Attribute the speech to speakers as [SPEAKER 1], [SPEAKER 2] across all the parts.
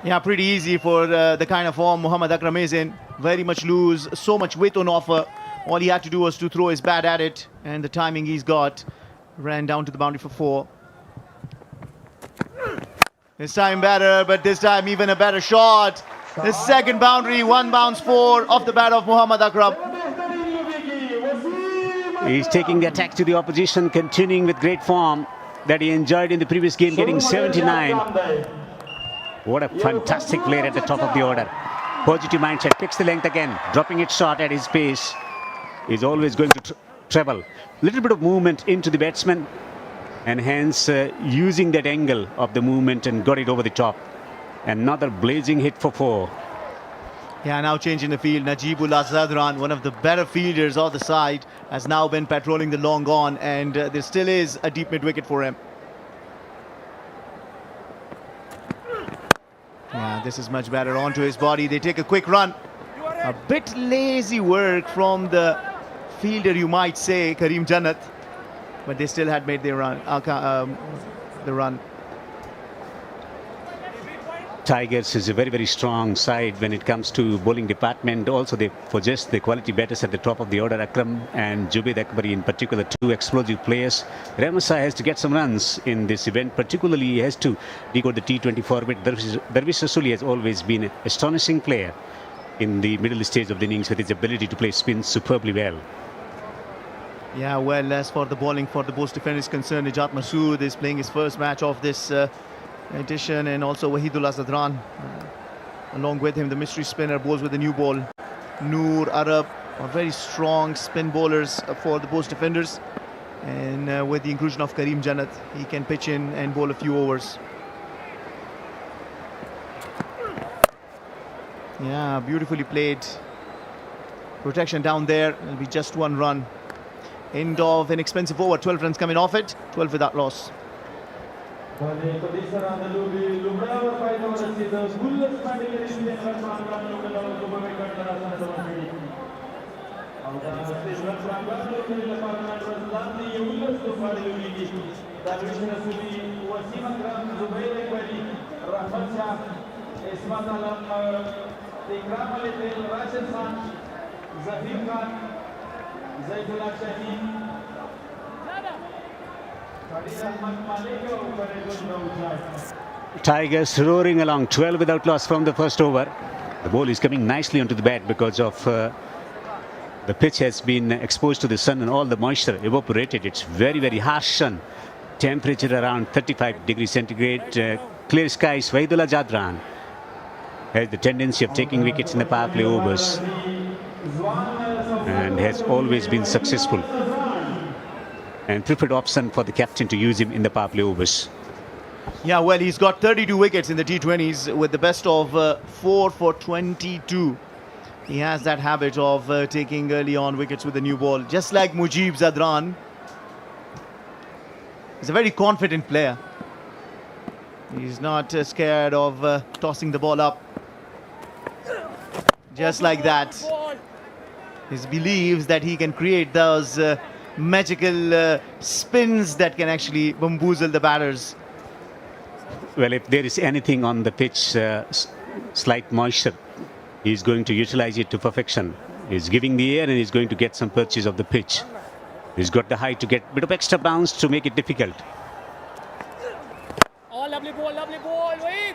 [SPEAKER 1] Yeah, pretty easy for the kind of form Muhammad Akram is in. Very much loose, so much width on offer. All he had to do was to throw his bat at it, and the timing he's got ran down to the boundary for 4. This time better, but this time even a better shot. The second boundary, 1 bounce 4 off the bat of Muhammad Akram.
[SPEAKER 2] He's taking the attack to the opposition, continuing with great form that he enjoyed in the previous game, getting 79. What a fantastic player at the top of the order. Positive mindset, picks the length again, dropping it short at his pace. He's always going to travel. Little bit of movement into the batsman, and hence using that angle of the movement and got it over the top. Another blazing hit for 4.
[SPEAKER 1] Yeah, now changing the field. Najibullah Zadran, one of the better fielders of the side, has now been patrolling the long on, and there still is a deep mid-wicket for him. Yeah, this is much better onto his body. They take a quick run. A bit lazy work from the fielder, you might say, Karim Jannat, but they still had made their run. The run.
[SPEAKER 2] Tigers is a very, very strong side when it comes to bowling department. Also, they possess the quality batters at the top of the order. Akram and Jubaid Akbari in particular, 2 explosive players. Rahmat has to get some runs in this event. Particularly, he has to decode the T20 format. Darvish Rasuli has always been an astonishing player in the middle stage of the innings with his ability to play spin superbly well.
[SPEAKER 1] Yeah, well, as for the bowling for the Bost defender is concerned, Masroor is playing his first match of this edition, and also Wahidullah Zadran. Along with him, the mystery spinner bowls with a new ball. Noor, Arab are very strong spin bowlers for the Bost defenders. And with the inclusion of Karim Jannat, he can pitch in and bowl a few overs. Yeah, beautifully played. Protection down there. It'll be just 1 run. End of an expensive over. 12 runs coming off it. 12 without loss.
[SPEAKER 2] Tigers roaring along, 12 without loss from the first over. The ball is coming nicely onto the bat because of the pitch has been exposed to the sun and all the moisture evaporated. It's very, very harsh sun. Temperature around 35 degrees centigrade. Clear skies. Wahidullah Zadran has the tendency of taking wickets in the power play overs and has always been successful, and preferred option for the captain to use him in the power play overs.
[SPEAKER 1] Yeah, well, he's got 32 wickets in the T20s with the best of 4 for 22. He has that habit of taking early on wickets with the new ball, just like Mujib Zadran. He's a very confident player. He's not scared of tossing the ball up. Just like that. He believes that he can create those magical spins that can actually bamboozle the batters.
[SPEAKER 2] Well, if there is anything on the pitch, slight moisture, he's going to utilize it to perfection. He's giving the air and he's going to get some purchase of the pitch. He's got the height to get a bit of extra bounce to make it difficult.
[SPEAKER 3] Oh, lovely ball, wait.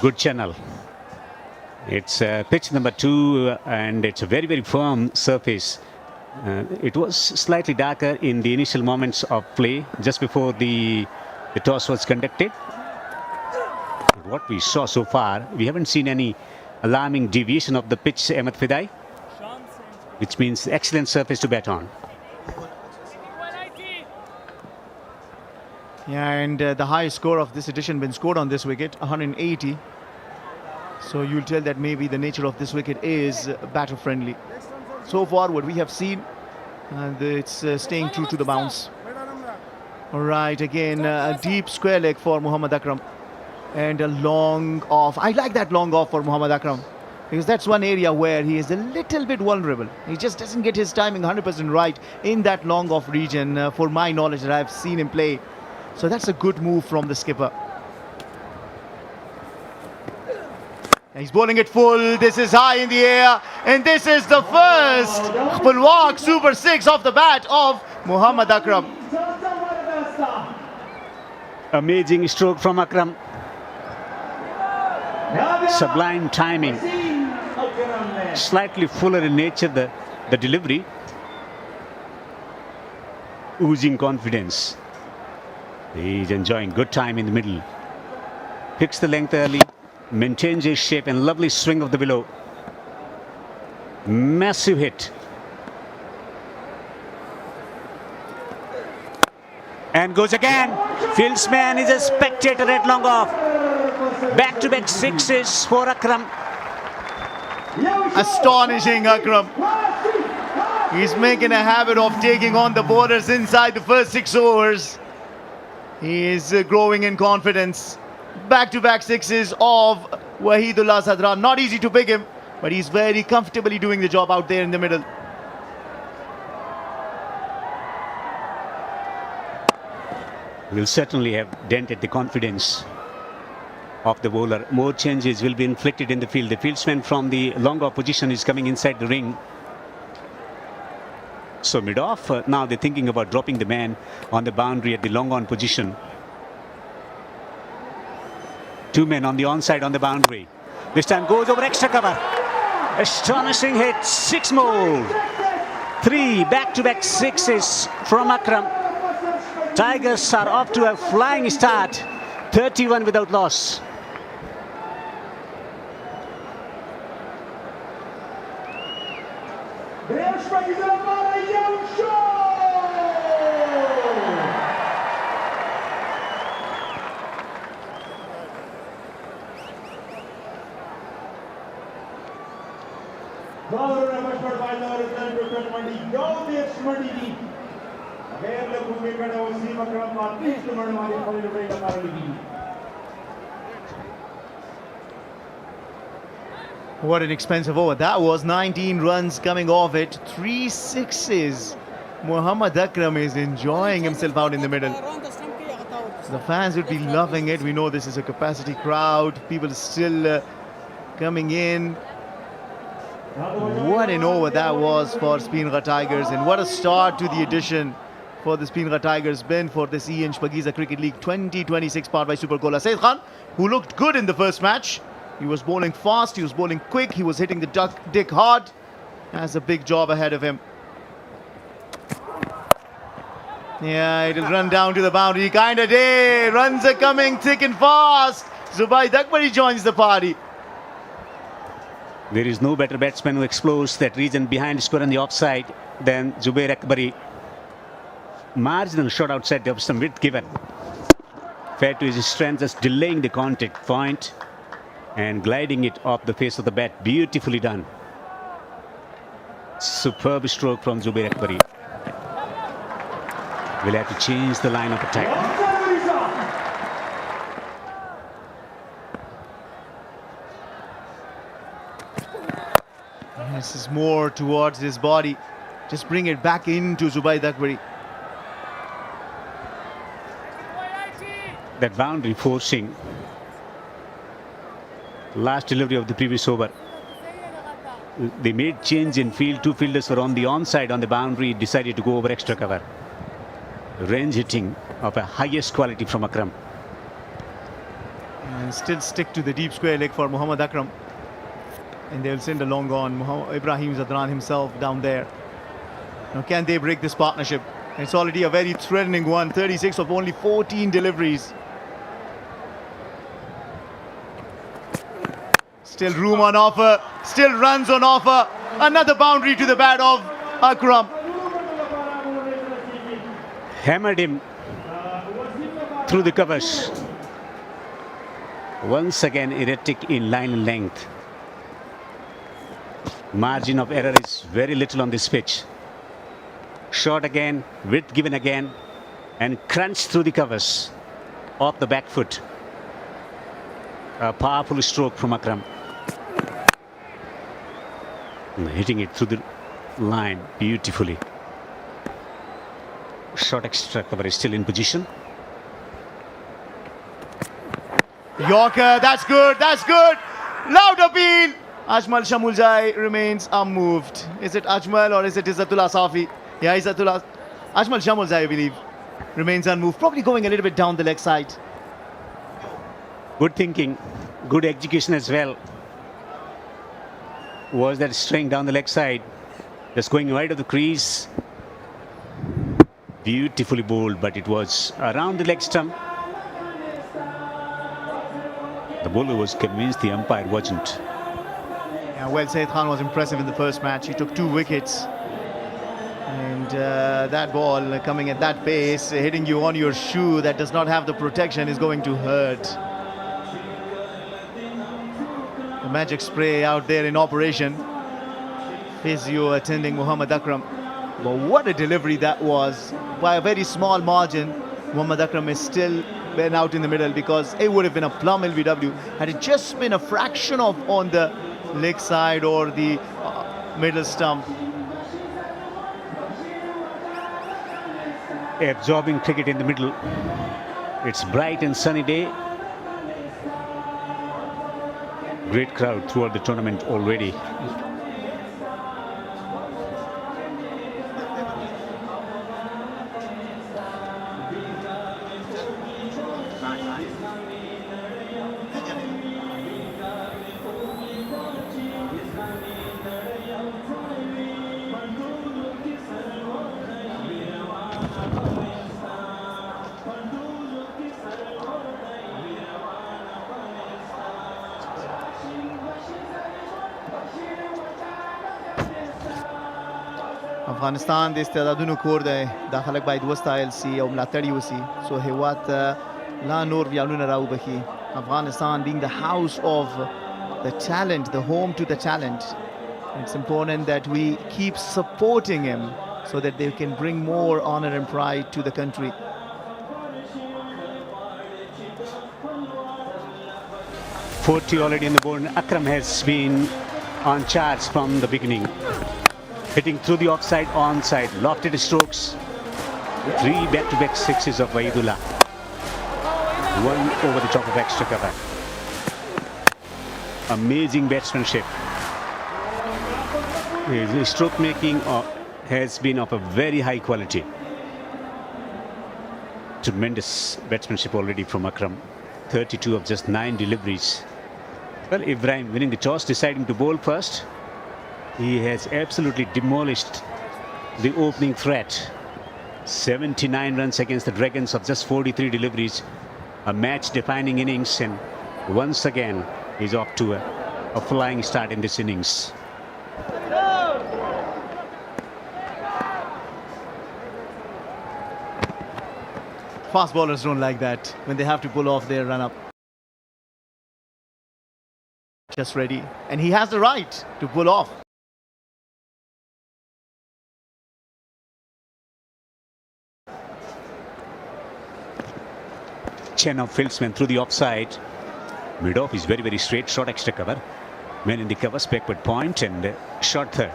[SPEAKER 2] Good channel. It's pitch number 2 and it's a very, very firm surface. It was slightly darker in the initial moments of play just before the toss was conducted. But what we saw so far, we haven't seen any alarming deviation of the pitch, Ahmed Fidai, which means excellent surface to bat on.
[SPEAKER 1] Yeah, and the highest score of this edition been scored on this wicket, 180. So you'll tell that maybe the nature of this wicket is batter friendly. So far, what we have seen, it's staying true to the bounce. All right, again, a deep square leg for Muhammad Akram. And a long off. I like that long off for Muhammad Akram, because that's one area where he is a little bit vulnerable. He just doesn't get his timing 100% right in that long off region, for my knowledge that I've seen him play. So that's a good move from the skipper. He's bowling it full. This is high in the air. And this is the first Pulwak Super 6 off the bat of Muhammad Akram.
[SPEAKER 2] Amazing stroke from Akram. Sublime timing. Slightly fuller in nature, the delivery. Oozing confidence. He's enjoying good time in the middle. Picks the length early. Maintains his shape and lovely swing of the below. Massive hit. And goes again. Fieldsman is a spectator at long off. Back-to-back sixes for Akram.
[SPEAKER 1] Astonishing Akram. He's making a habit of taking on the bowlers inside the first 6 overs. He is growing in confidence. Back-to-back sixes of Wahidullah Sadran. Not easy to pick him, but he's very comfortably doing the job out there in the middle.
[SPEAKER 2] Will certainly have dented the confidence of the bowler. More changes will be inflicted in the field. The fieldsman from the longer position is coming inside the ring. So mid-off, now they're thinking about dropping the man on the boundary at the long on position. 2 men on the onside on the boundary. This time goes over extra cover. Astonishing hit, 6 more. 3 back-to-back sixes from Akram. Tigers are off to a flying start. 31 without loss.
[SPEAKER 1] What an expensive over. That was 19 runs coming off it. 3 sixes. Muhammad Akram is enjoying himself out in the middle. The fans would be loving it. We know this is a capacity crowd. People still coming in. What an over that was for Speenghar Tigers, and what a start to the edition for the Speenghar Tigers been for this Shpageeza Cricket League 2026 powered by Super Cola. Saeed Khan, who looked good in the first match. He was bowling fast, he was bowling quick, he was hitting the dick hard. Has a big job ahead of him. Yeah, it'll run down to the boundary kind of day. Runs are coming thick and fast. Zubaid Akbari joins the party.
[SPEAKER 2] There is no better batsman who explores that region behind square on the offside than Zubair Akbari. Marginal shot outside, there was some width given. Fair to his strength, just delaying the contact point and gliding it off the face of the bat. Beautifully done. Superb stroke from Zubair Akbari. Will have to change the line of attack.
[SPEAKER 1] This is more towards his body. Just bring it back into Zubaid Akbari.
[SPEAKER 2] That boundary forcing. Last delivery of the previous over. They made change in field. 2 fielders were on the onside on the boundary. Decided to go over extra cover. Range hitting of a highest quality from Akram.
[SPEAKER 1] And still stick to the deep square leg for Muhammad Akram. And they'll send a long on. Ibrahim Zadran himself down there. Now can they break this partnership? It's already a very threatening one. 36 of only 14 deliveries. Still room on offer. Still runs on offer. Another boundary to the bat of Akram.
[SPEAKER 2] Hammered him through the covers. Once again erratic in line and length. Margin of error is very little on this pitch. Shot again, width given again, and crunched through the covers off the back foot. A powerful stroke from Akram. Hitting it through the line beautifully. Shot extra cover is still in position.
[SPEAKER 1] Yorker, that's good, that's good. Loud appeal. Ajmal Shamulzai remains unmoved. Is it Ajmal or is it Izzatullah Safi? Yeah, Izzatullah. Ajmal Shamulzai, I believe, remains unmoved. Probably going a little bit down the leg side.
[SPEAKER 2] Good thinking, good execution as well. Was that string down the leg side? Just going wide of the crease. Beautifully bowled, but it was around the leg stump. The bowler was convinced, the umpire wasn't.
[SPEAKER 1] Yeah, well, Saeed Khan was impressive in the first match. He took 2 wickets. And that ball coming at that pace, hitting you on your shoe that does not have the protection is going to hurt. The magic spray out there in operation. Physio attending Muhammad Akram. But what a delivery that was. By a very small margin, Muhammad Akram is still been out in the middle, because it would have been a plum LBW had it just been a fraction of on the leg side or the middle stump.
[SPEAKER 2] Absorbing cricket in the middle. It's bright and sunny day. Great crowd throughout the tournament already.
[SPEAKER 1] افغانستان د استعدادونو کور دی. دا خلک باید وستایل سي او ملاتړ وسی. سو هیواد لا نور ویالونه راوبخي. Afghanistan being the house of the talent, the home to the talent. It's important that we keep supporting him so that they can bring more honor and pride to the country.
[SPEAKER 2] .40 already in the board. Akram has been on charge from the beginning. Hitting through the offside, onside, lofted strokes. 3 back-to-back sixes of Waidullah. 1 over the top of extra cover. Amazing batsmanship. His stroke making has been of a very high quality. Tremendous batsmanship already from Akram. 32 of just 9 deliveries. Well, Ibrahim winning the toss, deciding to bowl first. He has absolutely demolished the opening threat. 79 runs against the Dragons of just 43 deliveries. A match-defining innings, and once again he's off to a flying start in this innings.
[SPEAKER 1] Fast bowlers don't like that when they have to pull off their run-up. Just ready, and he has the right to pull off.
[SPEAKER 2] Chen of fieldsman through the offside. Mid-off is very, very straight. Short extra cover. Men in the covers, backward point, and short third.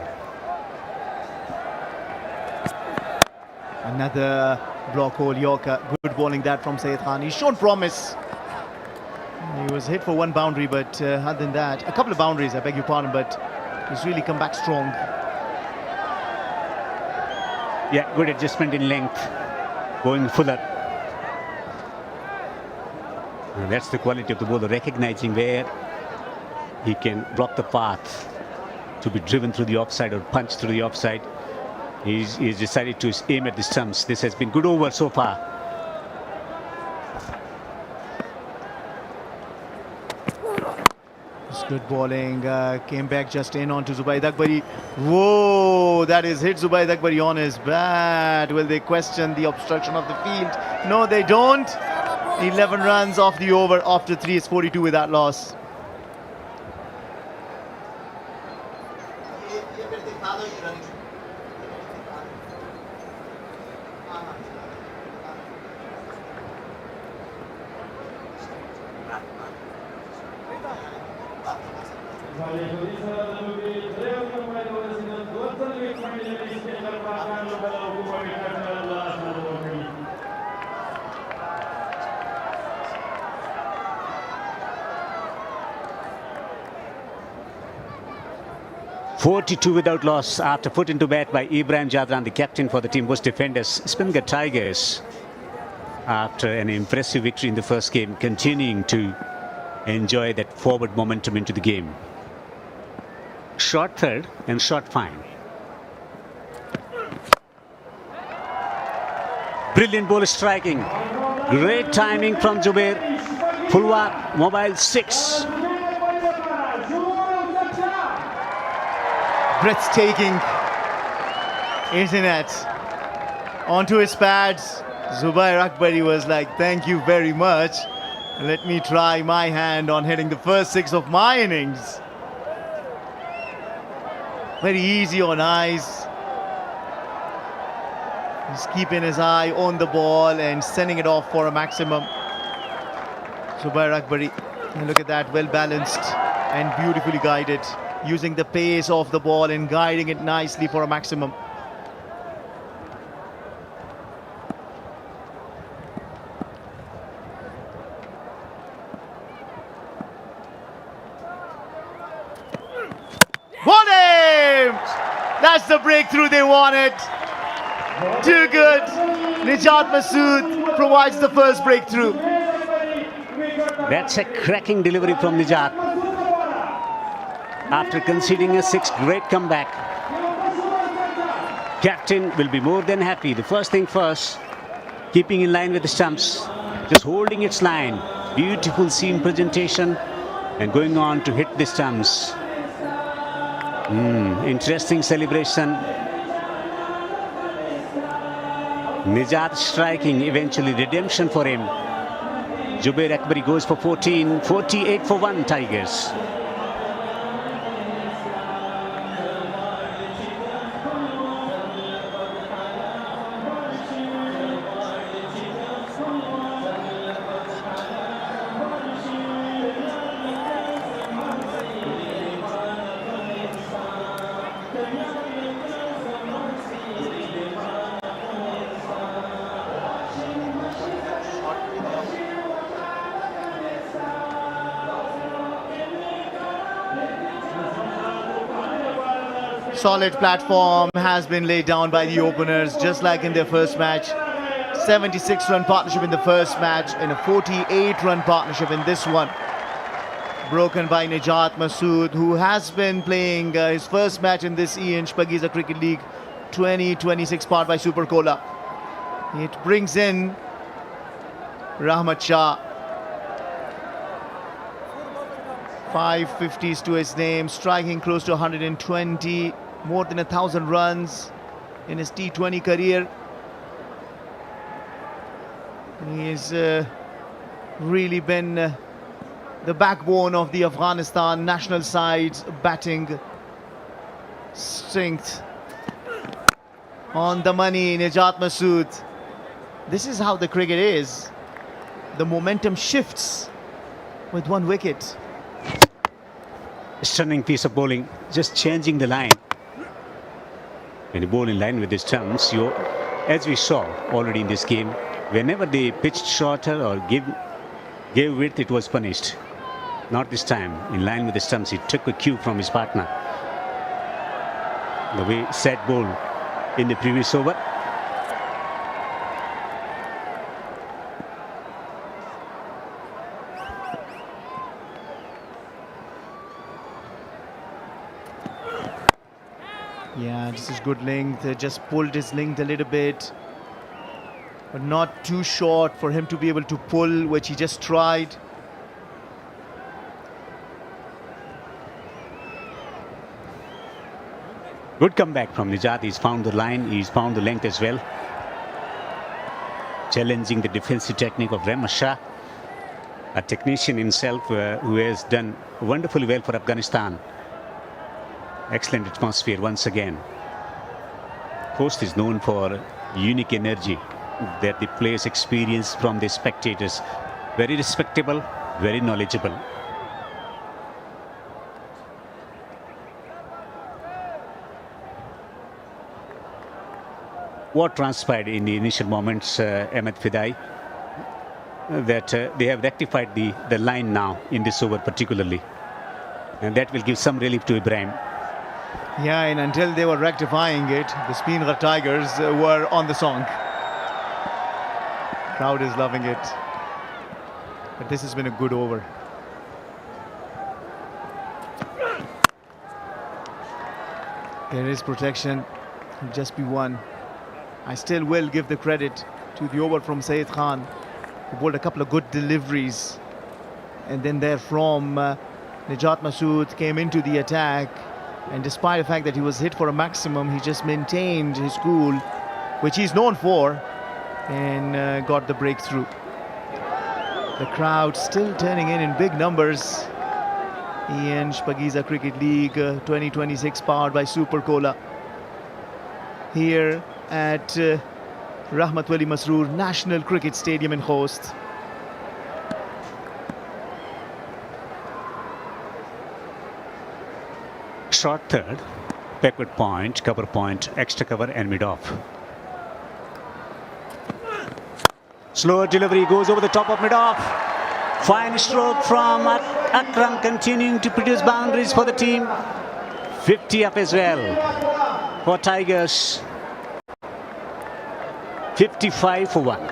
[SPEAKER 1] Another block hole Yorker. Good bowling that from Saeed Khan. He's shown promise. He was hit for 1 boundary, but other than that, a couple of boundaries, I beg your pardon, but he's really come back strong.
[SPEAKER 2] Yeah, good adjustment in length. Going fuller. And that's the quality of the bowler, recognizing where he can block the path to be driven through the offside or punch through the offside. He's decided to aim at the stumps. This has been good over so far.
[SPEAKER 1] It's good bowling. Came back just in onto Zubaid Akbari. Whoa, that is hit Zubaid Akbari on his bat. Will they question the obstruction of the field? No, they don't. 11 runs off the over after 3 is 42 with that loss.
[SPEAKER 2] 42 without loss after put into bat by Ibrahim Jadran, the captain for the team Bost defenders. Speenghar Tigers, after an impressive victory in the first game, continuing to enjoy that forward momentum into the game. Short third and short fine. Brilliant ball striking. Great timing from Jubair. Fulwar, mobile 6.
[SPEAKER 1] Breathtaking, isn't it? Onto his pads. Zubair Akbari was like, thank you very much. Let me try my hand on hitting the first 6 of my innings. Very easy on eyes. He's keeping his eye on the ball and sending it off for a maximum. Zubair Akbari, and look at that, well balanced and beautifully guided, using the pace of the ball and guiding it nicely for a maximum. Wali! That's the breakthrough they wanted. Too good. Nijat Masood provides the first breakthrough.
[SPEAKER 2] That's a cracking delivery from Nijat. After conceding a 6, great comeback. Captain will be more than happy. The first thing first, keeping in line with the stumps, just holding its line. Beautiful seam presentation and going on to hit the stumps. Interesting celebration. Nijat striking, eventually redemption for him. Zubair Akbari goes for 14, 48 for 1 Tigers.
[SPEAKER 1] Solid platform has been laid down by the openers, just like in their first match. 76-run partnership in the first match and a 48-run partnership in this one. Broken by Nijat Masood, who has been playing his first match in this Shpageeza Cricket League 2026 powered by Super Cola. It brings in Rahmat Shah. 5 50s to his name, striking close to 120, more than 1,000 runs in his T20 career. He's really been the backbone of the Afghanistan national side's batting strength. On the money, Nijat Masood. This is how the cricket is. The momentum shifts with 1 wicket.
[SPEAKER 2] Stunning piece of bowling, just changing the line. When you bowl in line with the stumps, as we saw already in this game, whenever they pitched shorter or gave width, it was punished. Not this time. In line with the stumps, he took a cue from his partner. The way set bowl in the previous over.
[SPEAKER 1] Yeah, this is good length. Just pulled his length a little bit, but not too short for him to be able to pull, which he just tried.
[SPEAKER 2] Good comeback from Nijat. He's found the line, he's found the length as well. Challenging the defensive technique of Rahmat Shah, a technician himself who has done wonderfully well for Afghanistan. Excellent atmosphere once again. Khost is known for unique energy that the players experience from the spectators. Very respectable, very knowledgeable. What transpired in the initial moments, Ahmed Fidai, that they have rectified the line now in this over particularly. And that will give some relief to Ibrahim.
[SPEAKER 1] Yeah, and until they were rectifying it, the Speenghar Tigers were on the song. Crowd is loving it. But this has been a good over. There is protection. It'll just be one. I still will give the credit to the over from Saeed Khan, who bowled a couple of good deliveries. And then there from Najat Masood came into the attack. And despite the fact that he was hit for a maximum, he just maintained his cool, which he's known for, and got the breakthrough. The crowd still turning in big numbers. In Shpageeza Cricket League 2026, powered by Super Cola. Here at Rahmat Wali Masroor National Cricket Stadium in Khost.
[SPEAKER 2] Short third, backward point, cover point, extra cover and mid-off. Slower delivery goes over the top of mid-off. Fine stroke from Akram, continuing to produce boundaries for the team. 50 up as well for Tigers. 55 for 1.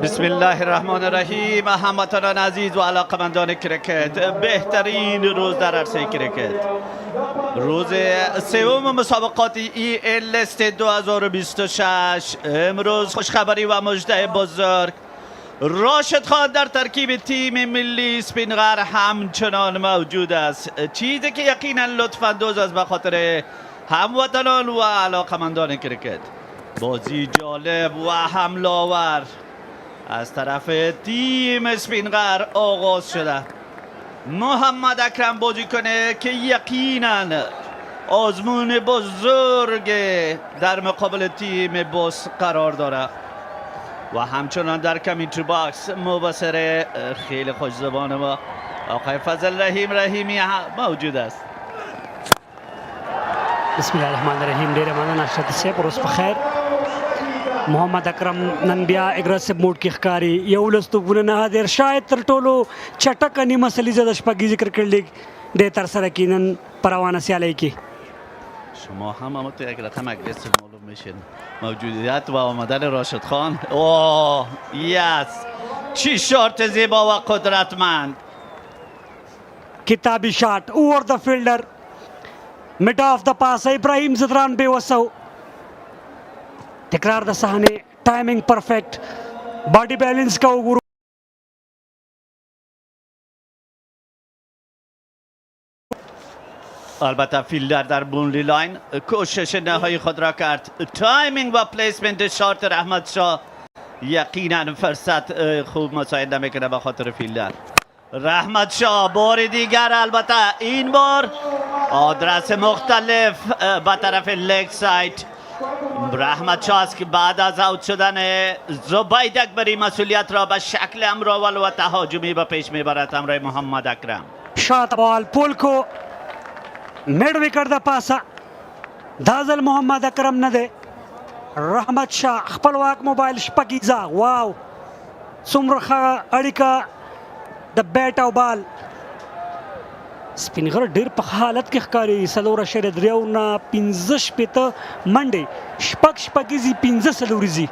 [SPEAKER 4] بسم الله الرحمن الرحیم. هموطنان عزیز و علاقمندان کرکت، بهترین روز در عرصه کرکت، روز سوم مسابقات EL لیست 2026. امروز خوشخبری و مژده بزرگ: راشد خان در ترکیب تیم ملی اسپینغر همچنان موجود است، چیزی که یقینا لطف اندوز است به خاطر هموطنان و علاقمندان کرکت. بازی جالب و حمله آور از طرف تیم اسپینغر آغاز شده. محمد اکرم بازی کنه که یقینا آزمون بزرگ در مقابل تیم بوست قرار داره و همچنان در کامنتری باکس مبصر خیلی خوش زبان ما آقای فضل رحیمی موجود است.
[SPEAKER 5] بسم الله الرحمن الرحیم. ډیره مننه اشرف صاحب، روز په خیر. محمد اکرم نن بیا اګریسیو موډ کې ښکاري. 11 توپونه نه حاضر، شاید تر ټولو چټکه نیمه سلیزه د شپږیزې کرکټ لیګ د ترسره کې نن په روانه سیالۍ کې.
[SPEAKER 4] شما هم همونطور یک رقم اگریسیو معلوم میشین. موجودیت و آمدن راشد خان. اوه یس، چی شارت زیبا و قدرتمند.
[SPEAKER 5] کتابی شاٹ اوور د فیلډر، مډ آف د پاس. ابراهیم زدران بے وسو. تکرار د صحنه، ټایمینګ پرفیکٹ، باډي بیلنس کا وګورو.
[SPEAKER 4] البته فیلدر در بونلی لاین کوشش نهایی خود را کرد. تایمینگ و پلیسمنت شارت رحمت شاه یقینا فرصت خوب مساعد نمیکنه به خاطر فیلدر. رحمت شاه بار دیگر، البته این بار آدرس مختلف به طرف لگ سایت. رحمت شاه است که بعد از اوت شدن زبید اکبری مسئولیت را به شکل امرآول و تهاجمی به پیش میبرد همراه محمد اکرم.
[SPEAKER 5] شات بال پول کو میډ وکټ د پاسه. دا ځل محمد اکرم نه دی، رحمت شاه خپلواک موبایل شپږیزه. واو، څومره ښه اړیکه د بیټ او بال. سپینغر ډیر په حالت کې ښکاري. 4.3 نه 15 منډې، شپږیزې 15 څلوریزې.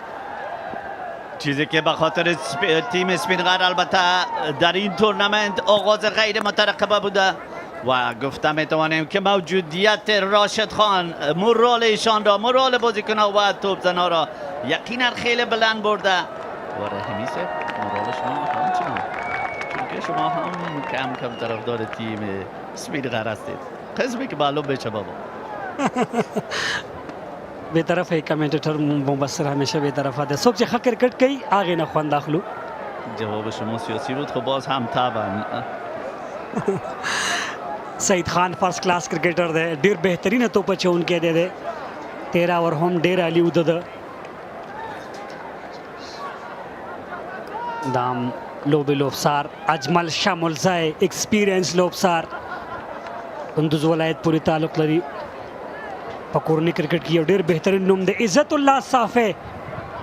[SPEAKER 4] چیزی که به خاطر تیم اسپینغر البته در این تورنمنت آغاز غیر مترقبه بوده و گفتم میتوانیم که موجودیت راشد خان مورال ایشان را، مورال بازیکن‌ها و توپزن‌ها را یقینا خیلی بلند برده. و رحیمی صاحب، مورال شما همچنان، چون که شما هم کم طرفدار تیم اسپینغر هستید. قسمی که معلوم بشه بابا.
[SPEAKER 5] به طرف کمنټیټر مبصر همیشه به طرفه ده. څوک چې ښه کرکټ کوي هغې نه خوند اخلو.
[SPEAKER 4] جواب شما سیاسی بود. خب باز هم طبعا
[SPEAKER 5] سعید خان فرست کلاس کرکټر دی، ډیر بهترینه توپ اچونکی دی، 13 اوور هم ډیر عالی وده ده. دام لوبې لوبسار اجمل شاملزای ایکسپیرینس لوبسار کندوز ولایت پورې تعلق لري. په کورني کرکټ کې یو ډیر بهترین نوم دی. عزت الله صافی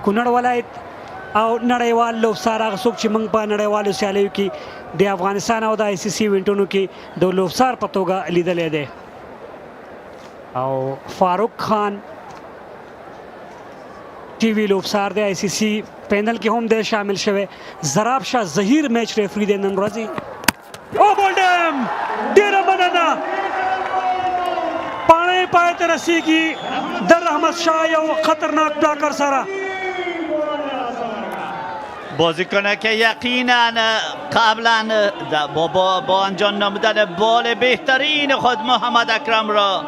[SPEAKER 5] کونړ ولایت او نړیوال لوبسار، هغه څوک چې موږ په نړیوالو سیالیو کې د افغانستان او د آی سی سی ایونټونو کې د لوبسار په توګه لیدلی دی. او فاروق خان ټي وي لوبسار دی، آی سی سی پینل کې هم دی شامل شوی. زراب شاه ظهیر میچ ریفری دی نن ورځې. او بولډم ډیره مننه، پاڼې پای ته رسیږي د رحمت شاه یو خطرناک بلاکر سره.
[SPEAKER 4] بازیکن که یقینا قبلا با انجام نمودن بال بهترین خود محمد اکرم را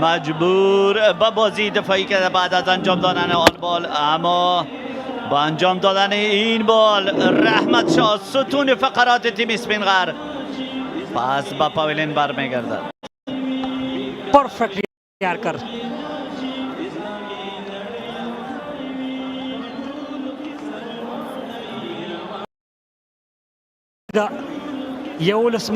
[SPEAKER 4] مجبور به بازی دفاعی کرده بعد از انجام دادن آن بال، اما با انجام دادن این بال رحمت شاه ستون فقرات تیم اسپینغر پس با پاولین برمیگردد.
[SPEAKER 5] پرفکتلی تیار کر. یولس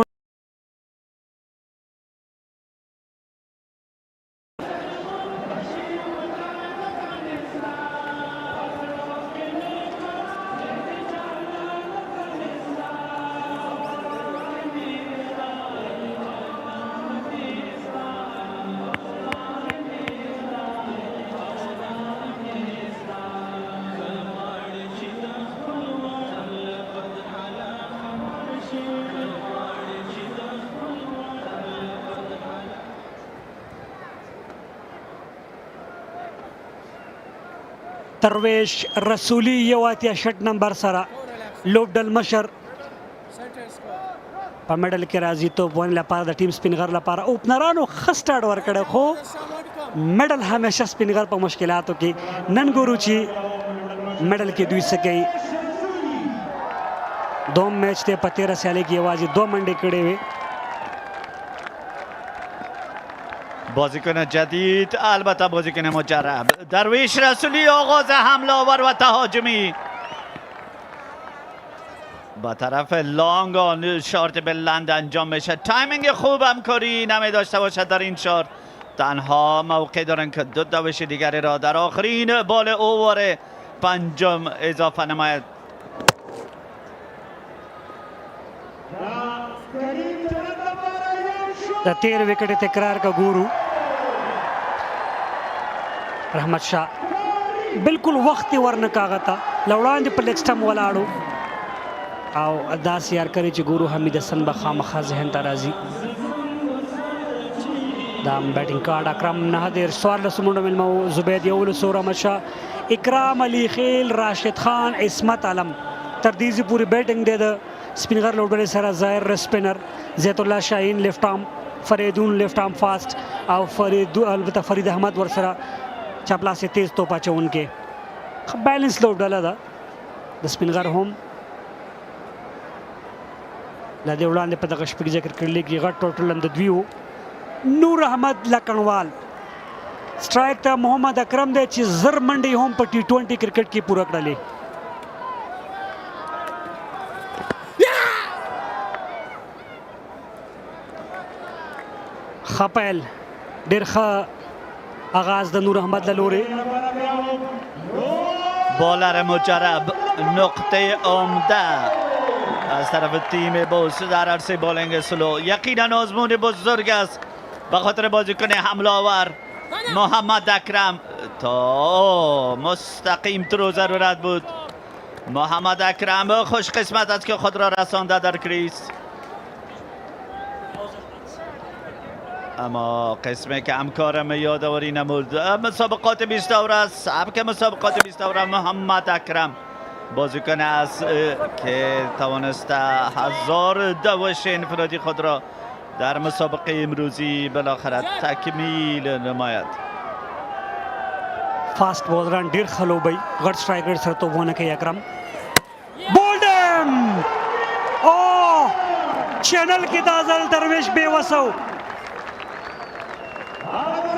[SPEAKER 5] درویش رسولی یو اتیا شٹ نمبر سره لوبډل مشر په میډل کې راځي. توپ ونې لپاره د ټیم سپینغر لپاره اوپنرانو ښه سټارټ ورکړی، خو میډل همیشه سپینغر په مشکلاتو کې. نن ګورو چې میډل کې دوی څه کوي. دوم میچ دی په 13 سیالۍ کې یوازې 2 منډې کړې وې.
[SPEAKER 4] بازیکن جدید البته بازیکن مجرب درویش رسولی آغاز حمله آور و تهاجمی با طرف لانگ آن شارت بلند انجام میشه. تایمینگ خوب همکاری نمی داشته باشد در این شارت. تنها موقع دارن که 2 دوش دیگری را در آخرین بال اوور پنجم اضافه نماید.
[SPEAKER 5] د 13 وکټ تکرار کا ګورو. رحمت شاه بالکل وخت ورنه کاغتا لوړاندې په لیګ سټم ولاړو او داسې یار کوي چې ګورو حمید حسن به خامخا ذهن ته راځي. دا بیټینګ کارډ اکرم 9 14 منډه ملمو زبید یولس رحمت شاه اکرام علي خیل راشد خان عصمت علم تر دې پوری بیټینګ دی د سپینغر لوډر سره. ظاهر سپینر زیت الله شاهین لیفټ آرم، فریدون لیفټ آرم فاست او البته فرید احمد ورسره چاپلاسې تیز توپ اچونکي. بیلنس لوبډله ده د سپینغر هم. له دې وړاندې په دغه شپږیزه کرکټ لیګ کې غټ ټوټل هم د دوی و. نور احمد لکنوال سټرایک ته محمد اکرم دی چې زر منډې هم په T20 کرکټ کې پوره کړلې. خپل ډېر ښه آغاز د نور احمد له لورې.
[SPEAKER 4] بالر مجرب نقطه عمده از طرف تیم بوست در عرصه بالینگ سلو. یقینا آزمون بزرگ است به خاطر بازیکن حمله آور محمد اکرم. تا مستقیم ترو ضرورت بود. محمد اکرم خوش قسمت است که خود را رسانده در کریس، اما قسمه که همکارم یادآوری نمود مسابقات 20 دوره، سبک مسابقات 20 دوره محمد اکرم بازیکن است که توانسته 1000 دوش انفرادی خود را در مسابقه امروزی بالاخره تکمیل نماید.
[SPEAKER 5] فاست بولران ډیر خلوبي غټ سټرایکر سره توپونه کوي. اکرم بول چینل کې دا ځل درویش بېوسه و.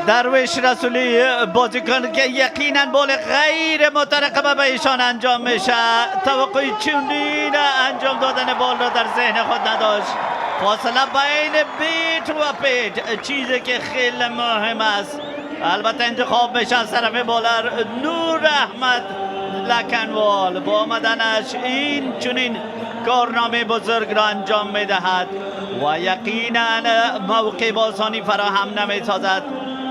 [SPEAKER 4] درویش رسولی بازیکن که یقینا بال غیر مترقبه به ایشان انجام میشه. توقع چندین انجام دادن بال را در ذهن خود نداشت. فاصله بین بیت و پیت چیزی که خیلی مهم است. البته انتخاب میشه از طرف بالر نور احمد لکنوال. با آمدنش این چنین کارنامه بزرگ را انجام میدهد و یقینا موقع بازانی فراهم نمیسازد.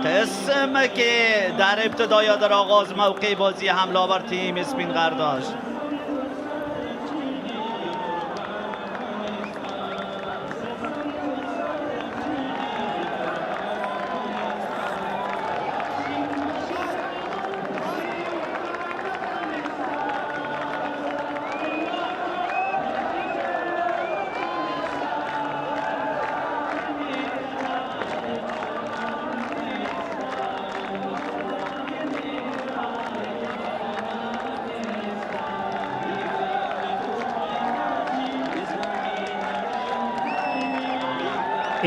[SPEAKER 4] قسم که در ابتدا یا در آغاز موقع بازی حمله بر تیم اسپینغر داشت.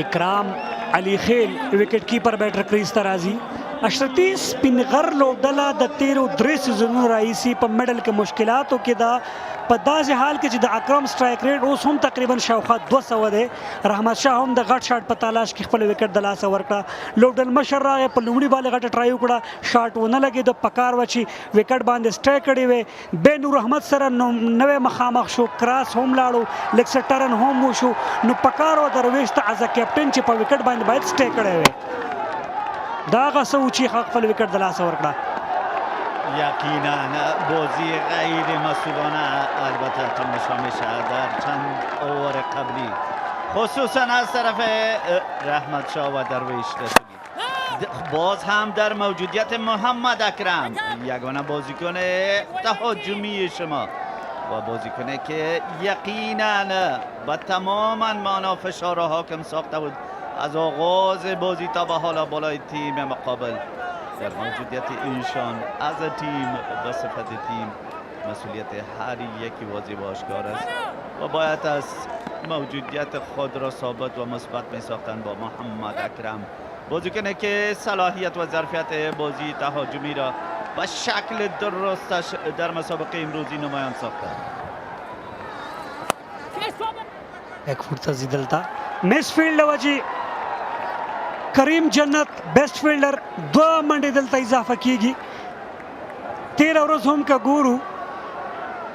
[SPEAKER 5] اکرام علی خیل وکټ کیپر بیټر کریز ته راځي. اشرفي سپینغر لوبډله د تیرو 3 سیزونونو راهیسې په میډل کې مشکلاتو کې ده. په داسې حال کې چې د اکرم سټرایک ریټ اوس هم تقریبا شاوخوا 200 دی. رحمت شاه هم د غټ شاټ په تلاش کې خپل وکټ د لاسه ورکړه. لوبډل مشر راغی په لومړي بال غټه ټرای وکړه، شاټ ونه لګېد. پکار و چې وکټ باندې سټای کړی وي. بې نور احمد سره نوی مخامخ شو، کراس هم لاړو، لیګ سټرن هم وشو. نو پکار و درویش ته از کیپټن چې په وکټ باندې باید سټای کړی وي. دا هغه څه و چې خپل وکټ د لاسه ورکړه.
[SPEAKER 4] یقینا بازی غیر مسئولانه البته تماشا میشه در چند اوور قبلی، خصوصا از طرف رحمت شاه و درویش رسولی. باز هم در موجودیت محمد اکرم، یگانه بازیکن تهاجمی شما و بازیکنی که یقینا با تمام معنا فشار را حاکم ساخته بود از آغاز بازی تا به حالا بالای تیم مقابل. در موجودیت ایشان از تیم به صفت تیم مسئولیت هر یکی واضح و آشکار است و باید از موجودیت خود را ثابت و مثبت می ساختن با محمد اکرم، بازیکنی که صلاحیت و ظرفیت بازی تهاجمی را به شکل درستش در مسابقه امروزی نمایان ساخته.
[SPEAKER 5] یک فوټ ته دلته میس فیلډ وجه کریم جنت بیسٹ فیلډر 2 منډې دلته اضافه کیږي. 13 ورځ هم که ګورو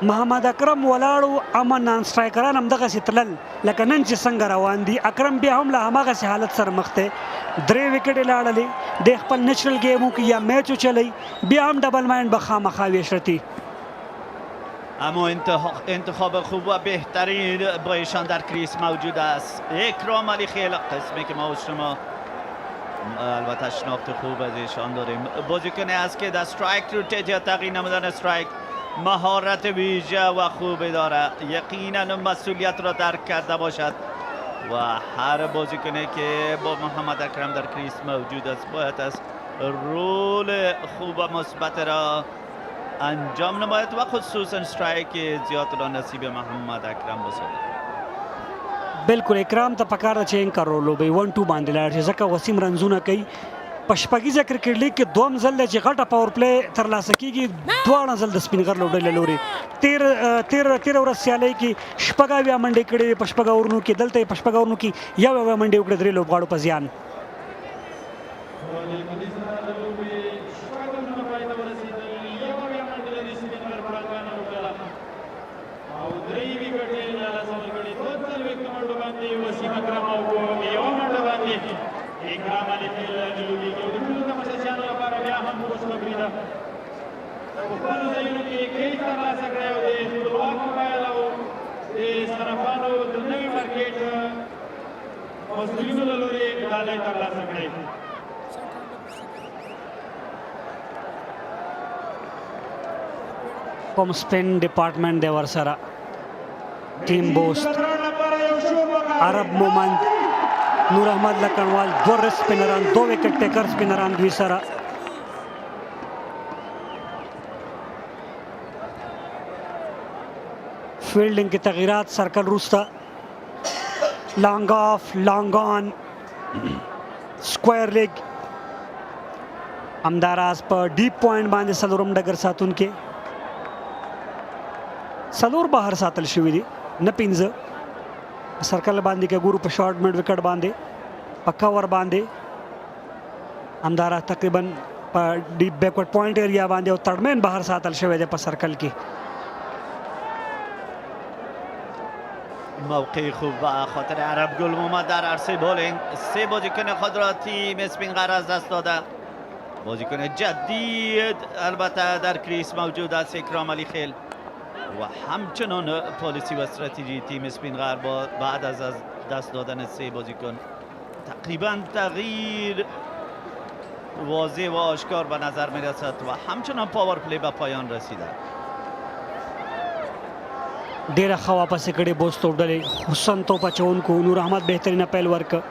[SPEAKER 5] محمد اکرم ولاړو، اما نان سټرایکران هم دغسې تلل لکه نن چې څنګه روان دي. اکرم بیا هم له هماغسې حالت سره مخ دی. 3 وکټې لاړلې، د خپل نیچرل گیم وکړي یا میچ وچلی، بیا هم ډبل مایند به خامخا وي اشرتي.
[SPEAKER 4] اما انتخاب خوب و بهترین با ایشان در کریس موجود است. اکرام علی خیل، قسمی که ما و شما البته شناخت خوب از ایشان داریم. بازیکنی است که در استرایک روتیت یا تغییر نمودن استرایک مهارت ویژه و خوبی داره. یقینا مسئولیت را درک کرده باشد و هر بازیکنی که با محمد اکرم در کریس موجود است باید از رول خوب و مثبت را انجام نماید و خصوصا استرایک زیاد را نصیب محمد اکرم بسازد.
[SPEAKER 5] بالکل اکرام ته پکار ده چې انکر ولوبوي 1-2 باندې لاړ شي، ځکه وسیم رنزونه کوي. په شپږیزه کرکټ لیګ کې دوم ځل دی چې غټه پاور پلی ترلاسه کیږي، دواړه ځل د سپینغر لوبډلې لوري. 13 ورځ سیالۍ کې شپږ اویا منډې کړې په شپږ اورونو کې، دلته یې په شپږ اورونو کې یو اویا منډې وکړې 3 لوبغاړو په زیان. کوم سپین ډپارټمنټ دی ورسره، ټیم بوست، عرب مومند، نور احمد لکنوال، 2 سپینران، 2 وکټ ټیکر سپینران دوی سره. فیلډینګ کې تغییرات سرکل روسته لانگ آف لانگ آن سکوयर لیگ همداراز په ډیپ پوینټ باندې څلورم ډګر ساتونکي څلور بهر ساتل شوي دي نه پنځه سرکل باندې که ګورو په شارټ مډ وکټ باندې په کور باندې همداراز تقریبا په ډیپ بیکورډ پوینټ ایریا باندې او تړمن بهر ساتل شوی دی په سرکل کې
[SPEAKER 4] موقع خوب و خاطر عرب گل محمد در عرصه بولینگ. سه بازیکن خود را تیم اسپینغر از دست داده. بازیکن جدید البته در کریس موجود است اکرام علی خیل و همچنان پالیسی و استراتژی تیم اسپینغر بعد از دست دادن سه بازیکن تقریبا تغییر واضح و آشکار به نظر می رسد و همچنان پاور پلی به پایان رسیده.
[SPEAKER 5] ډیره ښه واپسې کړې بوست لوبډلې حسن توپ اچوونکو نور احمد بهترینه پیل ورکړه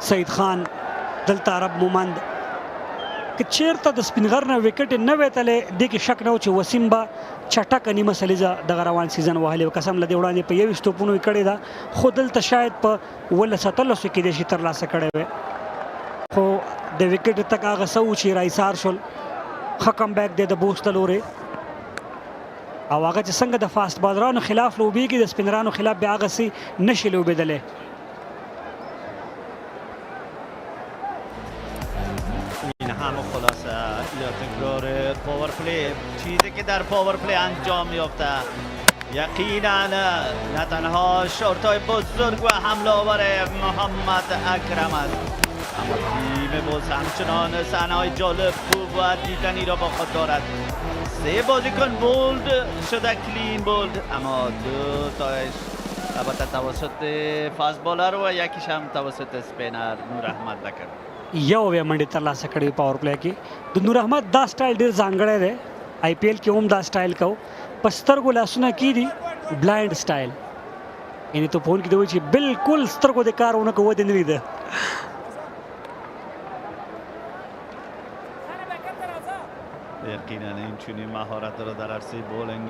[SPEAKER 5] سعید خان دلته عرب مومند که چیرته د سپینغر نه وکټ نه وی تللی دې کې شک نه و چې وسیم به چټکه نیمه سلیزه دغه روان سیزن وهلی و قسم له دې وړاندې په 21 توپونو یې کړې ده خو دلته شاید په 17 کې دې شي ترلاسه کړی وی خو د وکټ تک هغه څه و چې رایسار شول ښه کم بیک دی د بوست د لورې او هغه چې څنګه د فاست بالرانو خلاف لوبېږي د سپینرانو خلاف بیا هغسې نشي لوبېدلی
[SPEAKER 4] این هم خلاصه یا تکرار پاور پلی چیزی که در پاور پلی انجام یافته یقینا نه تنها شورتای بزرگ و حمله آور محمد اکرم است اما تیم بوست همچنان صحنه‌های جالب خوب و دیدنی را با خود دارد. سه بازیکن بولد شده کلین بولد اما دو تایش البته توسط فاست بالر و یکیش هم توسط اسپینر نور احمد نکرد.
[SPEAKER 5] یو بیا منډې ترلاسه کړې پاور پلی کې د نور احمد دا سټایل ډېر ځانګړی دی آی پی ایل کې هم دا سټایل کو په سترګو لاسونه کې دي بلایند سټایل یعنې توپونکي ته وایي چې بالکل سترګو د کار ونه کوه دې نه لیده
[SPEAKER 4] یقینا این چونین مهارت را در عرصه بولینگ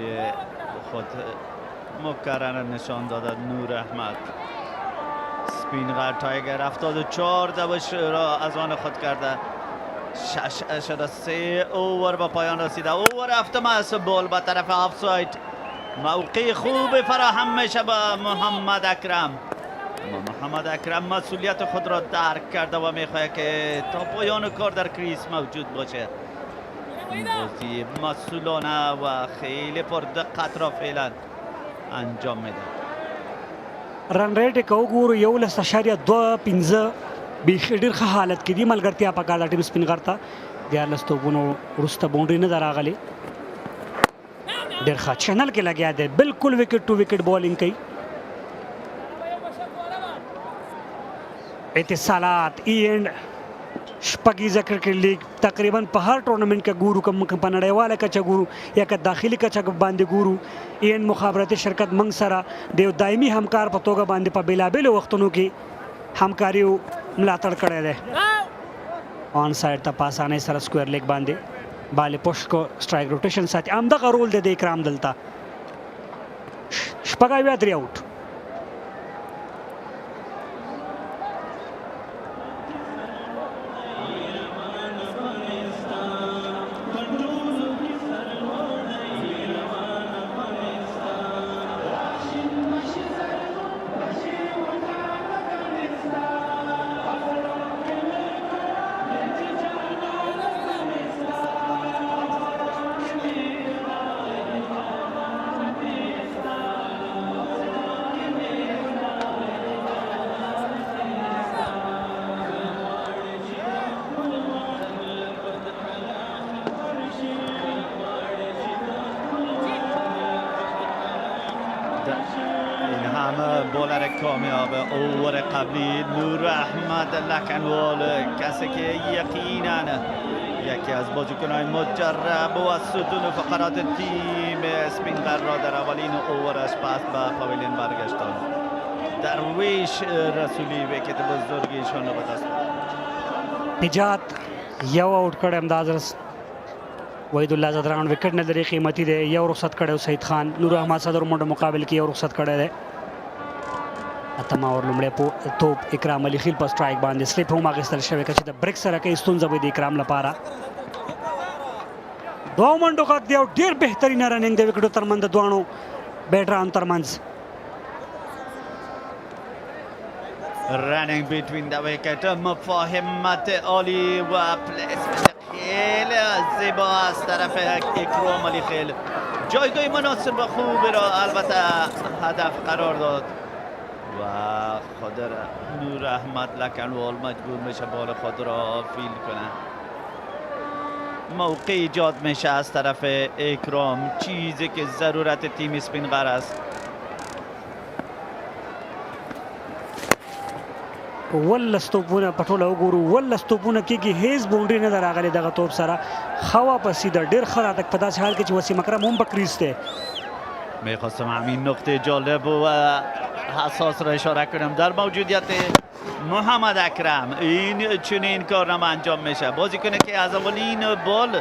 [SPEAKER 4] خود مکرر نشان داده نور احمد. سپینغر تایگر 74 دوش را از آن خود کرده 3 اوور به پایان رسیده. اوور هفتم است بال به طرف آفساید موقع خوب فراهم میشه به محمد اکرم اما محمد اکرم مسئولیت خود را درک کرده و میخواهد که تا پایان کار در کریس موجود باشه. این بازی مسئولانه و خیلی پردقت را فعلا انجام میده.
[SPEAKER 5] رن ریټ یې که وګورو 11.25 بیخي ډېر ښه حالت کې دي ملګرتیا پکار ده ټیم سپینغر ته 14 توپونو وروسته باونډري نه ده راغلې ډېر ښه چینل کې لګیا دی بالکل وکټ ټو وکټ بالینګ کوي اتصالات اینډ شپږیزه کرکټ لیگ تقریبا په هر ټورنمنټ کې ګورو کوم په نړیواله کچه ګورو یا که داخلي کچه باندې ګورو این مخابراتي شرکت منګ سره د دایمي همکار په توګه باندې په بیلابیلو وختونو کې همکاري ملاتړ کړی دی آن سایډ ته په اسانۍ سره سکوयर لیگ باندې بالې پوش کو سټرایک روټیشن ساتي همدغه رول دی د اکرام دلته شپږ اویا 3 آوټ
[SPEAKER 4] کامیاب اوور قبلی نور احمد لکنوال کسی که یقینا یکی از بازیکن‌های مجرب و از ستون فقرات تیم اسپینغر را در اولین اوورش پس به پاویلین برگشتان درویش رسولی وکت بزرگیشان را به دست
[SPEAKER 5] نجات یو آوټ کړی همداراز وحید الله زدران وکټ نه لري قیمتي دی یو رخصت کړی سعید خان نور احمد صدر منډه مقابل کې یو رخصت کړی دی اتم اور لومړی توپ اکرام علي خیل په سټرایک باندې سلیپ هم اخیستل شوی که چې د بریک سره کوي ستونزه به د اکرام لپاره دوه منډو غږ دی او ډېر بهترینه رننګ د وکټو ترمنځ د دواړو بیټرانو ترمنځ
[SPEAKER 4] رننگ between the wicket مفاهمت عالی و پلیسمنت خیلی زیبا از طرف اکرام علی خیل جایگاه مناسب و خوبی را البته هدف قرار داد و خود نور احمد لکنوال مجبور میشه بال خود را فیل کنه موقع ایجاد میشه از طرف اکرام چیزی که ضرورت تیم اسپینغر است
[SPEAKER 5] ولس توپونه په ټوله وګورو ولس توپونه کېږي هیڅ باونډري نه ده راغلې دغه توپ سره ښه واپسې ده ډېر ښه راتګ په داسې حال کې چې وسیم اکرم هم په کریز دی
[SPEAKER 4] میخواستم همین نقطه جالب و حساس را اشاره کنم در موجودیت محمد اکرم این چنین کارنامه انجام میشه بازیکنی که از اولین بال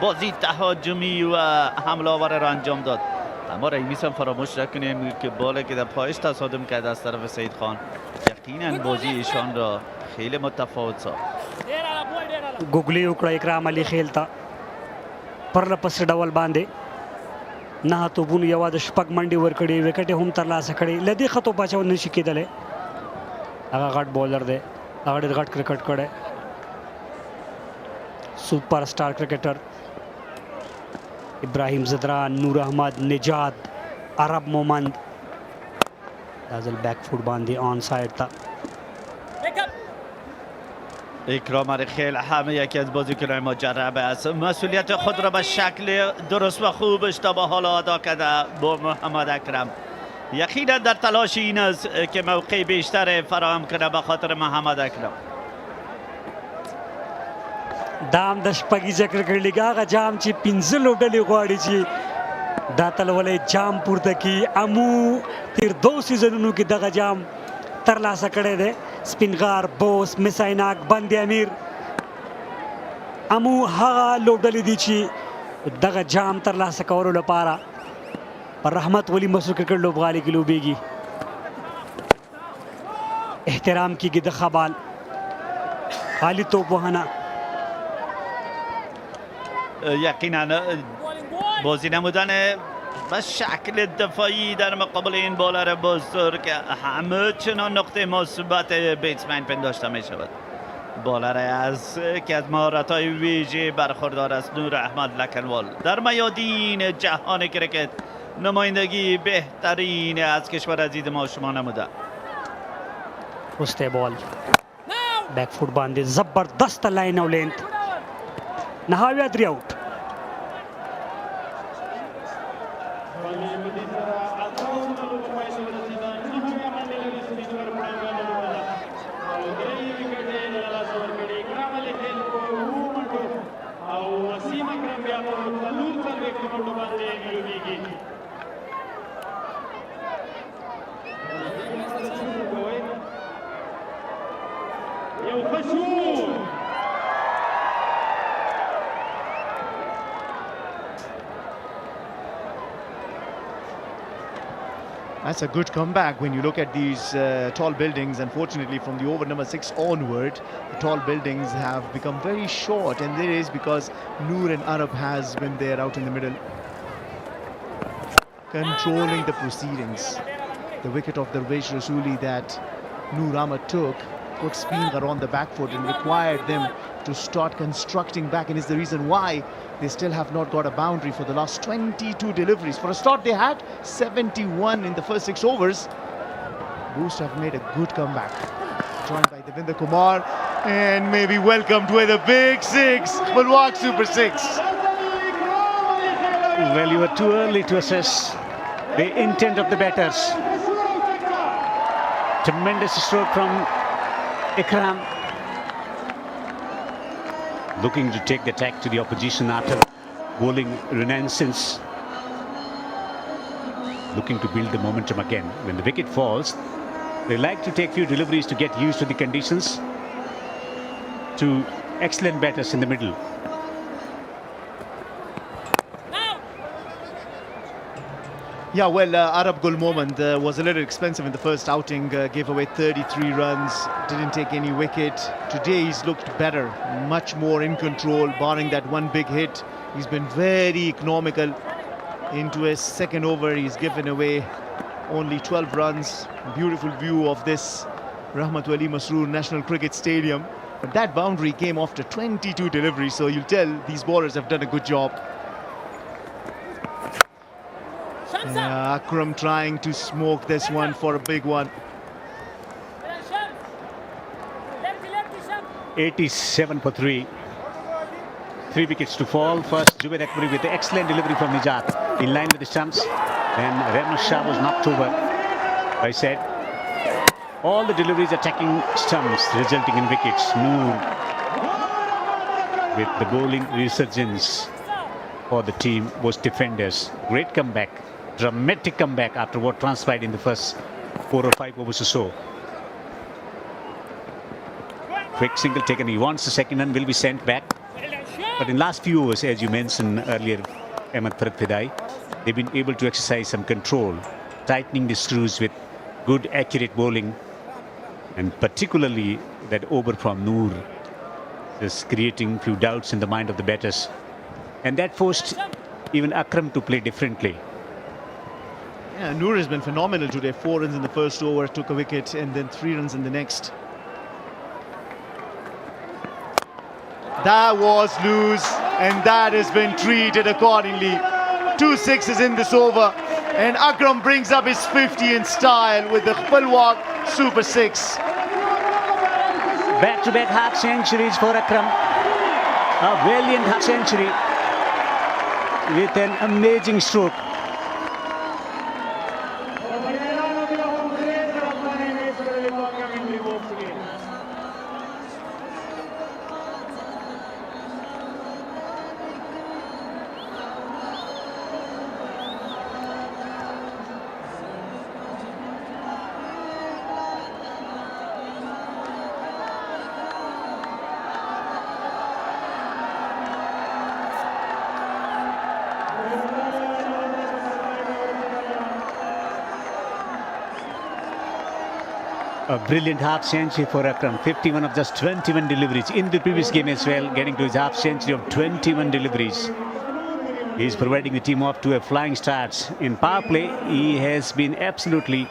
[SPEAKER 4] بازی تهاجمی و حمله آور را انجام داد اما رئیس هم فراموش نکنیم که بالی که در پایش تصادم کرده از طرف سید خان یقینا بازی ایشان را خیلی متفاوت ساخت
[SPEAKER 5] ګوګلي وکړه اکرام علي خیل ته پرله پسې ډول باندې نه توپونو یوه د شپږ منډې ورکړې وکټ یې هم ترلاسه کړې له دې ښه توپ اچول نشي کېدلی هغه غټ بولر دی هغه ډېر غټ کرکټ کړی سپر سټار کرکټر ابراهیم زدران نور احمد نجات عرب مومند دا ځل بیک فوټ باندې آن ساید ته
[SPEAKER 4] اکرام علی خیل همه یکی از بازیکنان مجرب است مسئولیت خود را به شکل درست و خوب اشتباه حالا ادا کرده با محمد اکرم یقینا در تلاش این است که موقع بیشتر فراهم کنه به خاطر محمد اکرم
[SPEAKER 5] دا هم د شپږیزه کرکټ لیګ هغه جام چې پنځه لوبډلې غواړي چې دا تلولی جام پورته کړي امو تیر 2 سیزنونو کې دغه جام ترلاسه کړی دی سپینغار بوست مسایناک بند امیر امو هغه لوبډلې دي چې دغه جام ترلاسه کولو لپاره پر رحمت ولی مسرور کرکټ لوبغالي کې لوبیږي احترام کیږي د خبال عالی توپ وهنه
[SPEAKER 4] یقینا بازی نمودن به شکل دفاعی در مقابل این بالر بزرگ همه چنان نقطه مثبت بیتسمن پنداشته می شود بالر از که از مهارت‌های ویژه برخوردار است نور احمد لکنوال در میادین جهان کرکت نمایندگی بهترین از کشور عزیز ما شما نموده
[SPEAKER 5] پسته بال بیک فوٹ باندې زبردست لاین او لینت نهاوی 3 آوٹ
[SPEAKER 1] That's a good comeback when you look at these tall buildings. Unfortunately, from the over number 6 onward, the tall buildings have become very short, and that is because Noor and Arab has been there out in the middle, controlling the proceedings. The wicket of Darvesh Rasuli that Noor Ahmad took put Speenghar on the back foot and required them to start constructing back, and is the reason why they still have not got a boundary for the last 22 deliveries. For a start, they had 71 in the first 6 overs. Bost have made a good comeback. Joined by Devinder Kumar, and maybe welcomed with a big 6, Mulwaq Super 6.
[SPEAKER 2] Well, you were too early to assess the intent of the batters. Tremendous stroke from Akram. Looking to take the attack to the opposition after bowling renaissance. Looking to build the momentum again. When the wicket falls, they like to take few deliveries to get used to the conditions. Two excellent batters in the middle.
[SPEAKER 1] Yeah, well, Arab Gul Moment was a little expensive in the first outing, gave away 33 runs, didn't take any wicket. Today he's looked better, much more in control, barring that one big hit. He's been very economical. Into his second over, he's given away only 12 runs. Beautiful view of this Rahmat Wali Masroor National Cricket Stadium. But that boundary came after 22 deliveries, so you'll tell these bowlers have done a good job. Yeah, Akram trying to smoke this one for a big one.
[SPEAKER 2] 87 for 3. 3 wickets to fall. First, Jubair Akbari with the excellent delivery from Nijat in line with the stumps. And Rahmat Shah was knocked over. I said, all the deliveries attacking stumps, resulting in wickets. Noor with the bowling resurgence for the team, Bost defenders. Great comeback, dramatic comeback after what transpired in the first 4 or 5 overs or so. Quick single taken. He wants the second and will be sent back. But in last few overs, as you mentioned earlier, Ahmed Farad Fidai, they've been able to exercise some control, tightening the screws with good, accurate bowling, and particularly that over from Noor, just creating few doubts in the mind of the batters. And that forced even Akram to play differently.
[SPEAKER 1] Yeah, Noor has been phenomenal today. 4 runs in the first over, took a wicket, and then 3 runs in the next. That was loose, and that has been treated accordingly. 2 sixes in this over, and Akram brings up his 50 in style with the Khpalwak Super 6.
[SPEAKER 2] Back-to-back half centuries for Akram. A valiant half century with an amazing stroke. A brilliant half century for Akram. 51 of just 21 deliveries in the previous game as well, getting to his half century of 21 deliveries. He's providing the team off to a flying start. In power play, he has been absolutely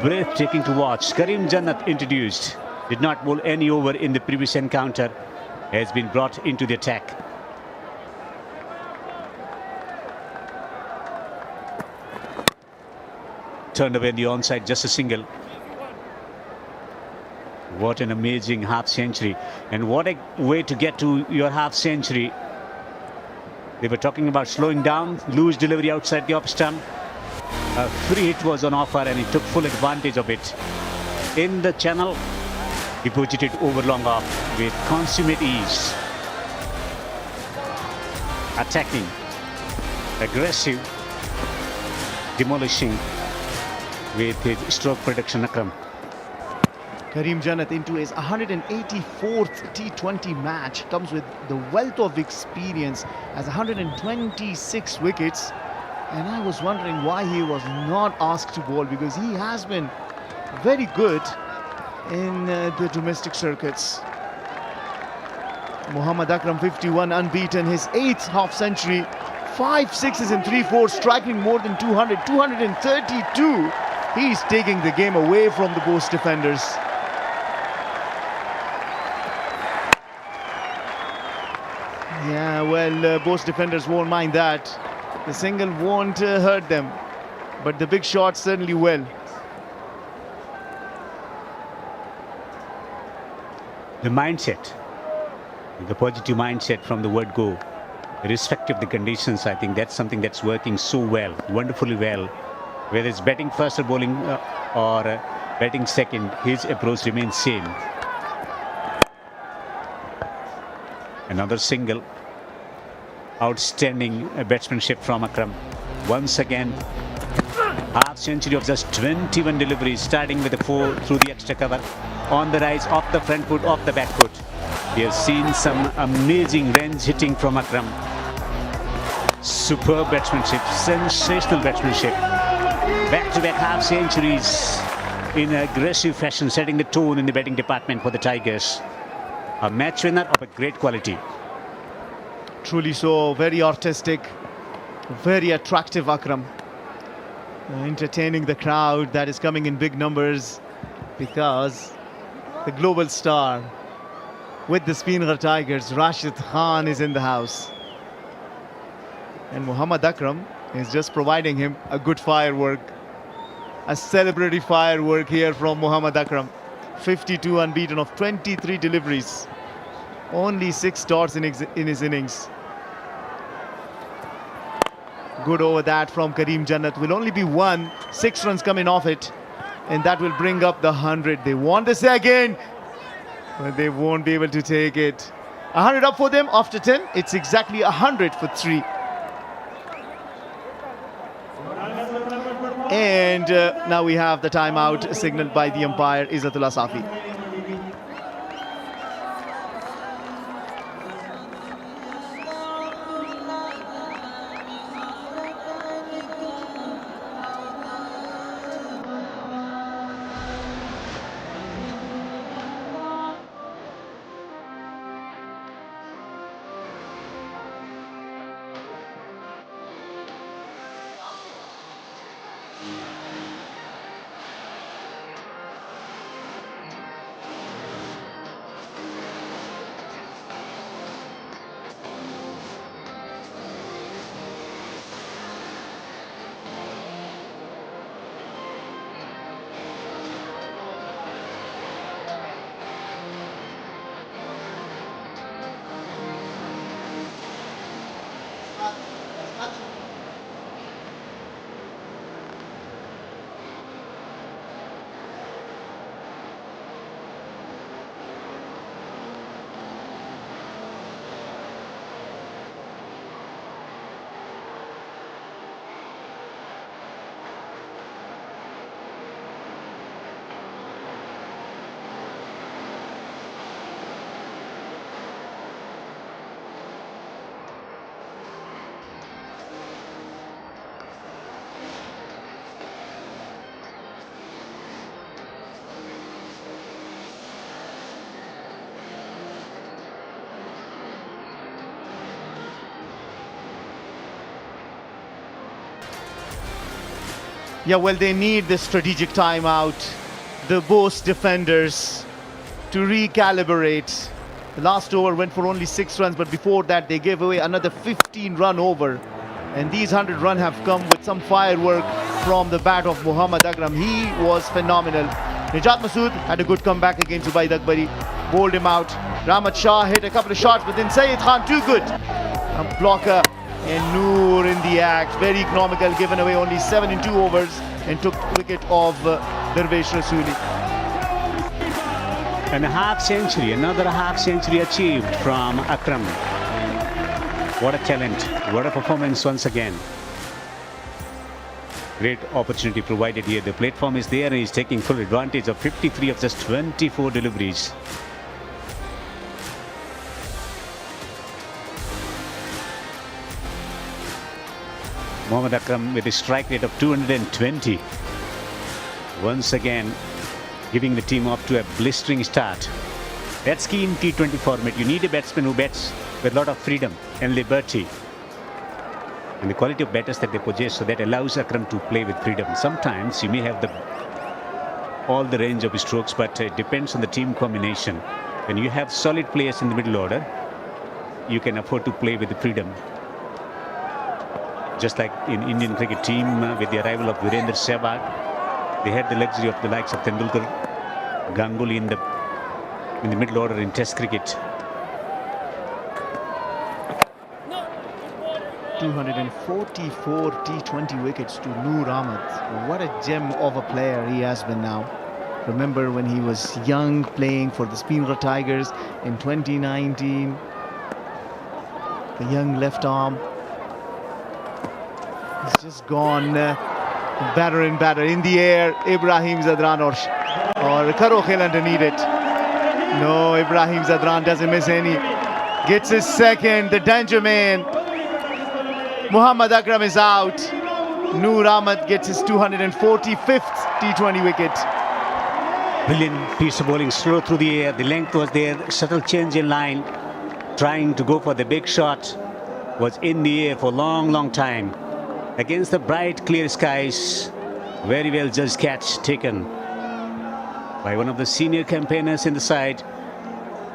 [SPEAKER 2] breathtaking to watch. Karim Jannat introduced, did not bowl any over in the previous encounter, has been brought into the attack. Turned away in the onside, just a single. What an amazing half century, and what a way to get to your half century. They were talking about slowing down, loose delivery outside the off stump. A free hit was on offer and he took full advantage of it. In the channel, he put it over long off with consummate ease. Attacking, aggressive, demolishing with his stroke production, Akram.
[SPEAKER 1] Karim Jannat into his 184th T20 match, comes with the wealth of experience, has 126 wickets, and I was wondering why he was not asked to bowl, because he has been very good in the domestic circuits. Muhammad Akram, 51, unbeaten, his 8th half century, 5 sixes and 3 fours, striking more than 200, 232. He's taking the game away from the Bost defenders. Yeah, well, Bost defenders won't mind that. The single won't hurt them, but the big shot certainly will.
[SPEAKER 2] The mindset, the positive mindset from the word go, irrespective of the conditions, I think that's something that's working so well, wonderfully well. Whether it's batting first or bowling or batting second, his approach remains same. Another single. Outstanding batsmanship from Akram. Once again, half century of just 21 deliveries, starting with a 4 through the extra cover. On the rise, off the front foot, off the back foot. We have seen some amazing range hitting from Akram. Superb batsmanship, sensational batsmanship. Back-to-back half centuries in aggressive fashion, setting the tone in the batting department for the Tigers. A match winner of a great quality.
[SPEAKER 1] Truly so, very artistic, very attractive Akram. Entertaining the crowd that is coming in big numbers because the global star with the Speenghar Tigers, Rashid Khan, is in the house. And Muhammad Akram is just providing him a good firework. A celebratory firework here from Muhammad Akram. 52 unbeaten of 23 deliveries. Only 6 dots in his innings. Good over that from Kareem Jannat. Will only be 6 runs coming off it. And that will bring up the 100. They want this again, but they won't be able to take it. 100 up for them after 10. It's exactly 100 for 3. And now we have the timeout signaled by the umpire, Izzatullah Safi. Yeah, well, they need the strategic timeout. The Bost defenders to recalibrate. The last over went for only 6 runs, but before that they gave away another 15-run over. And these 100 runs have come with some firework from the bat of Muhammad Akram. He was phenomenal. Nijat Masood had a good comeback against Ubaid Akbari. Bowled him out. Rahmat Shah hit a couple of shots, but then Sayed Khan too good. A blocker. And Noor in the act, very economical, given away only 7 in 2 overs and took wicket of Darvesh Rasuli.
[SPEAKER 2] And a half century, another half century achieved from Akram. What a talent, what a performance once again. Great opportunity provided here. The platform is there and he's taking full advantage of 53 of just 24 deliveries. Muhammad Akram with a strike rate of 220. Once again, giving the team off to a blistering start. That's key in T20 format. You need a batsman who bats with a lot of freedom and liberty. And the quality of batters that they possess, so that allows Akram to play with freedom. Sometimes you may have all the range of his strokes, but it depends on the team combination. When you have solid players in the middle order, you can afford to play with the freedom. Just like in Indian cricket team with the arrival of Virendra Sehwag, they had the luxury of the likes of Tendulkar, Ganguly in the middle order in Test cricket.
[SPEAKER 1] 244 T20 wickets to Noor Ahmed. What a gem of a player he has been now. Remember when he was young, playing for the Speenghar Tigers in 2019. The young left arm. He's just gone batter and batter in the air. Ibrahim Zadran or Karo Khilan to need it. No, Ibrahim Zadran doesn't miss any. Gets his second, the danger man. Muhammad Akram is out. Noor Ahmed gets his 245th T20 wicket.
[SPEAKER 2] Brilliant piece of bowling, slow through the air. The length was there, subtle change in line. Trying to go for the big shot. Was in the air for a long time. Against the bright, clear skies. Very well judged catch taken by one of the senior campaigners in the side.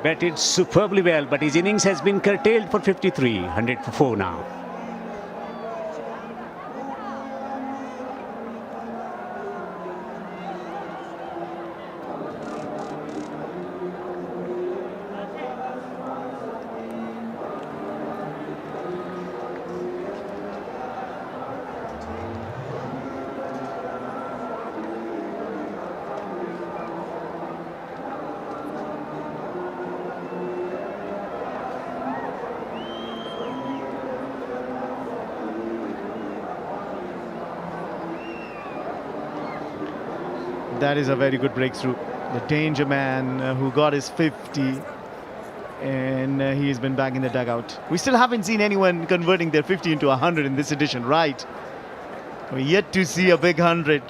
[SPEAKER 2] Batted superbly well, but his innings has been curtailed for 53. 100 for 4 now.
[SPEAKER 1] That is a very good breakthrough. The danger man who got his 50, and he has been back in the dugout. We still haven't seen anyone converting their 50 into 100 in this edition, right? We're yet to see a big 100.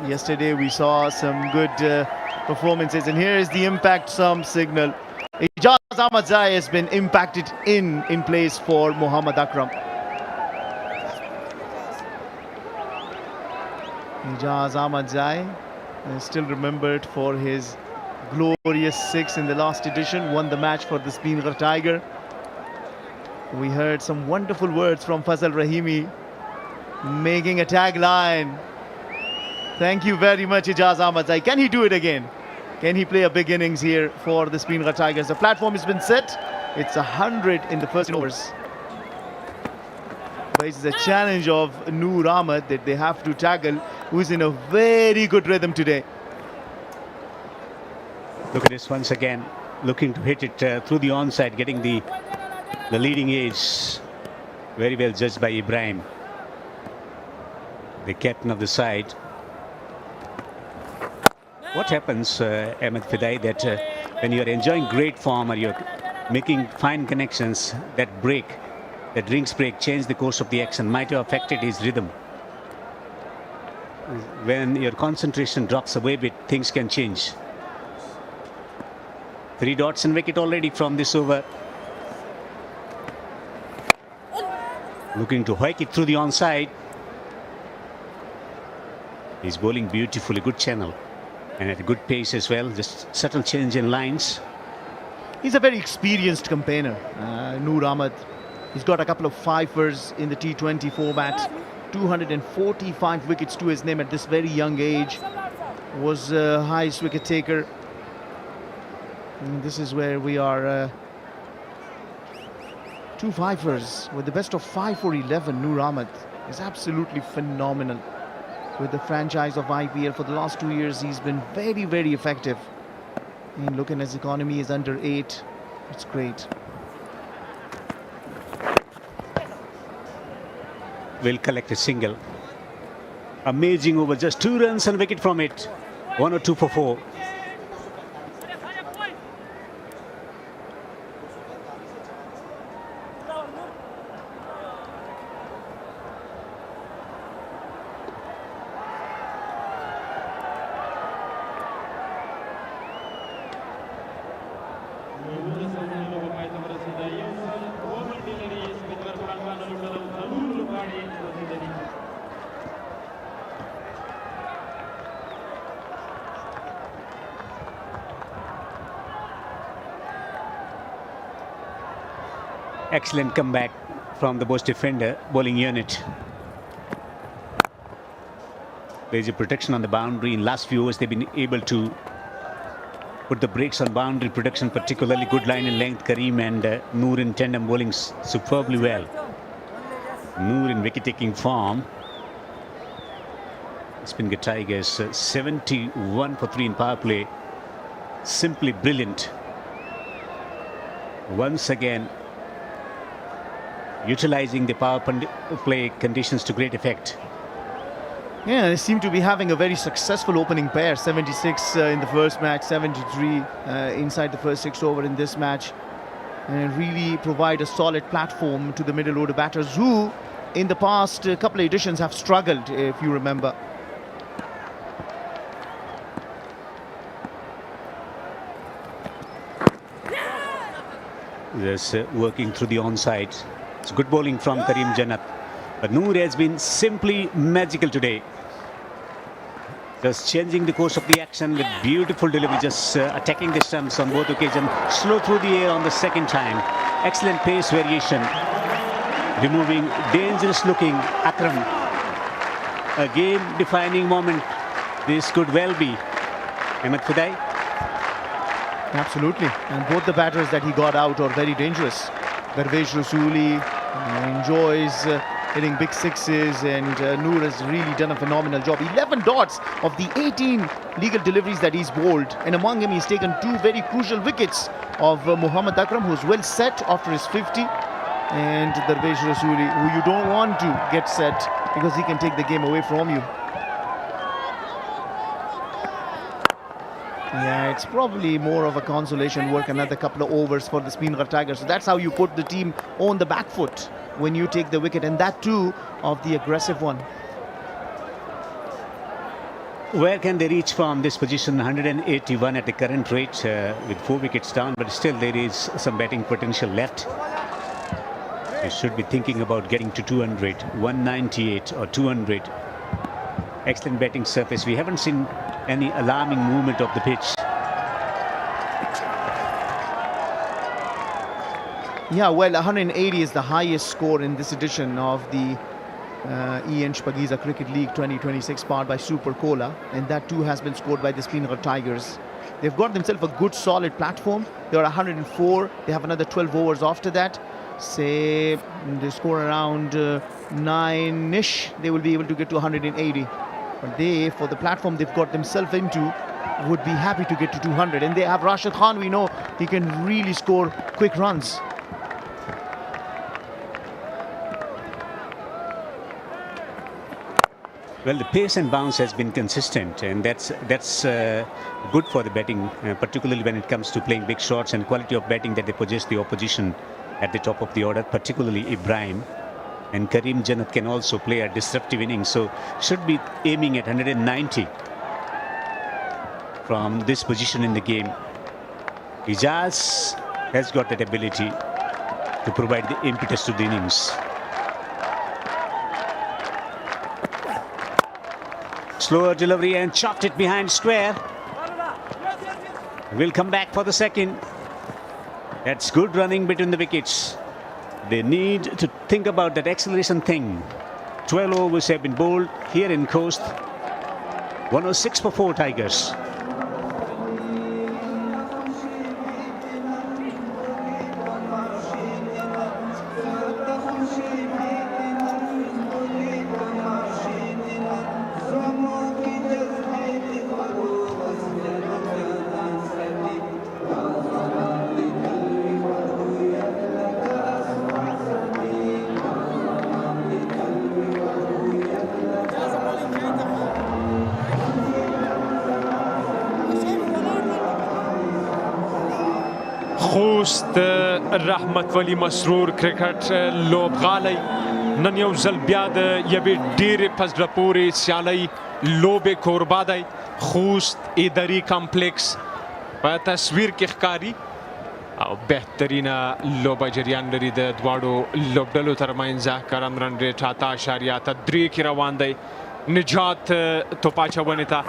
[SPEAKER 1] Yesterday we saw some good performances, and here is the impact sum signal. Ijaz Ahmadzai has been impacted in place for Muhammad Akram. Ijaz Ahmadzai is still remembered for his glorious 6 in the last edition, won the match for the Speenghar Tiger. We heard some wonderful words from Fazal Rahimi, making a tagline. Thank you very much, Ijaz Ahmadzai. Can he do it again? Can he play a big innings here for the Speenghar Tigers? The platform has been set. It's 100 in the first overs. But it's a challenge of Noor Ahmed that they have to tackle, who's in a very good rhythm today.
[SPEAKER 2] Look at this once again, looking to hit it through the onside, getting the leading edge. Very well judged by Ibrahim, the captain of the side. What happens, Ahmed Fidai, that when you're enjoying great form or you're making fine connections, that drinks break, change the course of the action, might have affected his rhythm. When your concentration drops away a bit, things can change. 3 dots and wicket already from this over. Looking to hike it through the onside. He's bowling beautifully, good channel. And at a good pace as well, just subtle change in lines.
[SPEAKER 1] He's a very experienced campaigner, Noor Ahmed. He's got a couple of fifers in the T20 format. 245 wickets to his name at this very young age. Was highest wicket taker. And this is where we are. 2 fifers with the best of 5 for 11. Noor Ahmed is absolutely phenomenal. With the franchise of IPL for the last 2 years, he's been very effective. And looking at his economy is under 8. It's great.
[SPEAKER 2] Will collect a single. Amazing over, just 2 runs and wicket from it. 1 or 2 for 4. Excellent comeback from the Bost defender bowling unit. There's a protection on the boundary. In last few overs, they've been able to put the brakes on boundary protection, particularly good line and length. Kareem and Noor in tandem bowling superbly well. Noor in wicket-taking form. Speenghar Tigers 71 for 3 in power play. Simply brilliant. Once again, utilizing the power play conditions to great effect.
[SPEAKER 1] Yeah, they seem to be having a very successful opening pair. 76 in the first match, 73 inside the first 6 over in this match. and really provide a solid platform to the middle order batters who in the past couple of editions have struggled, if you remember.
[SPEAKER 2] Just working through the onside. It's good bowling from Karim Jannat. But Noor has been simply magical today. Just changing the course of the action with beautiful delivery, just attacking the stumps on both occasions. Slow through the air on the second time. Excellent pace variation. Removing dangerous looking Akram. A game-defining moment. This could well be. Ahmed Fidai.
[SPEAKER 1] Absolutely. And both the batters that he got out are very dangerous. Darvesh Rasuli enjoys hitting big sixes, and Noor has really done a phenomenal job. 11 dots of the 18 legal deliveries that he's bowled, and among him he's taken 2 very crucial wickets of Muhammad Akram, who's well set after his 50, and Darvesh Rasuli, who you don't want to get set because he can take the game away from you. Yeah, it's probably more of a consolation work, another couple of overs for the Speenghar Tigers. So that's how you put the team on the back foot when you take the wicket, and that too of the aggressive one.
[SPEAKER 2] Where can they reach from this position? 181 at the current rate with 4 wickets down, but still there is some batting potential left. They should be thinking about getting to 200, 198 or 200. Excellent batting surface. We haven't seen any alarming movement of the pitch.
[SPEAKER 1] Yeah, well, 180 is the highest score in this edition of the Shpageeza Cricket League 2026 powered by Super Cola, and that too has been scored by the Speenghar Tigers. They've got themselves a good solid platform. They're 104. They have another 12 overs after that. Say they score around 9-ish, they will be able to get to 180. But they, for the platform they've got themselves into, would be happy to get to 200. And they have Rashid Khan. We know he can really score quick runs.
[SPEAKER 2] Well, the pace and bounce has been consistent, and that's good for the batting, particularly when it comes to playing big shots and quality of batting that they possess the opposition at the top of the order, particularly Ibrahim. And Karim Jannat can also play a disruptive innings, so should be aiming at 190 from this position in the game. Ijaz has got that ability to provide the impetus to the innings. Slower delivery and chopped it behind square. We'll come back for the second. That's good running between the wickets. They need to think about that acceleration thing. 12 overs have been bowled here in Khost. 106 for 4 Tigers.
[SPEAKER 6] خوست رحمت ولی مسرور کرکټ لوبغالی نن یو ځل بیا د یوې ډېرې په زړه پورې سیالۍ لوبې کوربه دی. خوست اداري کمپلیکس په تصویر کې ښکاري او بهترینه لوبه جریان لري د دواړو لوبډلو ترمنځ. کرم رن ریټ 8.3 کې روان دی. نجات توپ اچونې ته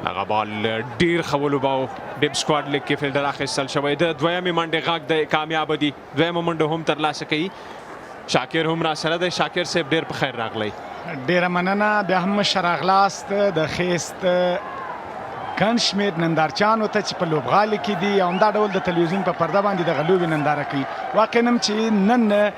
[SPEAKER 6] هغه بال ډیر ښه ولوباو. ډیپ سکواډ لیګ کې فیلډر اخیستل شوی. د دویمې منډې غږ دی کامیابه دي. دویمه منډه هم ترلاسه کوي. شاکر هم راسره دی. شاکر صاحب ډیر په خیر راغلی.
[SPEAKER 7] ډیره مننه. بیا هم ښه راغلاست د خیست ګڼ شمېر نندارچیانو ته چې په لوبغالي کې دي او همدا ډول د تلویزیون په پرده باندې دغه لوبې ننداره کوي. واقعا هم چې نن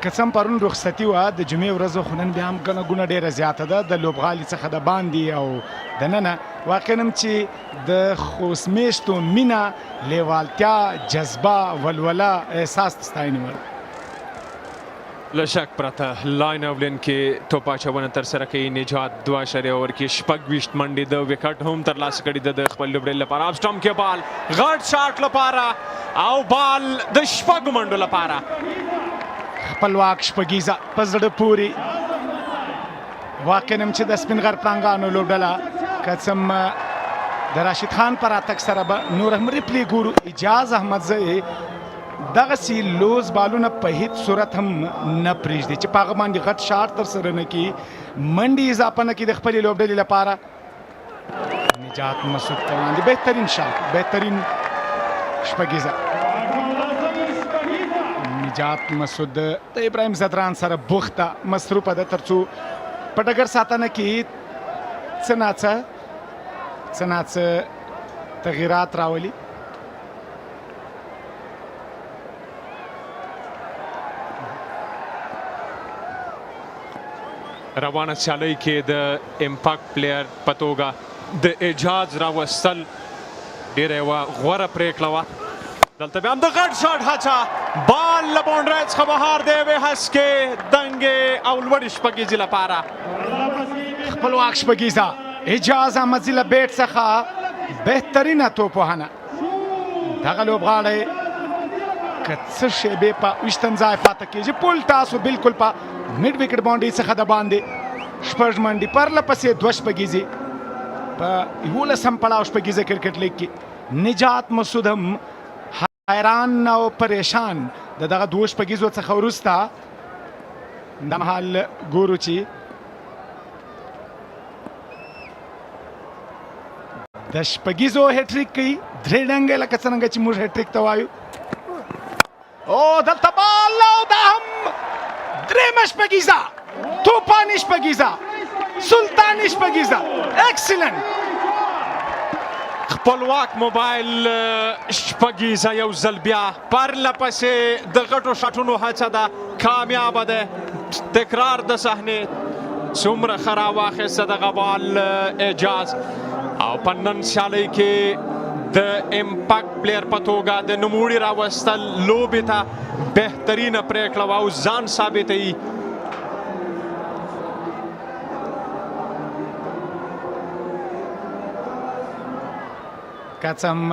[SPEAKER 7] که څه هم پرون رخصتي وه د جمعې ورځ خو نن بیا هم ګڼه ګوڼه ډېره زیاته ده د لوبغالي څخه د باندې او دننه. واقعا هم چې د خوست میشتو مینه، لیوالتیا، جذبه، ولوله، احساس د ستاینې وړ.
[SPEAKER 6] له شک پرته لاین او لین کې توپ اچونه ترسره کوي نجات 2 اوور کې 26 منډې د وکټ هم ترلاسه کړي د خپل لوبډیل لپاره اپ سټمپ کې بال غټ شاټ لپاره او بال د شپږ منډو لپاره
[SPEAKER 7] خپلواک شپږیزه په زړه پورې واقعا هم چې د سپین غر پړانګانو لوبډله که څه د راشد خان پر اتک سره به نور هم ریپلی ګورو اجاز احمدزی دغسې لوز بالونه په هیڅ صورت هم نه پرېږدي چې په هغه باندې غټ شاټ ترسره نه کړي منډې اضافه نه کړي د خپلې لوبډلې لپاره نجات مسعود ته وړاندې بهترین شاټ بهترین شپږیزه نجات مسعود د ابراهیم زدران سره بوخته مصروفه ده تر څو په ډګر ساتنه کې څه ناڅه تغییرات راولي
[SPEAKER 6] روانه سیالۍ کې د امپاکټ پلیر په توګه د اعجاز راوستل ډېره یوه غوره پرېکړه وه دلته بیا هم د غټ شاټ هڅه بال له باونډرۍ څخه بهر دی یوې هسکې دنګې او لوړې شپږیزې لپاره
[SPEAKER 7] خپلواک شپږیزه اجاز احمدزي له بیټ څخه بهترینه توپ وهنه دغه لوبغاړی که څه شیبې په ویشتم ځای پاته کېږي پول تاسو بالکل په میډ وکټ باونډرۍ څخه د باندې شپږ منډې پرله پسې دوه شپږیزې په 11 پړاو شپږیزه کرکټ لیګ کې نجات مسعود هم حیران او پریشان د دغه دوه شپږیزو څخه وروسته دا مهال ګورو چې د شپږیزو هټریک کوي درې ډنګې لکه څرنګه چې موږ هټریک ته وایو او دلته بال او دا هم درېیمه شپږیزه توپاني شپږیزه سلطاني شپږیزه اکسلنټ
[SPEAKER 6] خپلواک موبایل شپږیزه یو ځل بیا پرله پسې د غټو شاټونو هڅه ده کامیابه ده تکرار د صحنې څومره ښه راواخیسته دغه بال اعجاز او په نن سیالۍ کې د امپاکټ پلیر په توګه د نوموړي راوستل لوبې ته بهترینه پرېکړه وه او ځان ثابتوي
[SPEAKER 7] که څه هم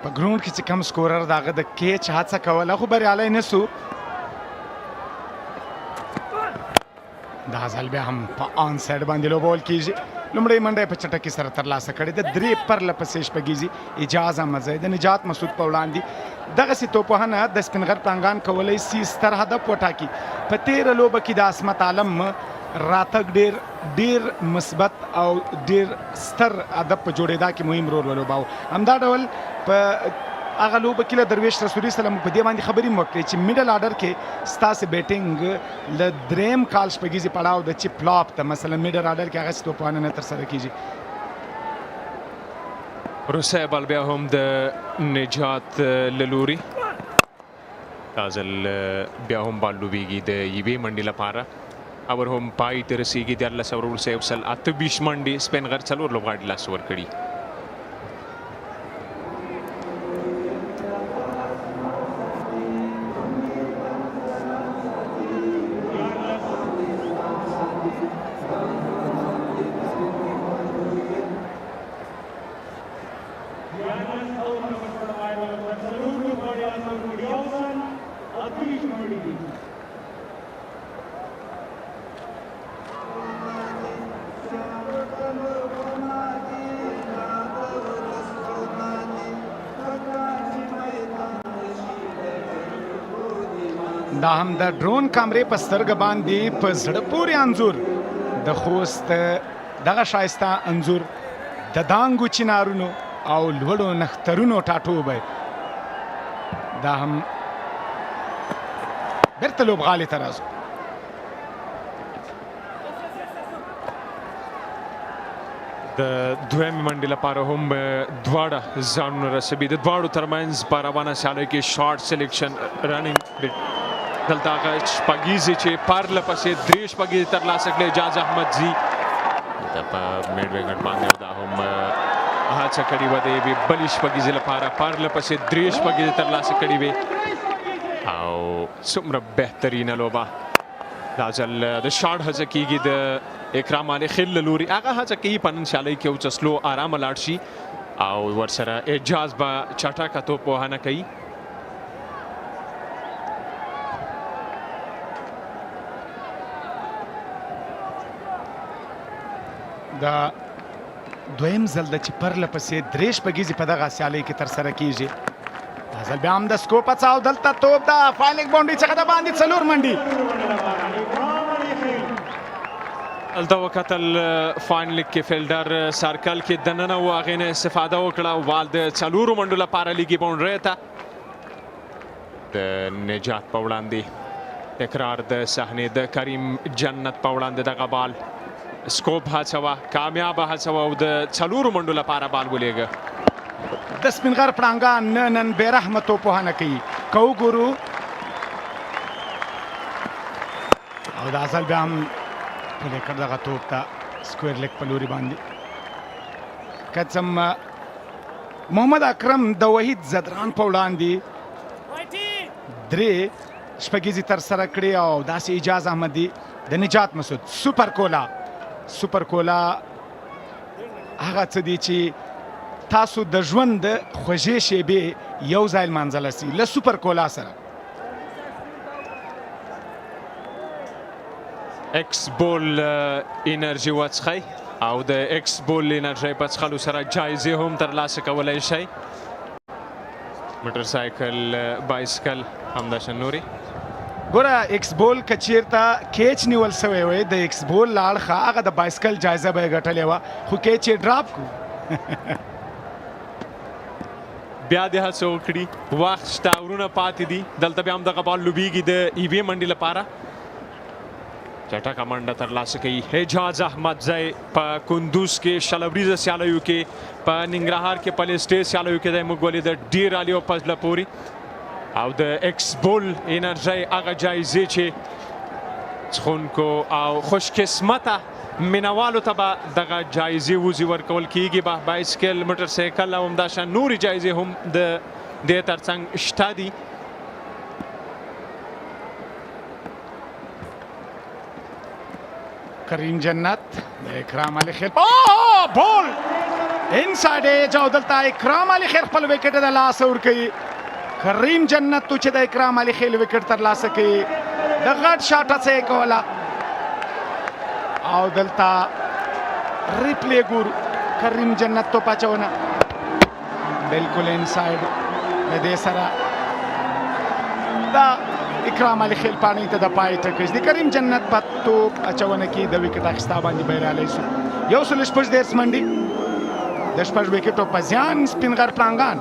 [SPEAKER 7] په ګراونډ کې چې کم سکورر د هغه د کیچ هڅه کوله خو بریالی نه سو دا ځل بیا هم په آن سایډ باندې لوبول کېږي لومړی منډه په چټکۍ سره ترلاسه کړې ده درې پرله پسې شپږیزې اجاز احمدزی د نجات مسعود په وړاندې دغسې توپوهنه د سپین غر پړانګان کولی سي ستر هدف وټاکي په تېره لوبه کې د عصمت عالم راتګ ډېر مثبت او ډېر ستر هدف په جوړېدا کې مهم رول ولوباوه همدا ډول په هغه لوبه کې له درویش رسولي سلام په دې باندې خبرې مو وکړې چې میډل آرډر کې ستاسې بیټینګ له درېیم کال شپږیزې پړاو د چې پلاپ ته مثلا میډل آرډر کې هغسې توپوهنه نه ترسره کېږي
[SPEAKER 6] روسۍ بال بیا هم د نجات له لوري دا ځل بیا هم بال لوبېږي د یوې منډې لپاره اور هم پای ته رسېږي 1428 منډې سپین غر 4 لوبغاړي لاس ورکړي
[SPEAKER 7] دا هم د ډرون کامرې په سترګه باندې په زړه پورې انځور د خوست دغه ښایسته انځور د دانګو چنارونو او لوړو نښترونو ټاټوبی دا هم بیرته لوبغالي ته راځو
[SPEAKER 6] د دویمې منډې لپاره هم دواړه ځانونه رسوي د دواړو ترمنځ په روانه سیالۍ کې شارټ سلیکشن رننګ دلته هغه شپږیزې چې پرله پسې درې شپږیزې ترلاسه کړې اجاز احمدزي دلته په میډ وکټ باندې دا هم هڅه کړې وه د یوې بلې شپږیزې لپاره پرله پسې درې شپږیزې ترلاسه کړې وې او څومره بهترینه لوبه دا ځل د شاټ هڅه کیږي د اکرام علي خیل له لوري هغه هڅه کوي په نن سیالۍ کې اوس سلو ارامه لاړ شي او ورسره اعجاز به چټکه توپ وهنه کوي
[SPEAKER 7] دا دویم ځل د چې پرله پسې درې شپږیزې په دغه سیالۍ کې ترسره کیږي دا ځل بیا هم د سکوپ هڅه او دلته توپ د فاینلینګ باونډري څخه د باندې 4 منډي
[SPEAKER 6] دلته وکتل فاینل کې فیلډر سرکل کې دننه و هغې نه استفاده وکړه او بال د 4 منډو لپاره لیږي باونډرۍ ته د نجات په وړاندې تکرار د صحنې د کریم جنت په وړاندې دغه بال سکوپ هڅه وه کامیابه هڅه وه او د 4 منډو لپاره بال ولېږه
[SPEAKER 7] د سپینغر پړانګان نن بې رحمه توپ وهنه کوي که وګورو او دا ځل بیا هم پلی کړ دغه توپ ته سکویر لیګ په لوري باندې که څه محمد اکرم د وحید زدران په وړاندې 3 شپږیزې ترسره کړې او داسې اجاز احمدي د نجات مسعود سوپر کولا هغه څه دي چې تاسو د ژوند د خوږې شیبې یو ځای لمانځلی سي له سوپر کولا سره
[SPEAKER 6] ایکس بول انرژي وڅښئ او د ایکس بول انرژي په څښلو سره جایزې هم ترلاسه کولی شئ موټر سایکل بایسکل همداشان نورې
[SPEAKER 7] ګوره ایکس بول که چیرته کیچ نیول سوی وی د ایکس بول له اړخه هغه د بایسکل جایزه به یې ګټلې وه خو کیچ یې ډراپ کړو
[SPEAKER 6] بیا دې هڅه وکړي وخت شته ورونه پاتې دي دلته بیا هم دغه بال لوبیږي د یوې منډې لپاره چټکه منډه ترلاسه کوي اعجاز احمدزی په کندوز کې شلوریزه سیالیو کې په ننګرهار کې په لیسټې سیالیو کې دی موږ ولید ډېر عالي او فضله پورې او د ایکس بول انرژي هغه جایزې چې څښونکو او خوشقسمته مینوالو ته به دغه جایزې وزي ورکول کیږي به بایسکل موټر سایکل او همداشان نورې جایزې هم د دې ترڅنګ شته دي
[SPEAKER 7] کریم جنت اکرام علي خیل بول انسایډ ایج او دلته اکرام علي خیل خپل وکټ د لاسه ورکوي کریم جنت چې د اکرام علي خیل وکټ ترلاسه کوي د غټ شاټ هڅه یې کوله او دلته ریپلی ګورو کریم جنت توپ اچونه بلکل انسایډ د دې سره دا اکرام علي خیل پاڼې ته د پای ټکش د کریم جنت په توپ اچونه کې د وکټ اخیستا باندې بریالی شو 130 منډې د 6 وکټو په زیان سپینغر پړانګان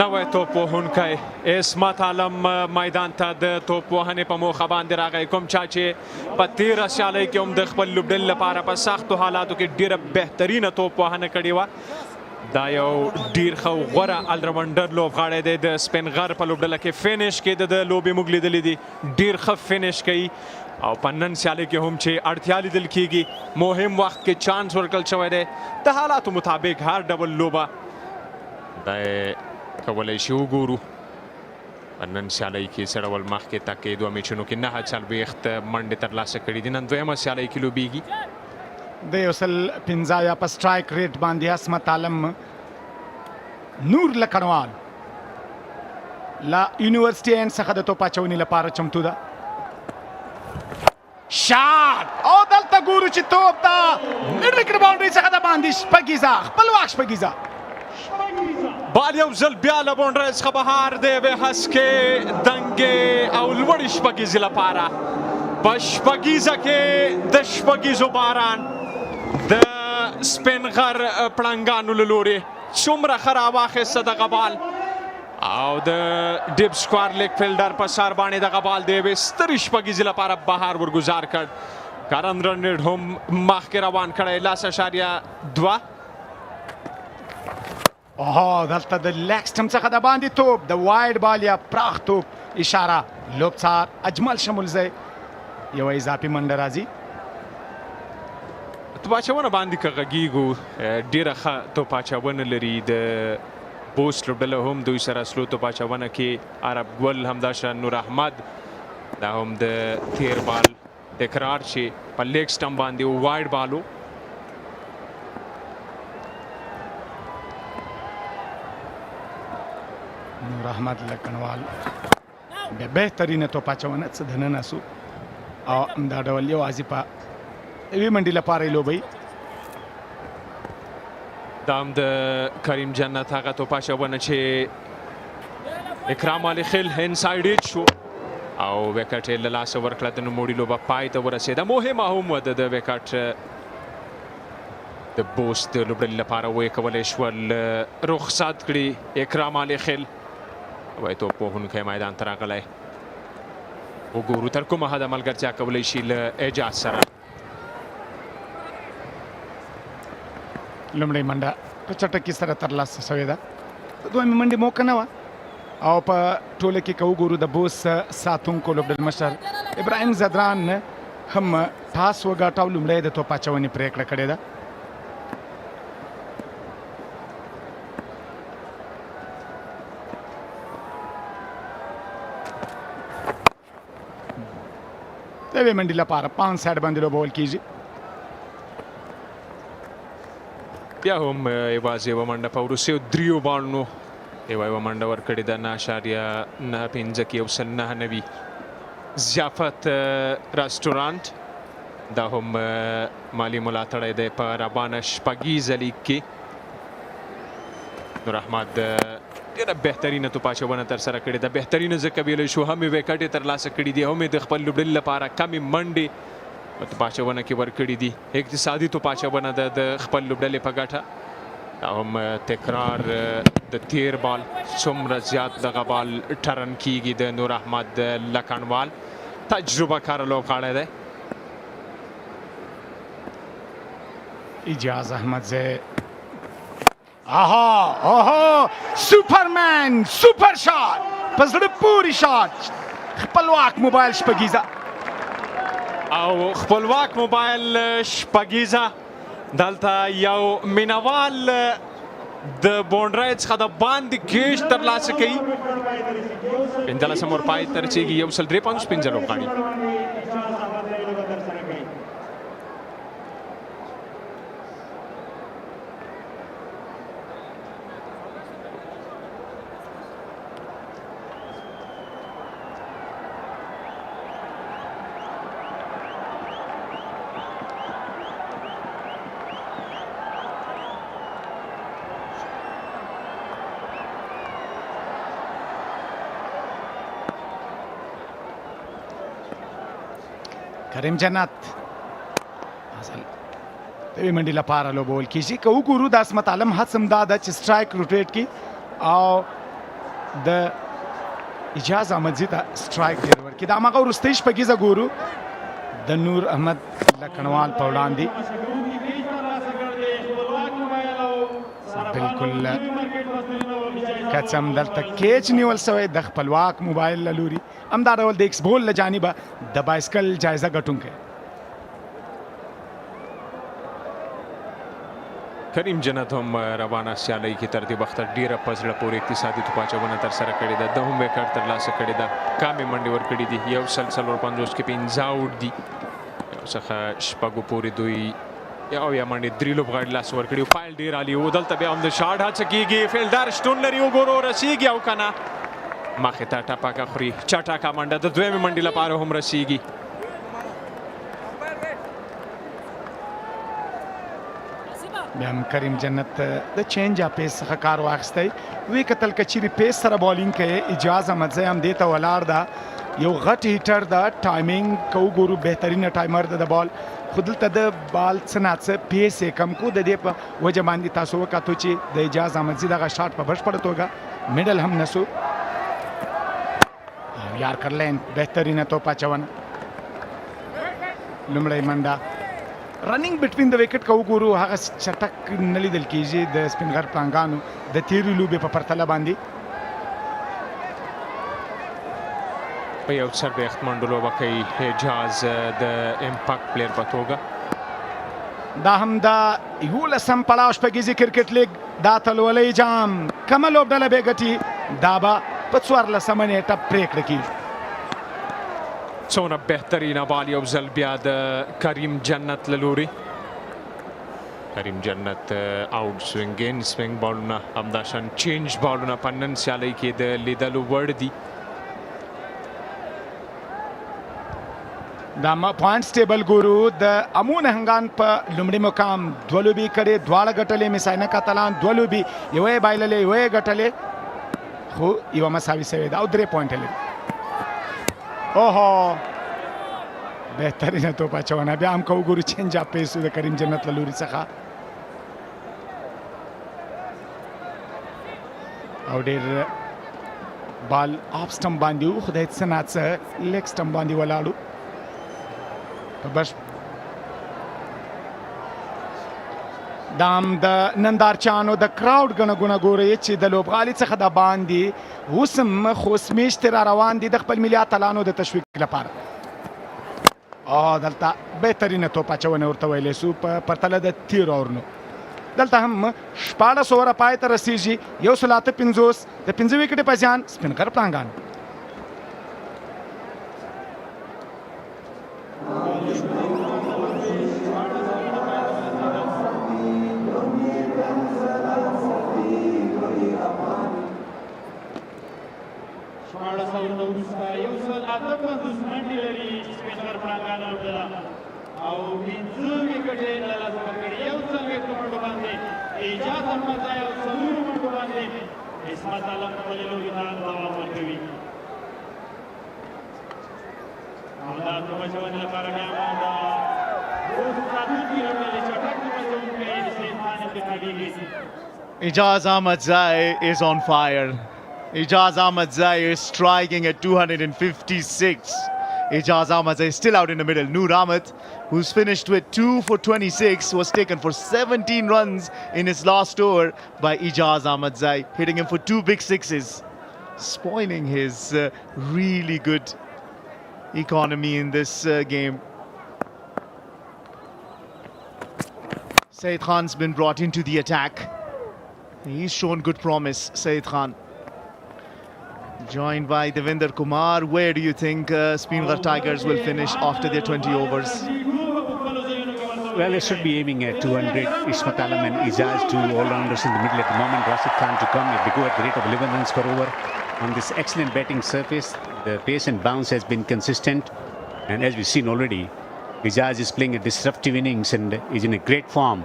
[SPEAKER 6] نوی توپ وهونکی عصمت عالم میدان ته د توپ وهنې په موخه باندې راغی کوم چا چې په تیره سیالۍ کې هم د خپل لوبډلې لپاره په سختو حالاتو کې ډیره بهترینه توپ وهنه کړې وه دا یو ډیر ښه غوره الراونډر لوبغاړی دی د سپینغر په لوبډله کې فینش کې د لوبې موږ لیدلې دي ډیر ښه فینش کوي او په نن سیالۍ کې هم چې اړتیا لیدل کیږي مهم وخت کې چانس ورکړل شوی دی د حالاتو مطابق هر ډول لوبه دا کولی شي وګورو په نن سیالۍ کې څه ډول مخکې تکې دوه میچونو کې 9 منډې ترلاسه کړي دي نن دویمه سیالۍ کې لوبیږي
[SPEAKER 7] د 150 په سټرایک ریټ باندې عصمت عالم نور لکړوال لا یونیورسيټي ان څخه د توپ اچونې لپاره چمتو ده شاټ او دلته ګورو چې توپ دا مډ وکټ باونډري څخه د باندې شپږیزه خپلواک شپږیزه
[SPEAKER 6] بال یو ځل بیا له باونډرۍ څخه بهر دی به هسکې دنګې او لوړې شپږیزې لپاره په شپږیزه کې د شپږیزو باران د سپینغر پړنګانو له لورې څومره ښه راواخیسته دغه بال او د ډیپ سکوار لیګ فیلډر په سر باندې دغه بال د یوې سترې شپږیزې لپاره بهار ورګزار کړ کارن رنډ هم مخکې روان کړی 10.2
[SPEAKER 7] دلته د لیګ سټم څخه د باندې توپ د وایډ بال یا پراخ توپ اشاره لوبڅار اجمل شمولزی یوه اضافي منډه راځي
[SPEAKER 6] توپ اچونه باندې که غږیږو ډېره ښه توپ اچونه لري د بوست لوبډله هم دوی سره سلو توپ اچونه کې عرب ګل همداشان نور احمد دا هم د تیر بال تکرار چې په لیګ سټم باندې وایډ بالو
[SPEAKER 7] نور احمد لکنوال بیا بهترینه توپ اچونه څه دننه سو او همدا ډول یوازې په یوې منډې لپاره یې لوبوي
[SPEAKER 6] دا هم د کریم جنت هغه توپ اچونه چې اکرام علي خیل انسایډ ایج شو او وکټ یې له لاسه ورکړه د نوموړي لوبه پای ته ورسېده مهمه هم وه د وکټ د بوست د لوبډلې لپاره ویې کولی شول رخصت کړي اکرام علي خیل وایي توپ وهونکی میدان ته راغلی وګورو تر کومه حده ملګرتیا کولی شي له اعجاز سره
[SPEAKER 7] لومړۍ منډه په چټکۍ سره ترلاسه شوې ده د دویمې منډې موقع نه وه او په ټوله کې که وګورو د بوس ساتونکو لوبډل مشر ابراهیم زدران هم ټاس وګاټه او لومړی د توپ اچونې پرېکړه کړې ده د یوې منډې لپاره 5 سایډ باندې لوبول کېږي
[SPEAKER 6] بیا هم یوازې یوه منډه په وروستیو 3 باڼو یوه منډه ورکړې ده 9.95 کې 199 ضیافت رستورانټ دا هم مالی ملاتړی دی په ربانه شپږیزه لیګ کې نور احمد ډېره بهترینه توپ اچونه ترسره کړې ده بهترینه ځکه ویلی شو هم یې وکټ یې ترلاسه کړي دي هم یې د خپل لوبډلې لپاره کمې منډې په توپ اچونه کې ورکړي دي اقتصادي توپ اچونه ده د خپل لوبډلې په ګټه دا هم تکرار د تیر بال څومره زیات دغه بال ټرن کیږي د نور احمد لکنوال تجربه کار لوبغاړی دی
[SPEAKER 7] اجاز احمدزی سوپرمن سوپر شاٹ په زړه پورې شاٹ خپلواک موبایل شپږیزه
[SPEAKER 6] او خپلواک موبایل شپږیزه دلته یو مینوال د بونډرۍ څخه د باندې کیش ترلاسه کوي 15 اور پای ته رسیږي 153 لوبغاړي
[SPEAKER 7] کریم جنت اصل د یوې منډې لپاره لوبول کېږي که وګورو د عصمت عالم هڅه هم دا ده چې سټرایک روټیټ کړي او د اجاز احمدزي ته سټرایک ډېر ورکړي د هماغه وروستۍ شپږیزه ګورو د نور احمد لکنوال په وړاندې بلکل که څه هم دلته کیچ نیول سوی د خپلواک موبایل له لوري همدا ډول د ایکس بول له جانبه د بایسکل جایزه ګټونکی
[SPEAKER 6] کریم جنت هم روانه سیالۍ کې تر دې وخته ډېره په زړه پورې اقتصادي توپ اچونه ترسره کړې ده ده هم وکټ ترلاسه کړې ده کامې منډې ورکړي دي 150 کې 15 آوټ دي یو څخه شپږو پورې دوی او یا منډې 3 لوبغاړي لاس ورکړي فایل ډېر عالي و دلته بیا هم د شاټ هڅه کېږي فیلډر شتون لري وګورو رسیږي او که نه مخې ته ټپکه خوري چټکه منډه د دویمې منډې لپاره هم رسیږي
[SPEAKER 7] بیا هم کریم جنت د چینج یا پیس څخه کار واخیستی ویې کتل که چیرې پیس سره بالینګ کوي اجاز احمدزی هم دې ته ولاړ ده یو غټ هیټر دا ټایمینګ کو ګورو بهترینه ټایمر د بال خو دلته د بال څه ناڅه پیس یې کم کو د دې په وجه باندې تاسو وکتو چې د اجاز احمدزي دغه شاټ په بشپړه توګه میډل هم نسو یار کرلین بهترینه توپ اچونه لومړی منډه رننګ بټوین د وکټ کو ګورو هغه چټک نه لیدل کېږي د سپینغر پلانګانو د تیرې لوبې په پرتله باندې
[SPEAKER 6] په یو سربېخت منډو لوبه کوي اعجاز د امپاکټ پلیر په توګه
[SPEAKER 7] دا هم د 11 پړاو شپږیزې کرکټ لیګ دا اتلولۍ جام کومه لوبډله به ګټي دا به په 14مه نیټه پرېکړه کېږي
[SPEAKER 6] څومره بهترینه بال یو ځل بیا د کریم جنت له لوري کریم جنت آوټ سوینګ ان سوینګ بالونه همداشان چینج بالونه په نن سیالۍ کې د لیدلو وړ دي
[SPEAKER 7] دا پوینټس ټیبل ګورو د امون هنګان په لومړي مقام دوه لوبې کړې دواړه ګټلې مساینه کاتلان دوه لوبې یوې بایللې یوې ګټلې خو یوه مساوي سوې ده او 3 پوینټ لري اوهو بهترینه توپ اچونه بیا هم که وګورو چینج اپ پیسو د کریم جنت له لوري څخه او ډېر بال اف سټمپ باندې و خدای څه ناڅه لیګ سټمپ باندې ولاړو بس دام د نندارچانو د کراوډ غنه ګونه ګوري چې د لوبغالي څخه د باندې وسم خوسمیشت را روان دي د خپل ملي اتلانو د تشویق لپاره دلته بهترینه توپ اچونه ورته ویلی سو په پرتله د تیر اورنو دلته هم 14 اووره پای ته رسیږي 150 د 5 وکټې په زیان سپینغر پلانګان
[SPEAKER 1] Ijaz Ahmadzai is on fire. Ijaz Ahmadzai is striking at 256. Ijaz Ahmadzai is still out in the middle. Noor Rahmat, who's finished with 2 for 26, was taken for 17 runs in his last over by Ijaz Ahmadzai, hitting him for 2 big sixes, spoiling his really good economy in this game. Saeed Khan's been brought into the attack. He's shown good promise, Saeed Khan. Joined by Devinder Kumar. Where do you think Speenghar Tigers will finish after their 20 overs?
[SPEAKER 2] Well, they should be aiming at 200. Ismat Alam and Ijaz, two all-rounders in the middle at the moment. Rashid Khan to come. If they go at the rate of 11 runs per over on this excellent batting surface, the pace and bounce has been consistent. And as we've seen already, Ijaz is playing a disruptive innings and is in a great form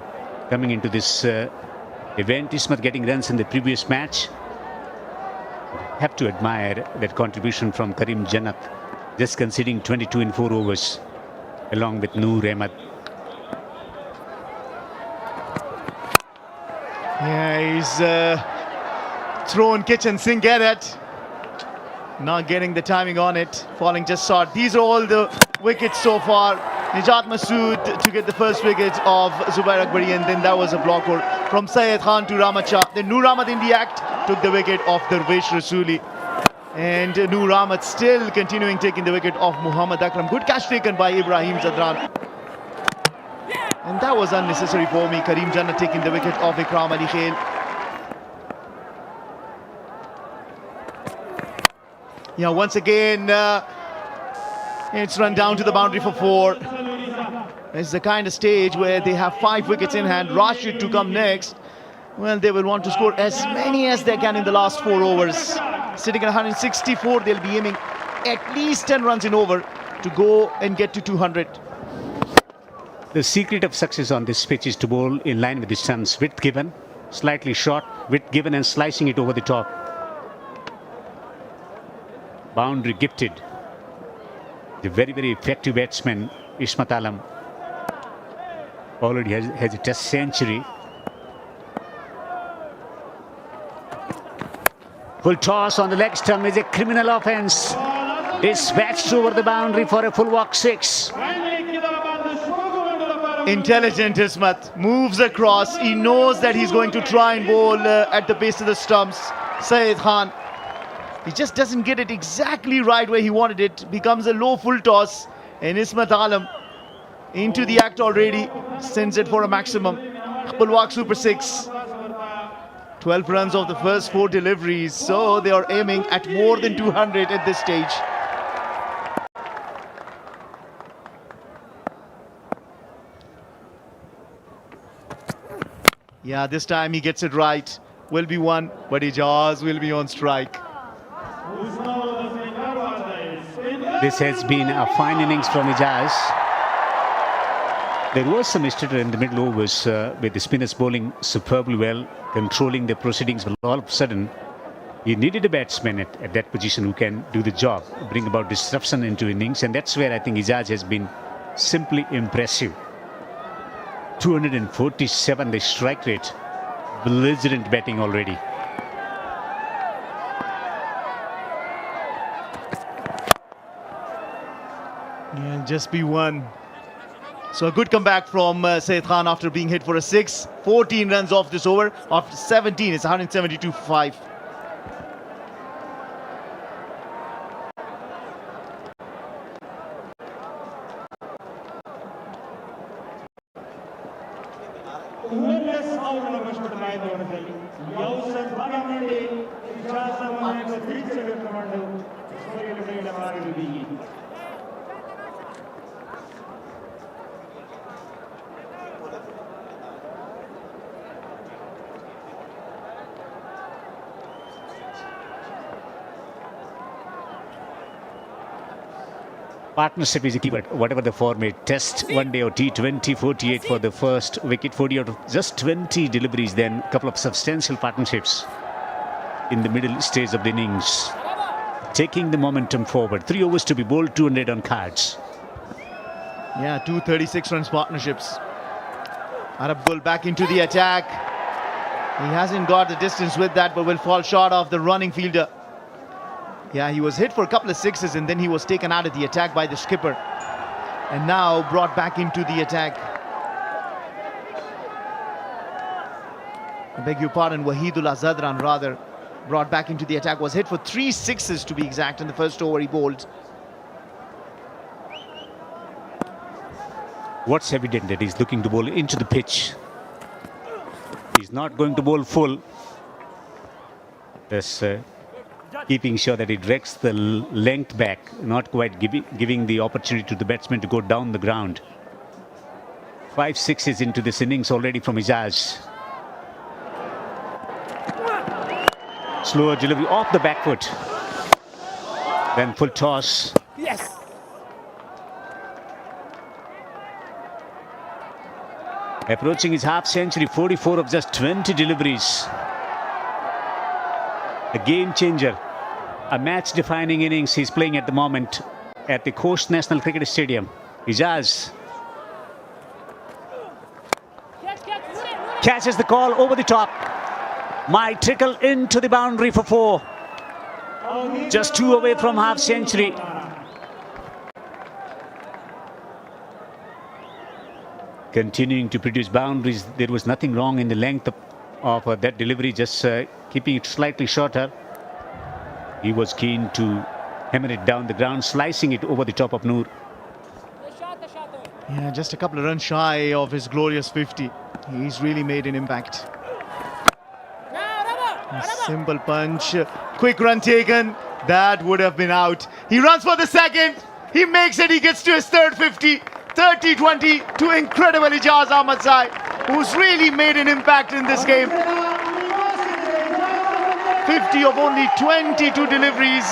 [SPEAKER 2] coming into this event. Ismat getting runs in the previous match. Have to admire that contribution from Karim Jannat, just conceding 22 in 4 overs along with Noor Rahmat.
[SPEAKER 1] Yeah, he's thrown kitchen sink at it. Not getting the timing on it, falling just short. These are all the wickets so far. Nijat Masood to get the first wicket of Zubair Akbari, and then that was a blocker from Syed Khan to Rahmat Shah. Then Noor Rahmat in the act took the wicket of Darvesh Rasuli. And Noor Rahmat still continuing taking the wicket of Muhammad Akram. Good catch taken by Ibrahim Zadran. And that was unnecessary for me. Karim Jannat taking the wicket of Akram Ali Khail. Yeah, once again, it's run down to the boundary for 4. It's the kind of stage where they have 5 wickets in hand. Rashid to come next. Well, they will want to score as many as they can in the last 4 overs. Sitting at 164, they'll be aiming at least 10 runs in over to go and get to 200.
[SPEAKER 2] The secret of success on this pitch is to bowl in line with the stumps. Width given, slightly short, width given and slicing it over the top. Boundary gifted The very, very effective batsman, Ismat Alam, already has a test century. Full toss on the leg stump is a criminal offence. Dispatched over the boundary for a full walk 6.
[SPEAKER 1] Intelligent Ismat moves across. He knows that he's going to try and bowl at the base of the stumps. Saeed Khan, he just doesn't get it exactly right where he wanted it. Becomes a low full toss, and Ismat Alam into the act already, sends it for a maximum. Pulwak Super 6. 12 runs of the first 4 deliveries, so they are aiming at more than 200 at this stage. Yeah, this time he gets it right. Will be one, but Ijaz will be on strike.
[SPEAKER 2] This has been a fine innings from Ijaz. There was some mystery in the middle overs with the spinners bowling superbly well, controlling the proceedings, but all of a sudden he needed a batsman at that position who can do the job, bring about disruption into innings, and that's where I think Ijaz has been simply impressive. 247 the strike rate, belligerent batting already.
[SPEAKER 1] Yeah, just be one. So a good comeback from Saeed Khan after being hit for a 6. 14 runs off this over. After 17, it's 172 for 5.
[SPEAKER 2] Partnership is a keyword, whatever the format. Test, one day or T20, 48 for the first wicket, 40 out of just 20 deliveries, then a couple of substantial partnerships in the middle stage of the innings. Taking the momentum forward. 3 overs to be bowled, 200 on cards.
[SPEAKER 1] Yeah, 236 runs partnerships. Arab Gul back into the attack. He hasn't got the distance with that, but will fall short of the running fielder. Yeah, he was hit for a couple of 6s and then he was taken out of the attack by the skipper. And now brought back into the attack. I beg your pardon, Wahidul Azadran rather. Brought back into the attack. Was hit for 3 6s to be exact in the first over he bowled.
[SPEAKER 2] What's evident that he's looking to bowl into the pitch. He's not going to bowl full. That's keeping sure that he directs the length back, not quite giving the opportunity to the batsman to go down the ground. 5 6s into this innings already from Ijaz. Slower delivery off the back foot. Then full toss.
[SPEAKER 3] Yes.
[SPEAKER 2] Approaching his half century, 44 of just 20 deliveries. A game changer. A match-defining innings he's playing at the moment at the Khost Cricket Stadium. Ijaz catches the call over the top. Might trickle into the boundary for 4. Just 2 away from half century. Continuing to produce boundaries. There was nothing wrong in the length of that delivery, just keeping it slightly shorter. He was keen to hammer it down the ground, slicing it over the top of Noor.
[SPEAKER 1] Yeah, just a couple of runs shy of his glorious 50. He's really made an impact. A simple punch, quick run taken. That would have been out. He runs for the second. He makes it. He gets to his third 50. 30-20 to incredible Ijaz Ahmad Sai, who's really made an impact in this game. 50 of only 22 deliveries,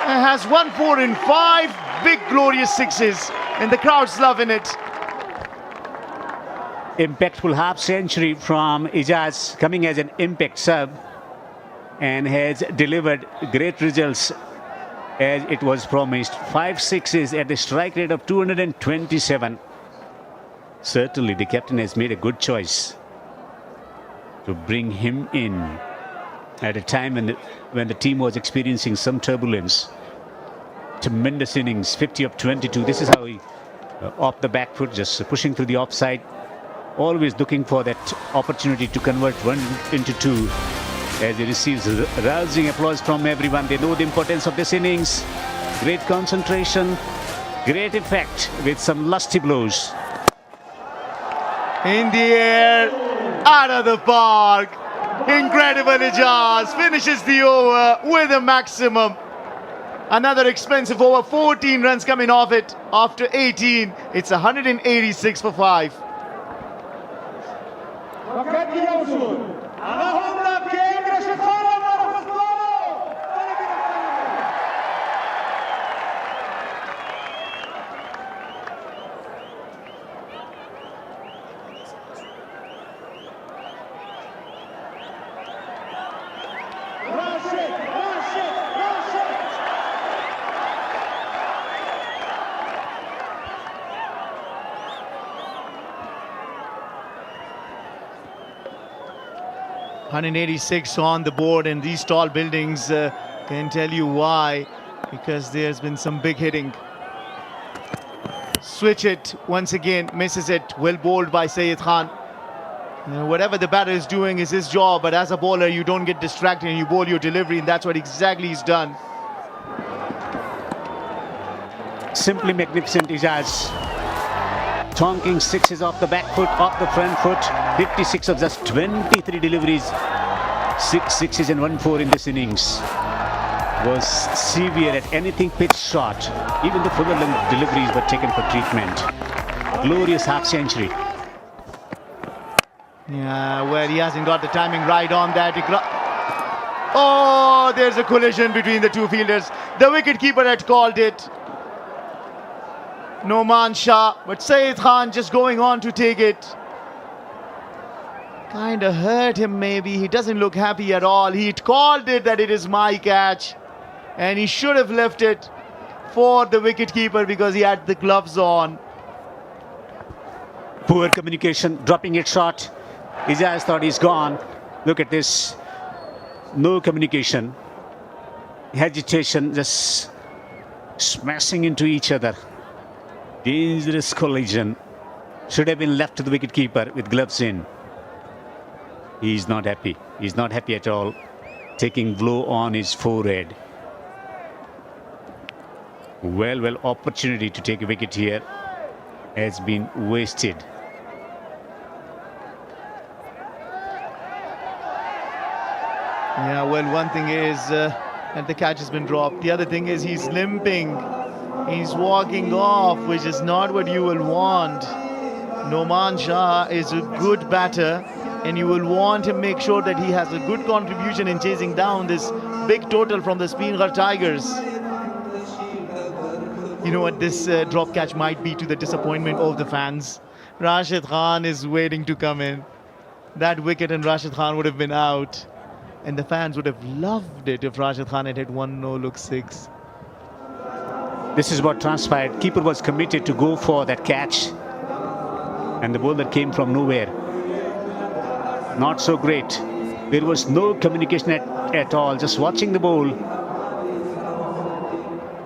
[SPEAKER 1] has 1 4 and 5 big glorious 6s, and the crowd's loving it.
[SPEAKER 2] Impactful half century from Ijaz, coming as an impact sub, and has delivered great results as it was promised. 5 sixes at the strike rate of 227. Certainly the captain has made a good choice to bring him in at a time when the team was experiencing some turbulence. Tremendous innings, 50 of 22. This is how he off the back foot, just pushing through the offside, always looking for that opportunity to convert 1 into 2, as he receives rousing applause from everyone. They know the importance of this innings. Great concentration, great effect with some lusty blows.
[SPEAKER 1] In the air, out of the park. Incredible Ijaz finishes the over with a maximum. Another expensive over, 14 runs coming off it after 18. It's 186 for 5. .186 on the board, and these tall buildings can tell you why, because there's been some big hitting. Switch it once again, misses it. Well bowled by Sayed Khan. Whatever the batter is doing is his job, but as a bowler you don't get distracted and you bowl your delivery, and that's what exactly he's done.
[SPEAKER 2] Simply magnificent Ijaz. Tonking sixes off the back foot, off the front foot. 56 of just 23 deliveries. 6 sixes and 1 4 in this innings. Was severe at anything pitch short. Even the fuller length deliveries were taken for treatment. Glorious half century.
[SPEAKER 1] Yeah, well, he hasn't got the timing right on that. Oh, there's a collision between the two fielders. The wicketkeeper had called it. Noman Shah, but Sayed Khan just going on to take it. Kind of hurt him maybe. He doesn't look happy at all. He called it that it is my catch, and he should have left it for the wicketkeeper because he had the gloves on.
[SPEAKER 2] Poor communication, dropping it short. Ijaz thought he's gone. Look at this. No communication. Agitation, just smashing into each other. Dangerous collision. Should have been left to the wicketkeeper with gloves in. He's not happy. He's not happy at all. Taking blow on his forehead. Well, opportunity to take a wicket here has been wasted.
[SPEAKER 1] Yeah, well, one thing is that the catch has been dropped. The other thing is he's limping. He's walking off, which is not what you will want. Noman Shah is a good batter, and you will want to make sure that he has a good contribution in chasing down this big total from the Speenghar Tigers. You know what, this drop catch might be to the disappointment of the fans. Rashid Khan is waiting to come in. That wicket and Rashid Khan would have been out, and the fans would have loved it if Rashid Khan had hit one no-look 6.
[SPEAKER 2] This is what transpired. Keeper was committed to go for that catch, and the bowler came from nowhere. Not so great. There was no communication at all. Just watching the bowl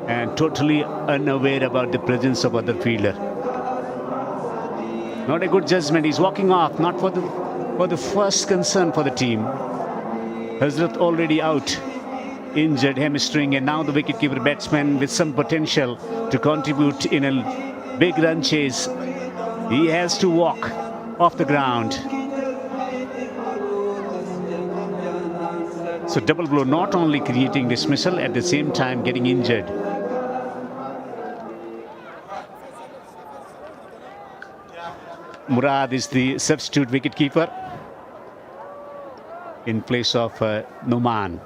[SPEAKER 2] and totally unaware about the presence of other fielder. Not a good judgment. He's walking off, not for the first concern for the team. Hazrat already out. Injured hamstring, and now the wicketkeeper batsman with some potential to contribute in a big run chase. He has to walk off the ground. So double blow, not only creating dismissal, at the same time getting injured. Murad is the substitute wicketkeeper in place of Noman.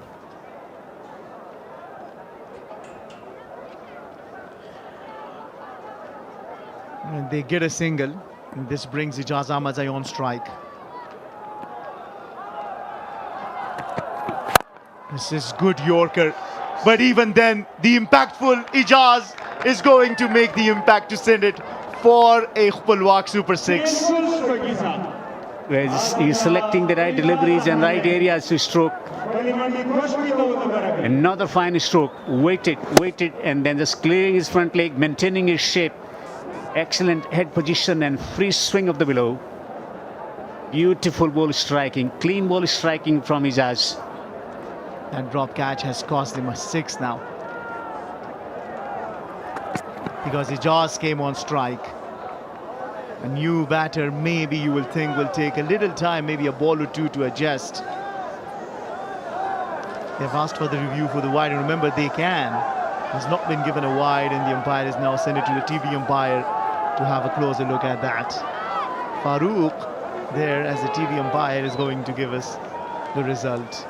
[SPEAKER 1] And they get a single, and this brings Ijaz Ahmadzai on strike. This is good Yorker. But even then, the impactful Ijaz is going to make the impact to send it for a Khpalwak Super 6.
[SPEAKER 2] He's selecting the right deliveries and right areas to stroke. Another fine stroke. Waited, and then just clearing his front leg, maintaining his shape. Excellent head position and free swing of the below. Beautiful ball striking, clean ball striking from Ijaz.
[SPEAKER 1] That drop catch has cost him a 6 now, because Ijaz came on strike. A new batter, maybe you will think, will take a little time, maybe a ball or two to adjust. They've asked for the review for the wide, and remember, they can. Has not been given a wide, and the umpire has now sent it to the TV umpire to have a closer look at that. Farooq there as the TV umpire is going to give us the result.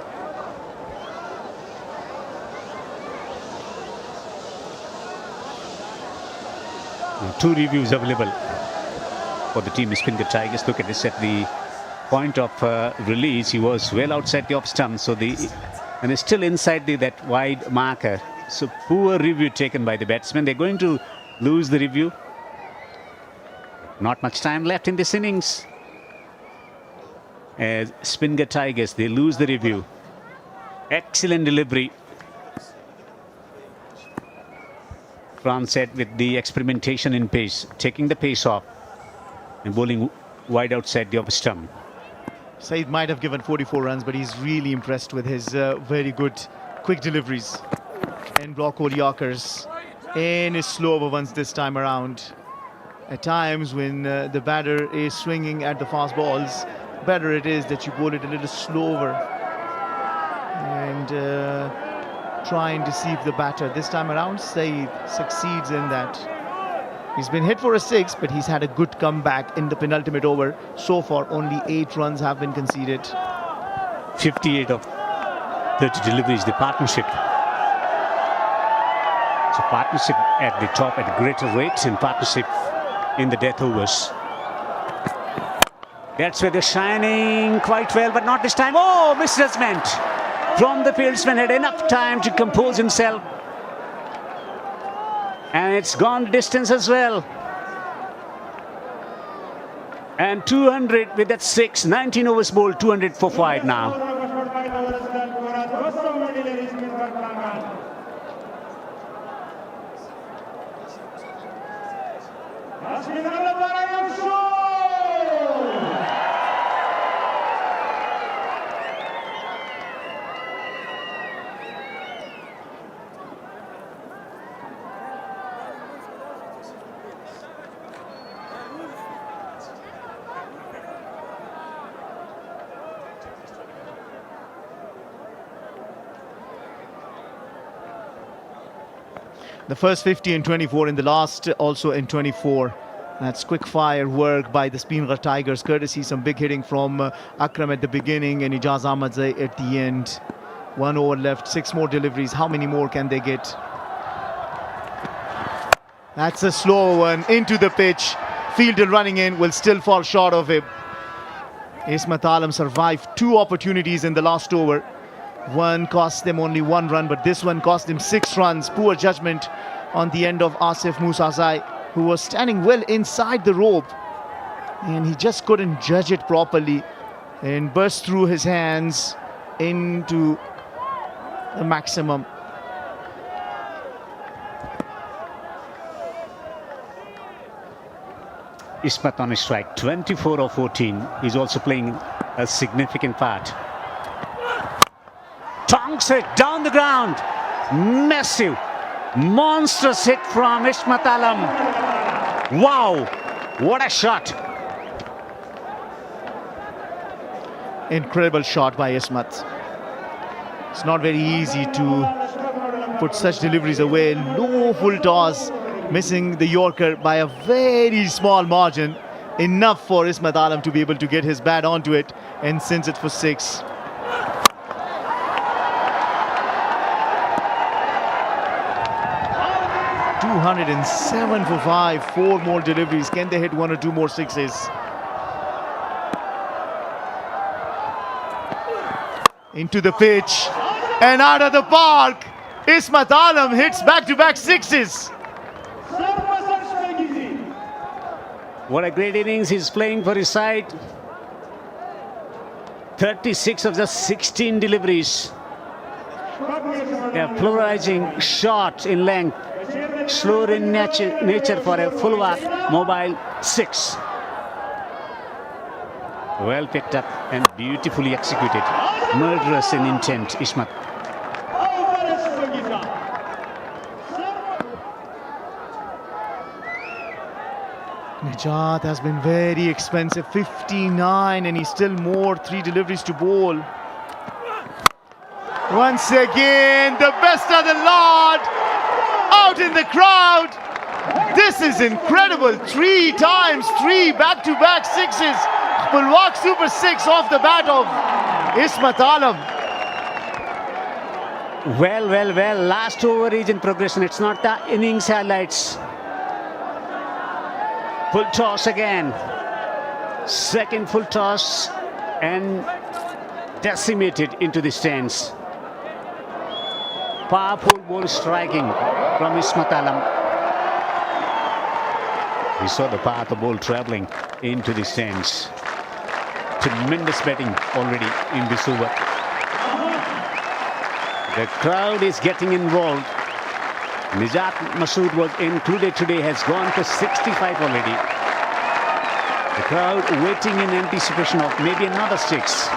[SPEAKER 2] Two reviews available for the team Speenghar Tigers. Look at this, at the point of release, he was well outside the off stump, so and is still inside that wide marker. So poor review taken by the batsman. They're going to lose the review. Not much time left in this innings. As Speenghar Tigers, they lose the review. Excellent delivery from set with the experimentation in pace, taking the pace off and bowling wide outside the off stump.
[SPEAKER 1] Saeed might have given 44 runs, but he's really impressed with his very good quick deliveries and block hole yorkers and his slow over ones this time around. At times when the batter is swinging at the fast balls, better it is that you bowl it a little slower and try and deceive the batter. This time around, Saeed succeeds in that. He's been hit for a 6, but he's had a good comeback in the penultimate over. So far, only 8 runs have been conceded.
[SPEAKER 2] 58 of 30 deliveries, the partnership. So partnership at the top at greater rates, and partnership in the death overs. That's where they're shining quite well, but not this time. Oh, misjudgment from the fieldsman. Had enough time to compose himself. And it's gone distance as well. And 200 with that 6, 19 overs bowled, 200 for 5 now.
[SPEAKER 1] The first 50 in 24, in the last also in 24. That's quick fire work by the Speenghar Tigers, courtesy some big hitting from Akram at the beginning and Ijaz Ahmadzai at the end. 1 over left, 6 more deliveries. How many more can they get? That's a slow one into the pitch. Fielder running in, will still fall short of him. Ismat Alam survived 2 opportunities in the last over. One cost them only 1 run, but this one cost them 6 runs. Poor judgment on the end of Asif Musazai, who was standing well inside the rope, and he just couldn't judge it properly and burst through his hands into the maximum.
[SPEAKER 2] Ismat on his strike, 24 of 14. He's also playing a significant part. Tonks it down the ground. Massive, monstrous hit from Ismat Alam. Wow, what a shot.
[SPEAKER 1] Incredible shot by Ismat. It's not very easy to put such deliveries away. Low full toss, missing the Yorker by a very small margin. Enough for Ismat Alam to be able to get his bat onto it and sends it for 6. .207 for 5, 4 more deliveries. Can they hit 1 or 2 more 6s? Into the pitch and out of the park. Ismat Alam hits back-to-back sixes.
[SPEAKER 2] What a great innings he's playing for his side. 36 of the 16 deliveries. They are polarizing, short in length, slower in nature for a full arc mobile 6. Well picked up and beautifully executed. Murderous in intent, Ismat.
[SPEAKER 1] Najat has been very expensive, 59, and he's still more, 3 deliveries to bowl. Once again, the best of the lot out in the crowd. This is incredible. 3 times, 3 back-to-back sixes. Pulwak Super 6 off the bat of Ismat Alam.
[SPEAKER 2] Well. Last over is in progression. It's not the innings highlights. Full toss again. Second full toss and decimated into the stands. Powerful ball striking from Ismat Alam. We saw the path of ball travelling into the stands. Tremendous batting already in this over. The crowd is getting involved. Nijat Masroor was included today, has gone to 65 already. The crowd waiting in anticipation of maybe another 6.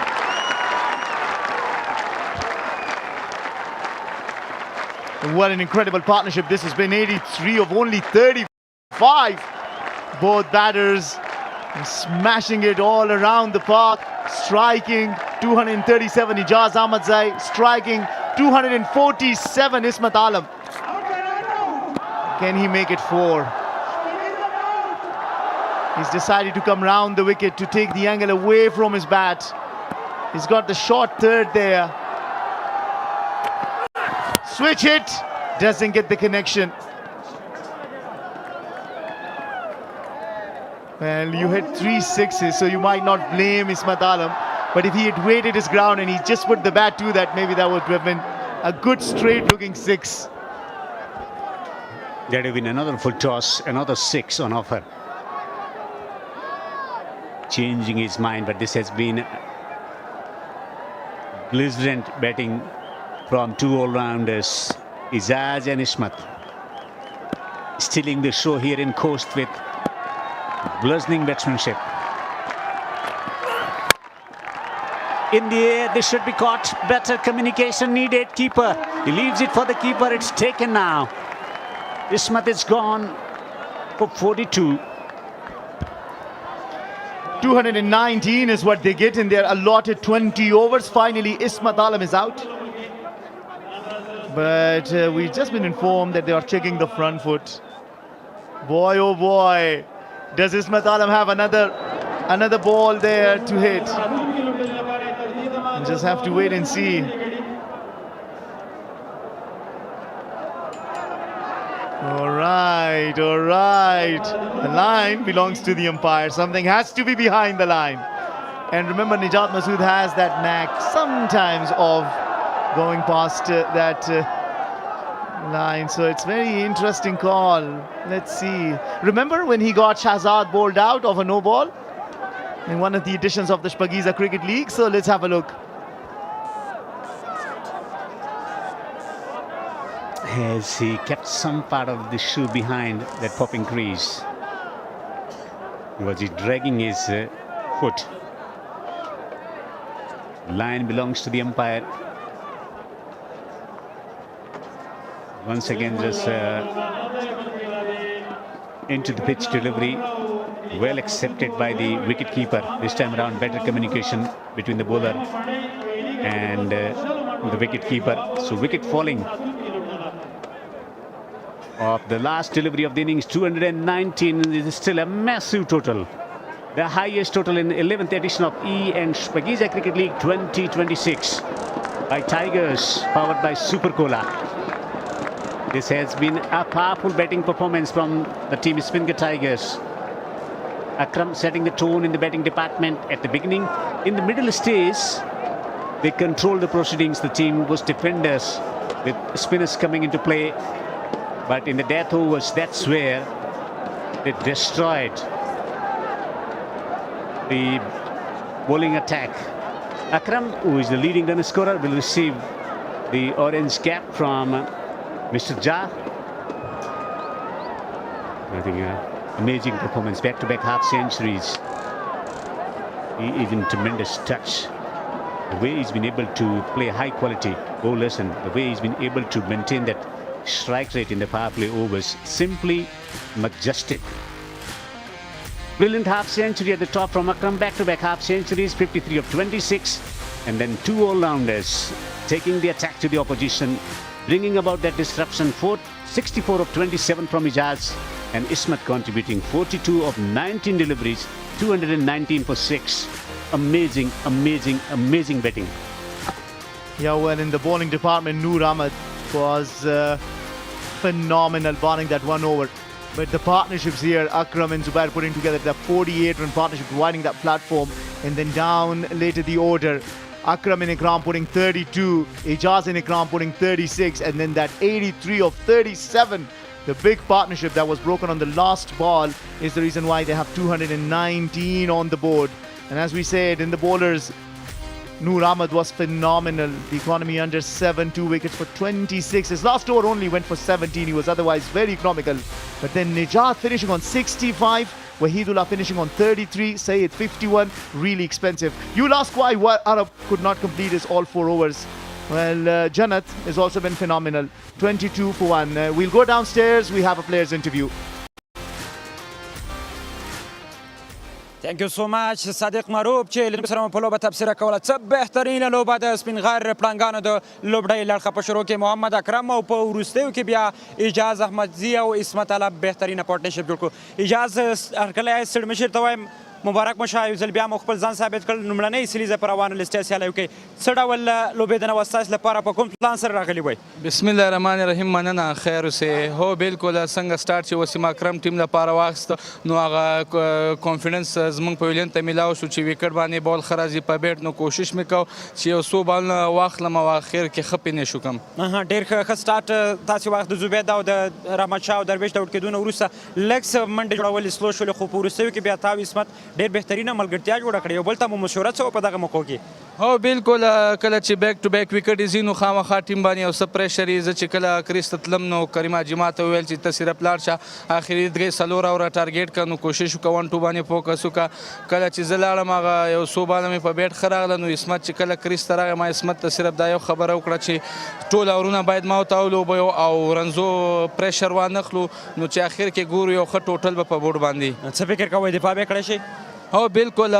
[SPEAKER 1] What an incredible partnership this has been. 83 of only 35. Both batters smashing it all around the park. Striking 237 Ijaz Ahmadzai. Striking 247 Ismat Alam. Can he make it 4? He's decided to come round the wicket to take the angle away from his bat. He's got the short third there. Switch hit, doesn't get the connection. Well, you hit 3 sixes, so you might not blame Ismat Alam. But if he had waited his ground and he just put the bat to that, maybe that would have been a good straight-looking 6.
[SPEAKER 2] There'd have been another full toss, another 6 on offer. Changing his mind, but this has been blistering batting from 2 all-rounders, Ijaz and Ismat. Stealing the show here in Khost with blazing batsmanship. In the air, this should be caught. Better communication needed. Keeper, he leaves it for the keeper. It's taken now. Ismat is gone for 42.
[SPEAKER 1] 219 is what they get in their allotted 20 overs. Finally, Ismat Alam is out. But we've just been informed that they are checking the front foot. Boy, oh boy, does Ismat Alam have another ball there to hit? We'll just have to wait and see. All right. The line belongs to the umpire. Something has to be behind the line. And remember, Nijat Masood has that knack sometimes of going past that line. So it's very interesting call. Let's see. Remember when he got Shahzad bowled out of a no ball in one of the editions of the Shpageeza Cricket League? So let's have a look.
[SPEAKER 2] Has he kept some part of the shoe behind that popping crease? Was he dragging his foot? Line belongs to the umpire. Once again, just into the pitch delivery. Well accepted by the wicket keeper. This time around, better communication between the bowler and the wicket keeper. So wicket falling of the last delivery of the innings, 219. This is still a massive total. The highest total in the 11th edition of E and Shpageeza Cricket League 2026 by Tigers, powered by Super Cola. This has been a powerful batting performance from the team Speenghar Tigers. Akram setting the tone in the batting department at the beginning. In the middle stage, they controlled the proceedings. The team was defenders with spinners coming into play. But in the death overs, that's where they destroyed the bowling attack. Akram, who is the leading run scorer, will receive the orange cap from Mr. Jah. I think amazing performance, back-to-back half centuries. He is in tremendous touch. The way he's been able to play high quality bowlers and the way he's been able to maintain that strike rate in the power play overs, simply majestic. Brilliant half century at the top from Akram, back-to-back half centuries, 53 of 26, and then two all-rounders taking the attack to the opposition, bringing about that disruption. 64 of 27 from Ijaz, and Ismat contributing 42 of 19 deliveries, 219 for 6. Amazing, amazing, amazing betting.
[SPEAKER 1] Yeah, well, in the bowling department, Noor Ahmed was phenomenal bowling that 1 over. But the partnerships here, Akram and Zubair putting together the 48-run partnership, providing that platform. And then down later the order, Akram and Akram putting 32, Ijaz and Akram putting 36, and then that 83 of 37. The big partnership that was broken on the last ball is the reason why they have 219 on the board. And as we said, in the bowlers, Noor Ahmed was phenomenal. The economy under 7, 2 wickets for 26. His last over only went for 17. He was otherwise very economical. But then Nijat finishing on 65. Wahidullah finishing on 33. Sayyid 51. Really expensive. You'll ask why Arab could not complete his all 4 overs. Well, Jannat has also been phenomenal. 22 for 1. We'll go downstairs. We have a players interview.
[SPEAKER 3] Thank you so much صادق معروف چې له سره په لوبه تبصره کوله. څه بهترینه لوبه د سپینغار پړانګانو د لوبډۍ لړخه په شروع کې محمد اکرم او په وروستیو کې بیا اجاز احمدزي او اسمت الله بهترینه پارټنرشپ جوړ کړو. اجاز هرکله ستړي مشر ته وایم مبارک مشه یو ځل بیا مو خپل ځان ثابت کړ. لومړنۍ سیریز په روانه لیسټ سیالۍ کې څه ډول لوبېدنه وه ستاسو لپاره په کوم پلان سره راغلي وئ؟
[SPEAKER 8] بسم الله الرحمن الرحیم. مننه خیر اوسې. هو بالکل څنګه سټارټ چې وسیم اکرم ټیم لپاره واخیسته نو هغه کانفیډنس زموږ په ویلین ته میلاو شو چې وکټ باندې بال ښه راځي په بیټ نو کوشش مې کو چې یو څو بالونه واخلم او اخر کې ښه پینې شو کم.
[SPEAKER 3] ډېر ښه سټارټ تاسې واخیست د زبید او د رحمت شاه او درویش د اوټ کېدو نه وروسته لږ څه منډې جوړول سلو شولې خو په وروستیو کې بیا تا او اسمت ډېر بهترینه ملګرتیا جوړه کړې. یو بل ته مو مشوره څه وه په دغه موقعو کې؟
[SPEAKER 8] هو بالکل کله چې بیک ټو بیک وکټ یې ځي نو خامخا ټیم باندې یو څه پریشر یې. زه چې کله کریس ته تلم نو کریم حاجي ما ته وویل چې ته صرف لاړ شه اخري 3-4 اوره ټارګېټ کړه نو کوشش وکړه 1-2 باندې فوکس وکړه. کله چې زه لاړم هغه یو څو باله مې په بیټ ښه راغله نو اسمت چې کله کریس ته راغی ما اسمت ته صرف دا یو خبره وکړه چې ټول اورونه باید ما ورته ولوبیو او رنزو پریشر وانخلو نو چې اخر کې ګورو یو ښه ټوټل به په بورډ باندې.
[SPEAKER 3] څه فکر کوئ دفاع به کړی شي؟
[SPEAKER 8] هو بالکل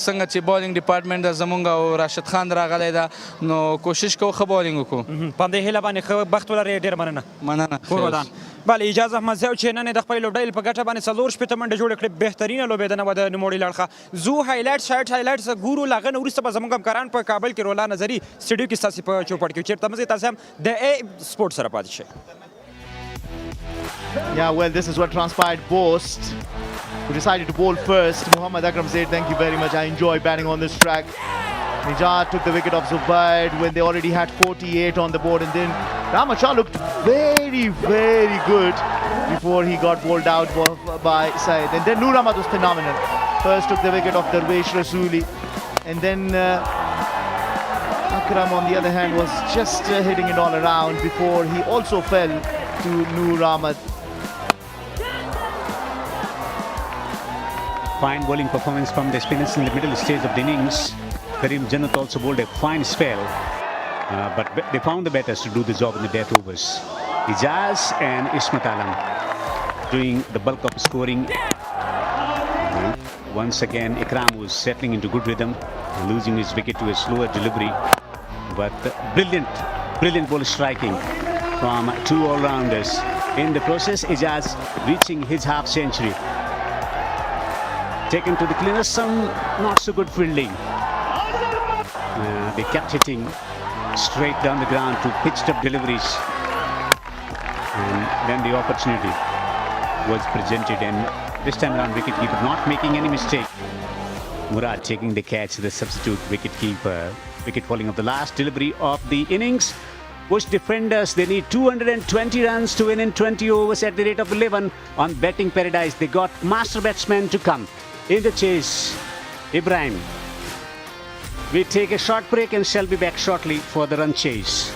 [SPEAKER 8] څنګه چې بالینګ ډپارټمنټ د زمونږ او راشد خان راغلی ده نو کوشش کوو ښه بالینګ وکړو.
[SPEAKER 3] په همدې هیله باندې ښه بخت ولرئ. ډېر مننه. کور ودان. بله اجاز احمدزی چې نن یې د خپلې لوبډۍ په ګټه باندې 4 شپېته منډې جوړې کړې. بهترینه لوبېدنه وه د نوموړي لړخه. زو هایلایټس ګورو له هغه نه وروسته به زموږ همکاران په کابل کې رولا نظري سټډیو کې ستاسې په چوپړ کې چېرته مزئ تاسې هم د اے سپورټ سره پاتې شئ.
[SPEAKER 1] Yeah, well, this is what transpired. Bost, who decided to bowl first. Muhammad Akram said, thank you very much. I enjoy batting on this track. Nijat took the wicket of Zubair when they already had 48 on the board. And then Rahmat Shah looked very, very good before he got bowled out by Syed. And then Noor Ahmed was phenomenal. First took the wicket of Darvesh Rasuli. And then Akram, on the other hand, was just hitting it all around before he also fell to Noor Ahmed.
[SPEAKER 2] Fine bowling performance from the spinners in the middle stage of the innings. Karim Jannat also bowled a fine spell, but they found the batters to do the job in the death overs. Ijaz and Ismat Alam doing the bulk of scoring. Once again, Akram was settling into good rhythm, losing his wicket to a slower delivery, but brilliant ball striking from two all-rounders. In the process, Ijaz reaching his half century. Taken to the cleaners, some not so good fielding. They kept hitting straight down the ground to pitched up deliveries. And then the opportunity was presented, and this time around wicketkeeper not making any mistake. Murad taking the catch, the substitute wicketkeeper. Wicket falling of the last delivery of the innings. Bush defenders, they need 220 runs to win in 20 overs at the rate of 11 on Betting Paradise. They got master batsmen to come in the chase. Ibrahim. We take a short break and shall be back shortly for the run chase.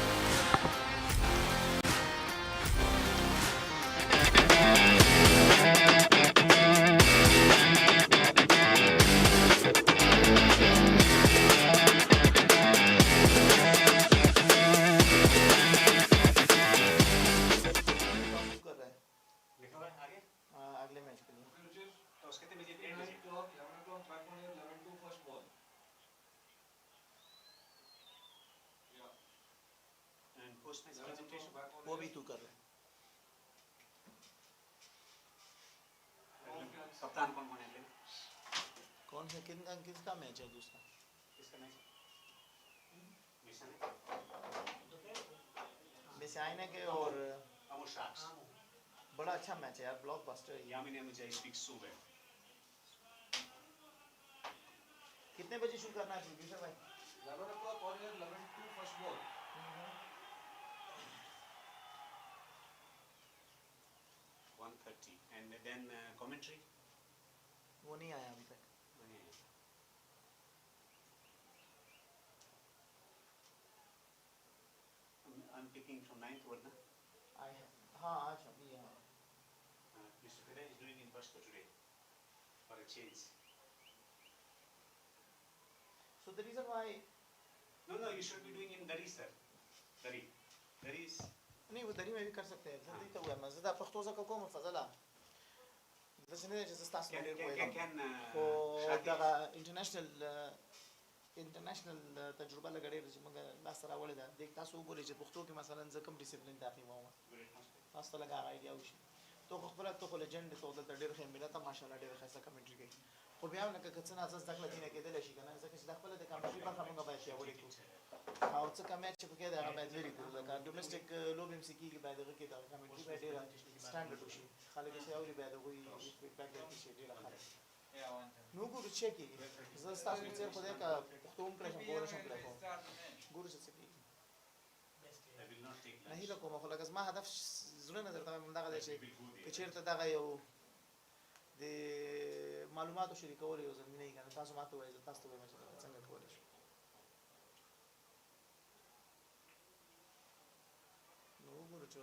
[SPEAKER 1] वो भी तू कर रहा है
[SPEAKER 2] कप्तान कौन कौन है?
[SPEAKER 1] कौन है किसका मैच है दूसरा
[SPEAKER 2] किसका मैच?
[SPEAKER 1] मिसाइना के और
[SPEAKER 2] Amur Sharks.
[SPEAKER 1] बड़ा अच्छा मैच है यार ब्लॉकबस्टर है
[SPEAKER 2] Yamini Amujai speaks so well.
[SPEAKER 1] कितने बजे शुरू करना है प्रोड्यूसर भाई
[SPEAKER 8] 11 o'clock or 11 to first ball.
[SPEAKER 2] 1:30 and then commentary.
[SPEAKER 1] वो नहीं आया अभी तक
[SPEAKER 2] I'm picking from 9th over now.
[SPEAKER 1] हाँ आज अभी यहाँ
[SPEAKER 2] Mr. Pillai is doing in first today for a change.
[SPEAKER 1] so the reason why
[SPEAKER 2] No, you should be doing in Dari, sir. Dari is.
[SPEAKER 1] नहीं वो दरी में भी कर सकते हैं जल्दी तो हुआ मज़े दा पख्तो ज़ा कोम फज़ला बस नहीं जैसे स्टार्स में कोई और दा इंटरनेशनल तजुर्बा लगाड़े रही मगर लास्ट तरह वाले दा देखता सो बोले जब पख्तो के मसलन ज़कम डिसिप्लिन दाखिल हुआ लास्ट तरह लगा आइडिया उसी तो खबरत तो लेजेंड तो उधर डेढ़ खेल मिला था माशाल्लाह डेढ़ खैसा कमेंट्री गई خو بیا نو که څنګه اساس داخله دینه کېدل شي کنه ځکه چې د خپل د کمپیوټر په خبره باندې شي ولې کو او څه کمه چې پکې دا باید لري کو دا ډومېسټک لوب ام سی کې باید دغه کې دا کمنټري باید ډیر سټانډرډ وشي خلک چې اوري باید وي فیډبیک ورکړي شي ډیر خلک نو ګورو چې کې زه تاسو چې خدای کا پښتون کړم ګورم شم کړم ګورو چې کې نه هیله کوم خو لکه ما هدف زړه نظر ته مونږ دغه چې چیرته دغه یو د معلوماتو شریکول یو زمينه یې کنه تاسو ماته وایي تاسو ته وایم چې څنګه کولای شو نو ګورو چې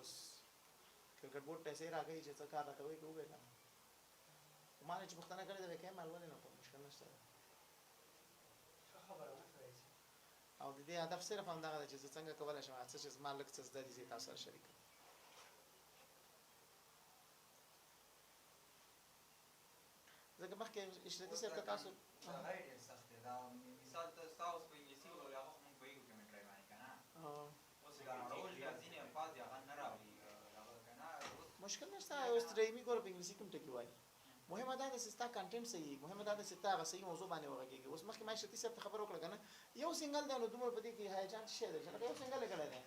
[SPEAKER 1] کرکټ بورډ پیسې راغی چې څه کار راکوي کوي کنه ما نه چې پښتنه کړی دا کې مال ولې نه کوم مشکل نشته او د دې هدف صرف هم دغه چې څنګه کولای شم چې مالک څه زده دي تاسو سره شریک ځکه مخکې اشرتي صاحب تاسو
[SPEAKER 9] هاي ډېر سخت دی دا مثال ته تاسو په انګلیسي او هغه هم په یو کمنټري باندې کنه اوس دا اول بیا ځینې الفاظ هغه نه راوړي هغه کنه
[SPEAKER 1] مشکل نشته اوس درېمي ګور په انګلیسي کوم ټکی وایي مهمه ده چې ستا کنټینټ صحیح مهمه ده چې ستا هغه صحیح موضوع باندې وغږیږي اوس مخکې ما اشرتي صاحب ته خبر وکړه کنه یو سنگل دی نو دومره په دې کې هیجان شي دی چې یو سنگل کړی دی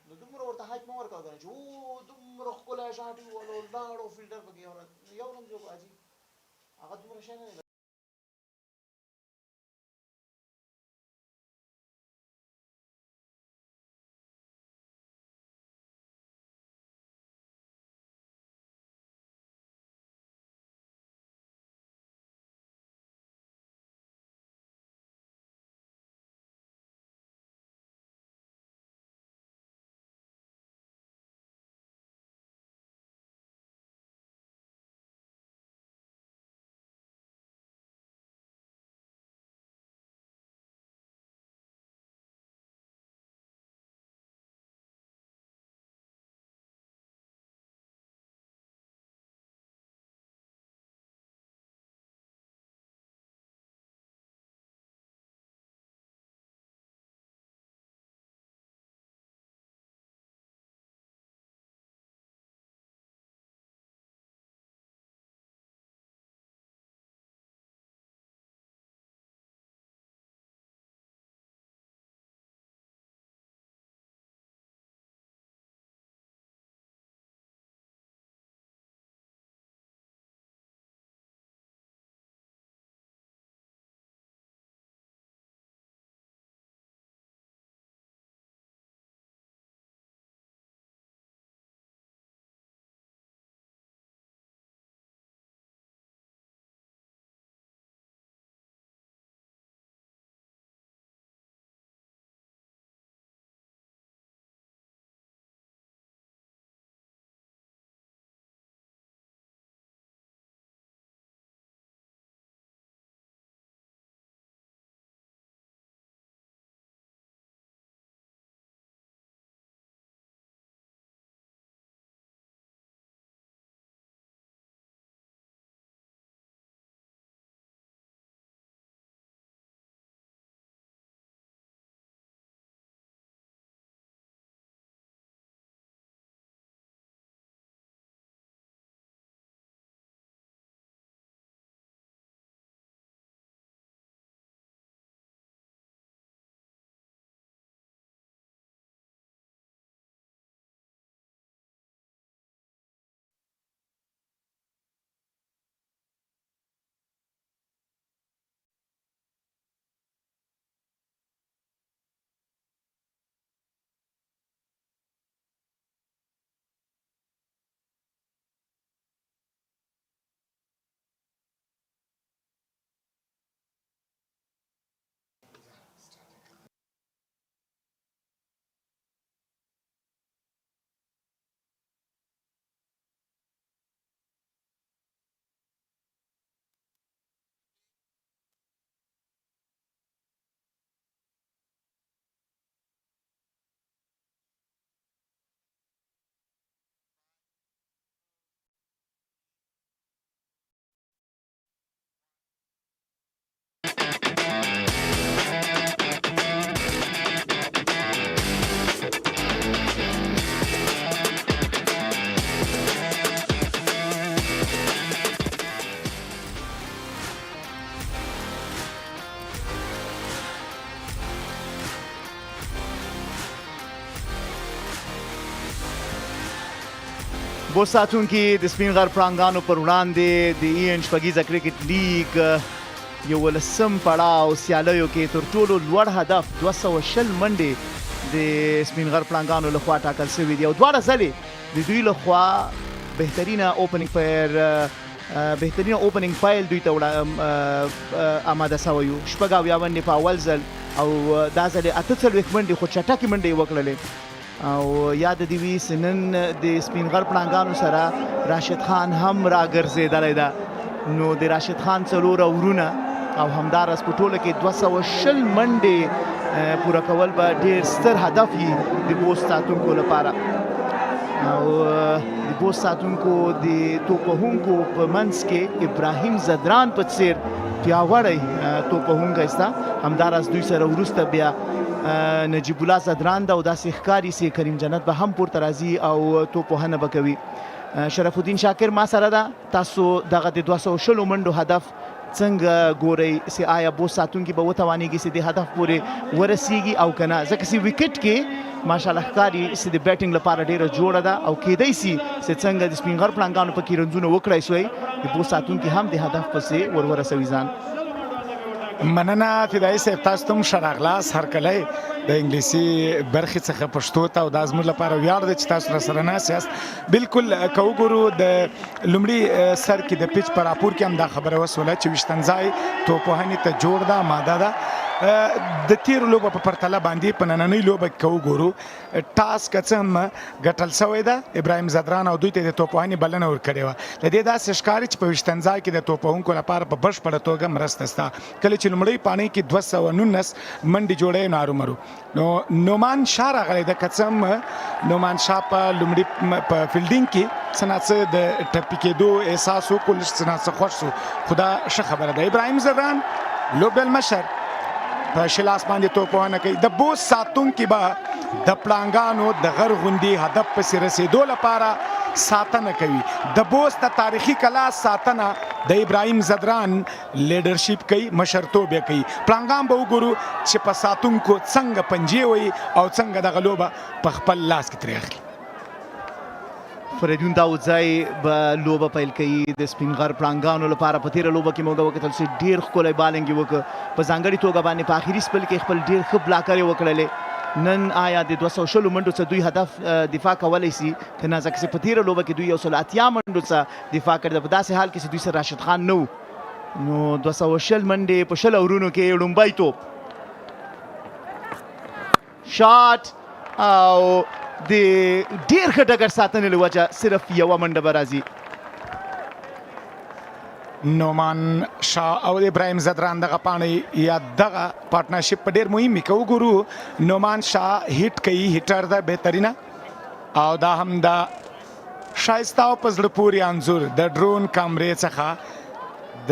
[SPEAKER 1] نو دومره ورته هایپ مو ورکاو کنه چې او دومره ښکلی شاټ ولو لاړو فیلډر پکې یو رنګ جو عجیب هغه دومره شی نه بوست ساتونکي د سپین غر پړانګانو پر وړاندې د شپږیزه کرکټ لیګ یو ولسم پړاو سیالیو کې تر ټولو لوړ هدف 220 منډې د سپین غر پړانګانو لخوا ټاکل شوي دي او دواړه ځلې د دوی لخوا بهترینه اوپننګ فایل دوی ته آماده شوی و. شپږ اویا منډې په اول ځل او دا ځل یې 48 منډې خو چټکې منډې یې وکړلې او یاد دې وي چې نن د سپین غر پړانګانو سره راشد خان هم راګرځېدلی ده نو د راشد خان څلور ورونه او همداراز په ټوله کې 220 منډې پوره کول به ډېر ستر هدف وي د بوست ساتونکو لپاره او د بوست ساتونکو د توپ وهونکو په منځ کې ابراهیم زدران په څېر پیاوړی توپ وهونکی شته همداراز دوی سره وروسته بیا نجیب الله زدران ده او داسې ښکاري چې کریم جنت به هم پورته راځي او توپ وهنه به کوي. شرف الدین شاکر ما سره ده. تاسو دغه د 220 منډو هدف څنګه ګورئ چې آیا بوست ساتونکي به وتوانیږي چې د هدف پورې ورسیږي او که نه ځکه چې وکټ کې ماشاءالله ښکاري چې د بیټینګ لپاره ډېره جوړه ده او کیدی سي چې څنګه د سپین غر پړانګانو پکې رنځونه وکړی سوی د بوست ساتونکي هم د هدف پسې ورسوي ځان.
[SPEAKER 7] مننه فدایي صاحب تاسو ته هم ښه راغلاست هرکلی د انګلیسي برخې څخه پښتو ته او دا زموږ لپاره ویاړ دی چې تاسو راسره ناست یاست. بالکل که وګورو د لومړي سر کې د پیچ په راپور کې هم دا خبره وسوله چې ویشتم ځای توپ وهنې ته جوړ ده آماده ده. د تیرو لوبه په پرتله باندې په نننۍ لوبه کې که وګورو ټاس که څه هم ګټل شوی ده ابراهیم زدران او دوی ته د توپ وهنې بلنه ورکړې وه. د دې داسې ښکاري چې په ویشتم ځای کې د توپ وهونکو لپاره په بشپړه توګه مرسته شته. کله چې لومړۍ پاڼۍ کې 219 منډې جوړوي نو ارومرو نو نومان شاه راغلی ده که څه هم نومان شاه په لومړي په فیلډینګ کې څه نه څه د ټپي کېدو احساس وکړو څه نه څه خوښ شو خو دا ښه خبره ده. ابراهیم زدران لوبډل مشر په شلاس باندې توپ وهنه کوي. د بوست ساتونکي به د پړانګانو د غر غوندې هدف پسې رسېدو لپاره ساتنه کوي. د بوست د تاریخي کلاس ساتنه د ابراهیم زدران لیډرشپ کوي مشرتوب یې کوي. پړانګان به وګورو چې په ساتونکو څنګه پنجې وهي او څنګه دغه لوبه په خپل لاس کې ترې اخلي.
[SPEAKER 1] فریدون داودزی به لوبه پیل کوي د سپین غر پړانګانو لپاره. په تېره لوبه کې موږ وکتل چې ډېر ښکلی بالنګ یې وکړ په ځانګړې توګه باندې په آخري سپل کې خپل ډېر ښه بلاکر یې وکړلې. نن آیا د 220 منډو څخه دوی هدف دفاع کولی سي که نه ځکه چې په تېره لوبه کې دوی 180 منډو څخه دفاع کړې ده په داسې حال کې چې دوی سره راشد خان نه و نو 220 منډې په 20 اورونو کې لومبی توپ شاټ او د ډېر ښه ډګر ساتنې له وجه صرف یوه منډه به راځي.
[SPEAKER 7] نومان شاه او ابراهیم زدران دغه پاڼې یا دغه پارټنرشپ په ډېر مهم وي. که وګورو نومان شاه هیټ کوي هیټر ده بهترینه او دا هم د ښایسته او په زړه پورې انځور د ډرون کامرې څخه د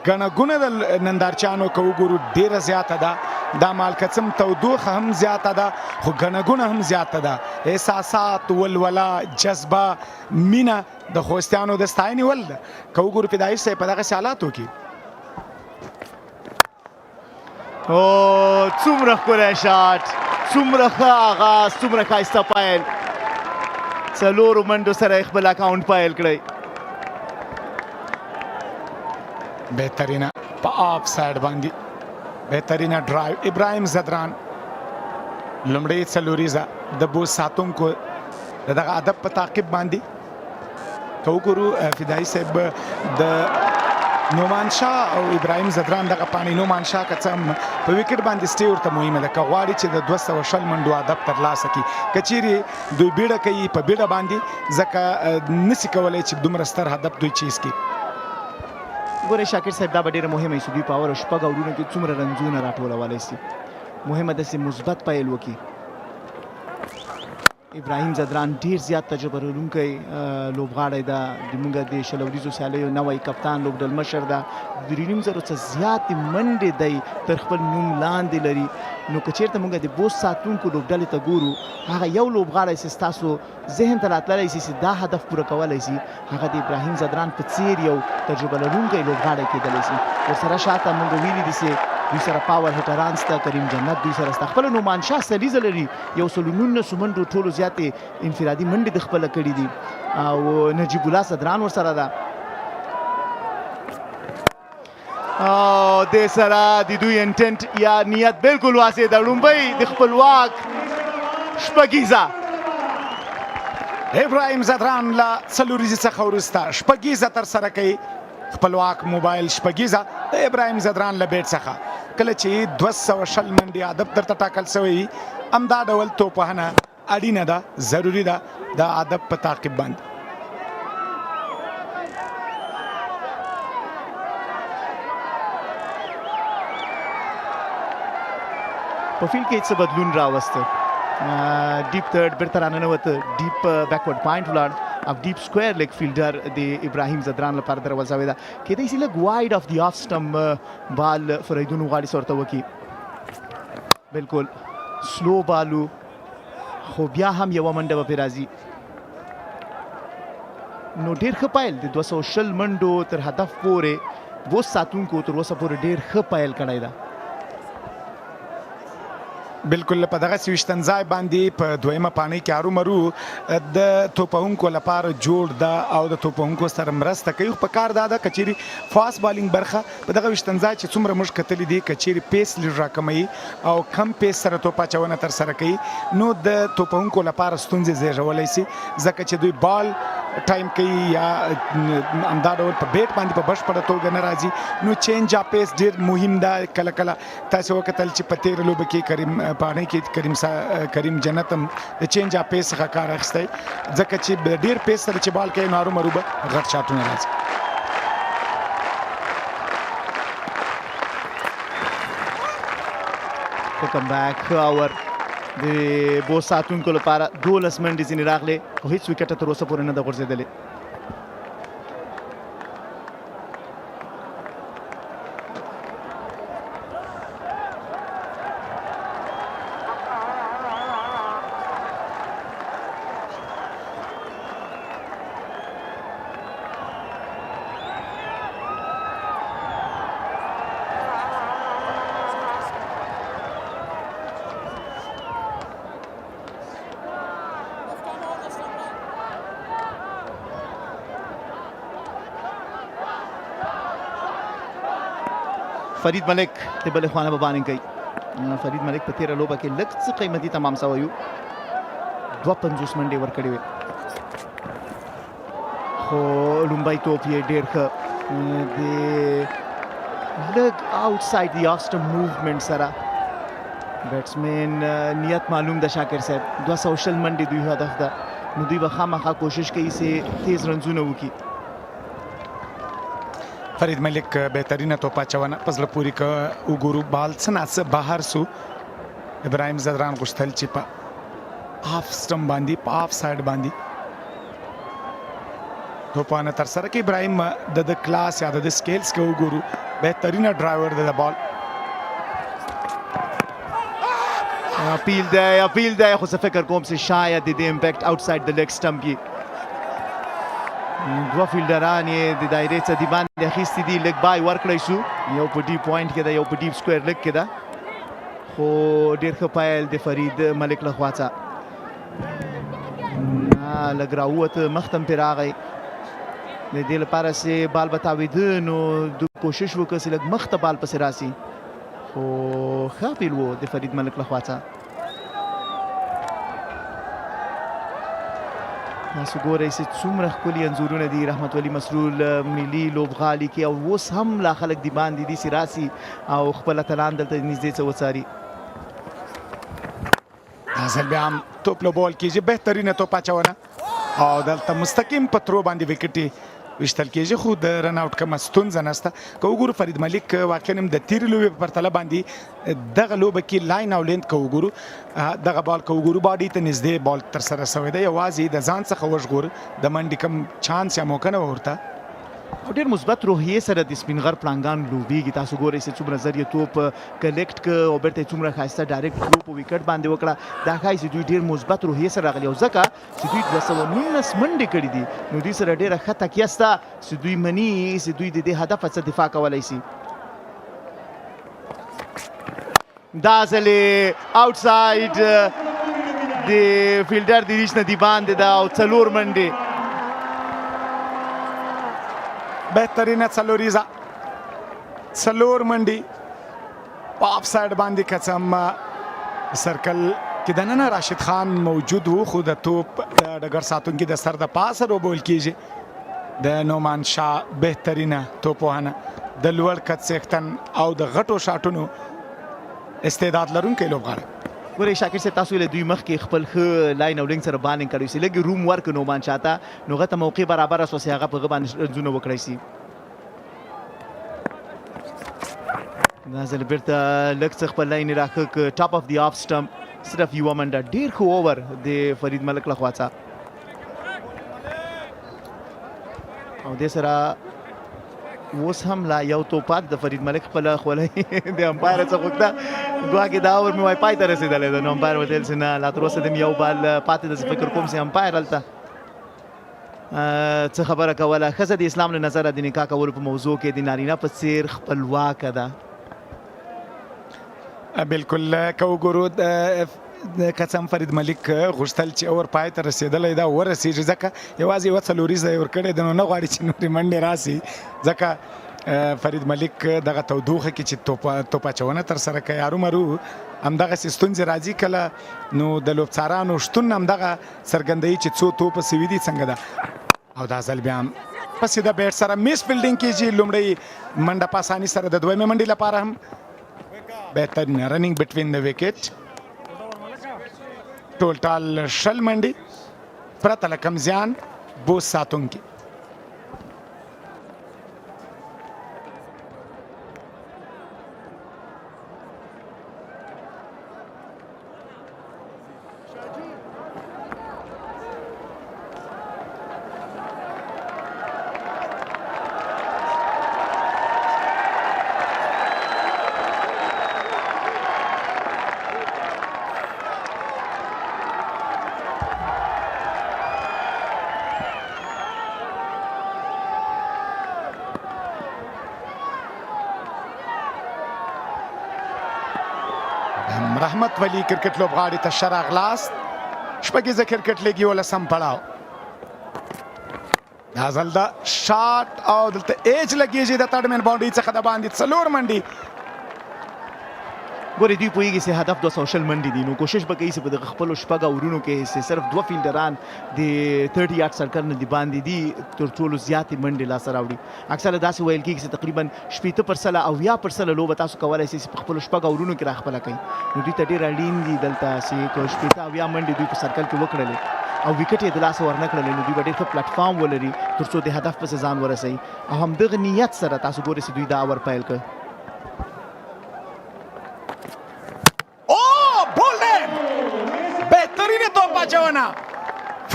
[SPEAKER 7] ګڼه ګوڼه د نندارچیانو که وګورو ډېره زیاته ده. دا مالکڅم تودوخه هم زیاته ده خو ګڼه ګوڼه هم زیاته ده. احساسات ولوله جذبه مینه د خوستیانو د ستاینې ول ده. که وګورو فدایي صاحب په دغسې حالاتو کې
[SPEAKER 1] او څومره ښکلی شاټ څومره ښه آغاز څومره ښایسته پیل 4 منډو سره یې خپل اکاونټ پیل کړی.
[SPEAKER 7] بهترینه په آف سایډ باندې بهترینه ډرایو ابراهیم زدران لومړی څلوریزه د بوست ساتونکو د دغه ادب په تعقیب باندې که وګورو فدایي صاحب د نومان شاه او ابراهیم زدران دغه پاڼې نومان شاه که څه هم په وکټ باندې سټې ورته مهمه ده که غواړي چې د 220 منډو هدف ترلاسه کړي. که چیرې دوی بیړه کوي په بیړه باندې ځکه نسي کولی چې دومره ستر هدف دوی چیز کړي.
[SPEAKER 1] ګورئ شاکر صاحب دا به ډېره مهمه وي چې دوی په اول شپږ اورونو کې څومره رنځونه راټولولی شي. مهمه ده چې مثبت پیل وکړي. ابراهیم زدران ډېر زیات تجربه لرونکی لوبغاړی ده. زموږ د 20 ورځو سیالیو نوی کپتان لوبډل مشر ده. 3.5 څخه زیاتې منډې دی تر خپل نوم لاندې لري. نو که چېرته موږ د بوست ساتونکو لوبډلې ته ګورو هغه یو لوبغاړی چې ستاسو ذهن ته راتللی شي چې دا هدف پوره کولی شي هغه د ابراهیم زدران په څېر یو تجربه لرونکی لوبغاړی کېدلی شي. ورسره شاته موږ ویلي دي چې دوی سره پاور هټران سته، کریم جنت دوی سره سته، خپله نومانشاه سلیزه لري، 119 منډو ټولو زیاتې انفرادي منډې د خپله کړي دي او نجیب الله صدران ورسره ده. دې سره د دوی انټنټ یا نیت بالکل واضح ده. لومبۍ د خپلواک شپږیزه
[SPEAKER 7] ابراهیم زدران له څلوریزې څخه وروسته شپږیزه ترسره کوي. خپلواک موبایل شپږیزه د ابراهیم زدران له بیټ څخه کله چې 220 منډې هدف درته ټاکل شوی وي، همدا ډول توپوهنه اړینه ده، ضروري ده د هدف په تعقیب باندې.
[SPEAKER 1] په فیلډ کې څه بدلون راوسته. ډیپ تھرډ بیرته راننوته، ډیپ بیکورډ پوینټ ولاړ او ډیپ سکویر لیګ فیلډر د ابراهیم زدران لپاره دروازه ده. کېدای شي لږ واید اف دی آف سټم بال فریدون غواړي څه ورته وکړي. بالکل سلو بالو، خو بیا هم یوه منډه به پرې راځي. نو ډېر ښه پیل د 220 منډو تر هدف پورې بوست ساتونکو تر اوسه پورې ډېر ښه پیل کړی ده.
[SPEAKER 7] بالکل په دغه سویشتن ځای باندې په دویمه پاڼۍ کې ارومرو د توپونکو لپاره جوړ ده او د توپونکو سره مرسته کوي. په کار دا ده کچېرې فاست بالینګ برخه په دغه ویشتن ځای چې څومره موږ کتلي دي، کچېرې پیس لږ راکموي او کم پیس سره توپ اچونه ترسره کوي، نو د توپونکو لپاره ستونزې زیږولی شي، ځکه چې دوی بال ټایم کوي یا همدا ډول په بیټ باندې په بشپړه توګه نه راځي. نو چینج اپ پیس ډېر مهم ده. کله کله تاسو وکتل چې په تېره لوبه کې پاڼۍ کې کریم جنت هم د چینج اپ پیس څخه کار اخیستی، ځکه چې ډېر پیس سره چې بال کوي نو ارومرو به غټ شاټونه راځي.
[SPEAKER 1] کم بیک اور د بوست ساتونکو لپاره 12 منډې ځینې راغلې خو هیڅ وکټه تر اوسه پورې نه ده غورځېدلې. فرید ملک د بلې خوا نه به بانینګ کوي. فرید ملک په تېره لوبه کې لږ څه قیمتي تمام سوی و، 52 منډې ورکړې وې، خو لومبی توپ یې ډېر ښه د لږ آوټساید د آف سټم موومنټ سره بیټسمین نیت معلوم ده. شاکر صاحب 220 منډې دوی هدف ده، نو دوی به خامخا کوشش کوي چې تیز رنزونه وکړي.
[SPEAKER 7] فرید ملک بهترینه توپ اچونه په زړه پورې که وګورو بال څه ناڅه بهر سو. ابراهیم زدران غوښتل چې په هاف سټم باندې په هاف سایډ باندې توپانه ترسره کړي. ابراهیم د کلاس یا د سکیلز کې وګورو بهترینه ډرایور د بال.
[SPEAKER 1] اپیل دی خو زه فکر کوم چې شاید د دې امپیکټ آوټساید د لیګ سټمپ کې دوه فیلډران یې د دایرې څخه د باندې اخیستي دي. لږ بای ورکړی شو، یو په ډیپ پوینټ کې ده، یو په ډیپ سکویر لیګ کې ده، خو ډېر ښه پیل د فرید ملک له خوا څخه. لږ راووته، مخ ته هم پرې راغی، د دې لپاره چې بال به تاویده نو د کوشش وکړه چې لږ مخ ته بال پسې راسي، خو ښه پیل و د فرید ملک له خوا څخه. تاسو ګورئ چې څومره ښکلي انځورونه دي رحمت ولی مسرور ملي لوبغالي کې، او اوس هم لا خلک د باندې دي چې راسي او خپل اتلان دلته نږدې څه وڅاري.
[SPEAKER 7] دا ځل بیا هم توپ له بال کېږي، بهترینه توپ اچونه او دلته مستقیم په ترو باندې وکټې ویشتل کېږي، خو د رن آوټ کومه ستونزه نشته. که وګورو فرید ملک واقعا هم د تېرې لوبې په پرتله باندې دغه لوبه کې لاین او لینت که وګورو دغه بال که وګورو باډي ته نږدې بال ترسره شوی دی، یوازې د ځان څخه وژغور د منډې کوم چانس یا موقع نه وه ورته.
[SPEAKER 1] او ډېر مثبت روحیې سره د سپینغر پړانګان لوبېږي. تاسو ګورئ چې څومره زر یې توپ کلیکټ که او بیرته یې څومره ښایسته ډایرکټ تھرو په وکټ باندې وکړه. دا ښایي چې دوی ډېر مثبت روحیې سره راغلي، او ځکه چې دوی 219 منډې کړي دي نو دوی سره ډېره ښه تکیه شته چې دوی مني چې دوی د دې هدفه څه دفاع کولی شي. دا ځلې آوټساید د فیلډر د ریچ نه د باندې ده او 4 منډې.
[SPEAKER 7] بهترینه څلوریزه 4 منډې په آف ساید باندې که څه هم سرکل کې دننه راشد خان موجود و خو د توپ د ډګر ساتونکي د سر د پاسه روبول کیږي. د نومان شاه بهترینه توپ وهنه د لوړ قد څښتن او د غټو شاټونو استعداد لرونکی لوبغاړی.
[SPEAKER 1] ګورئ شاکر صاحب تاسو ویل دوی مخکې خپل ښه لاین او لینک سره بالینګ کړی سي لږ روم ورک نومان شاه ته نو هغه ته موقع برابره سوه چې هغه په هغه باندې رنزونه وکړی سي. دا ځل بیرته لږ څه خپل لاین یې راښه که ټاپ اف دی آف سټمپ صرف یوه منډه ډېر ښه اوور د فرید ملک لخوا څخه او دې سره اوس هم لا یو توپک د فرید ملک خپله خولۍ د امپایر څخه غوښته ګواکې دا اوور مې وای پای ته رسېدلی ده نو امپایر ورته ویل چې نه لا تر اوسه د یو بال پاتې ده زه فکر کوم چې امپایر هلته څه خبره کوله. ښځه د اسلام له نظره د نکاح کولو په موضوع کې د نارینه په څېر خپلواکه ده.
[SPEAKER 7] بالکل که وګورو که څه هم فرید ملک غوښتل چې اور پای ته رسېدلی ده ورسېږي ځکه یوازې یوه څلوریزه یې ورکړې ده نو نه غواړي چې نورې منډې راسي ځکه فرید ملک دغه تودوخه کې چې توپ اچونه ترسره کوي ارومرو همدغسې ستونزې راځي کله نو د لوبڅارانو شتون همدغه څرګندوي چې څو توپه سوي دي څنګه ده. او دا ځل بیا هم په سیده بیټ سره میس فیلډینګ کېږي. لومړی منډه په اساني سره د دویمې منډې لپاره هم بهترین رننګ بټوین د وکټ ټولټال 20 منډې پرته له کم زیان بوست ساتونکي. رحمت ولی کرکټ لوبغاړي ته ښه راغلاست. شپږیزه کرکټ لیګ 11 پړاو. دا ځل د شاټ او دلته ایج لګېږي د تړمن باونډري څخه د باندې 4 منډې.
[SPEAKER 1] ګورې دوی پوهېږي چې هدف 200 منډې دي نو کوشش به کوي چې په دغه خپلو شپږ اورونو کې چې صرف 2 فیلډران د 30 یارډ سرکل نه د باندې دي تر ټولو زیاتې منډې لاسه راوړي. اکثره داسې ویل کېږي چې تقریبا 80% او 90% لوبه تاسو کولی شئ چې په خپلو شپږ اورونو کې راخپله کوي نو دوی ته ډېر اړین دي دلته چې 80 او 90 منډې دوی په سرکل کې وکړلې او وکټ یې د لاسه ورنه کړلې نو دوی به ډېر ښه پلیټفارم ولري تر څو د هدف پسې ځان ورسوي او همدغه نیت سره تاسو ګورئ چې دوی دا اور پیل کړ.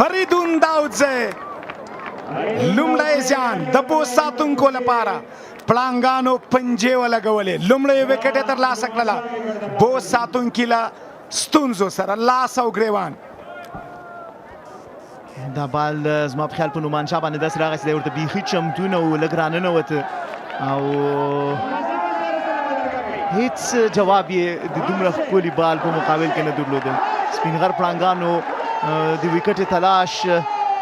[SPEAKER 7] فریدون داودزه لومړی زیان د بوست ساتونکو لپاره پړانګانو پنجې ولګولې. لومړی وکټ یې ترلاسه کړله بوست ساتونکي له ستونزو سره لاس او ګریوان.
[SPEAKER 1] دا بال زما په خیال په نومان شاه باندې داسې راغی چې دی ورته بیخي چمتون او لږ راننوته او هیڅ جواب یې د دومره ښکلي بال په مقابل کې نه درلوده. سپینغر پړانګانو د وکټ تلاش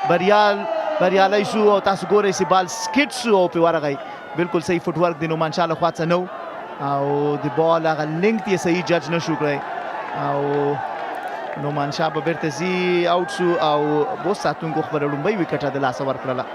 [SPEAKER 1] بریالی شو او تاسو ګورئ چې بال سکټ شو او پرې ورغی. بالکل صحیح فوټ ورک د نومان شاه لخوا څه نه و او د بال هغه لینک یې صحیح جج نه شو کړی او نومان شاه به بیرته ځي آوټ شو او بوست ساتونکو خپله لومړۍ وکټه د لاسه ورکړله.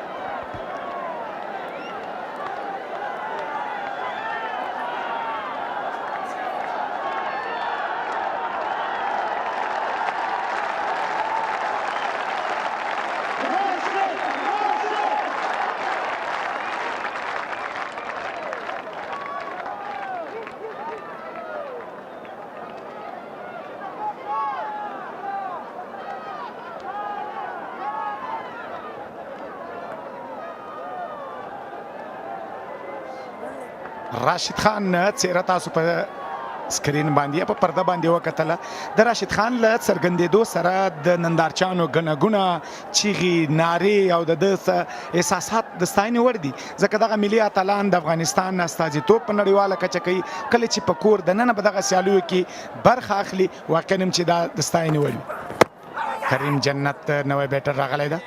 [SPEAKER 7] راشد خان څېره تاسو په سکرین باندې په پرده باندې وکتله د راشد خان له څرګندېدو سره د نندارچیانو ګڼه چیغې نارې او د احساسات د ستاینې وړ دي ځکه دغه ملي اتلان د افغانستان استازیتوب په نړیواله کچه کوي کله چې په کور دننه په دغه سیالیو کې برخه اخلي واقعا هم چې دا د ستاینې وړ وي کریم جنت نوی بیټر راغلی ده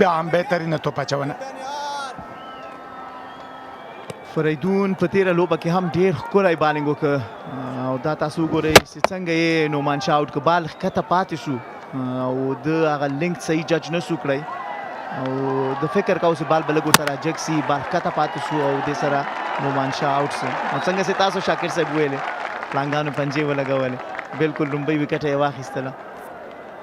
[SPEAKER 7] بیا هم بهترینه توپ اچونه
[SPEAKER 1] فریدون په تیره لوبه کې هم ډېر ښکلی بالینګ وکړ او دا تاسو وګورئ چې څنګه یې نومان شاه آوټ کړ بال ښکته پاتې شو او د هغه لینک صحیح جج نه سو کړی او د فکر کاوه چې بال به لږ ورسره جګ سي بال ښکته پاتې شو او دې سره نومان شاه آوټ سو او څنګه چې تاسو شاکر صاحب ویلې پړانګانو پنجې ولګولې بالکل لومړی وکټه یې واخیستله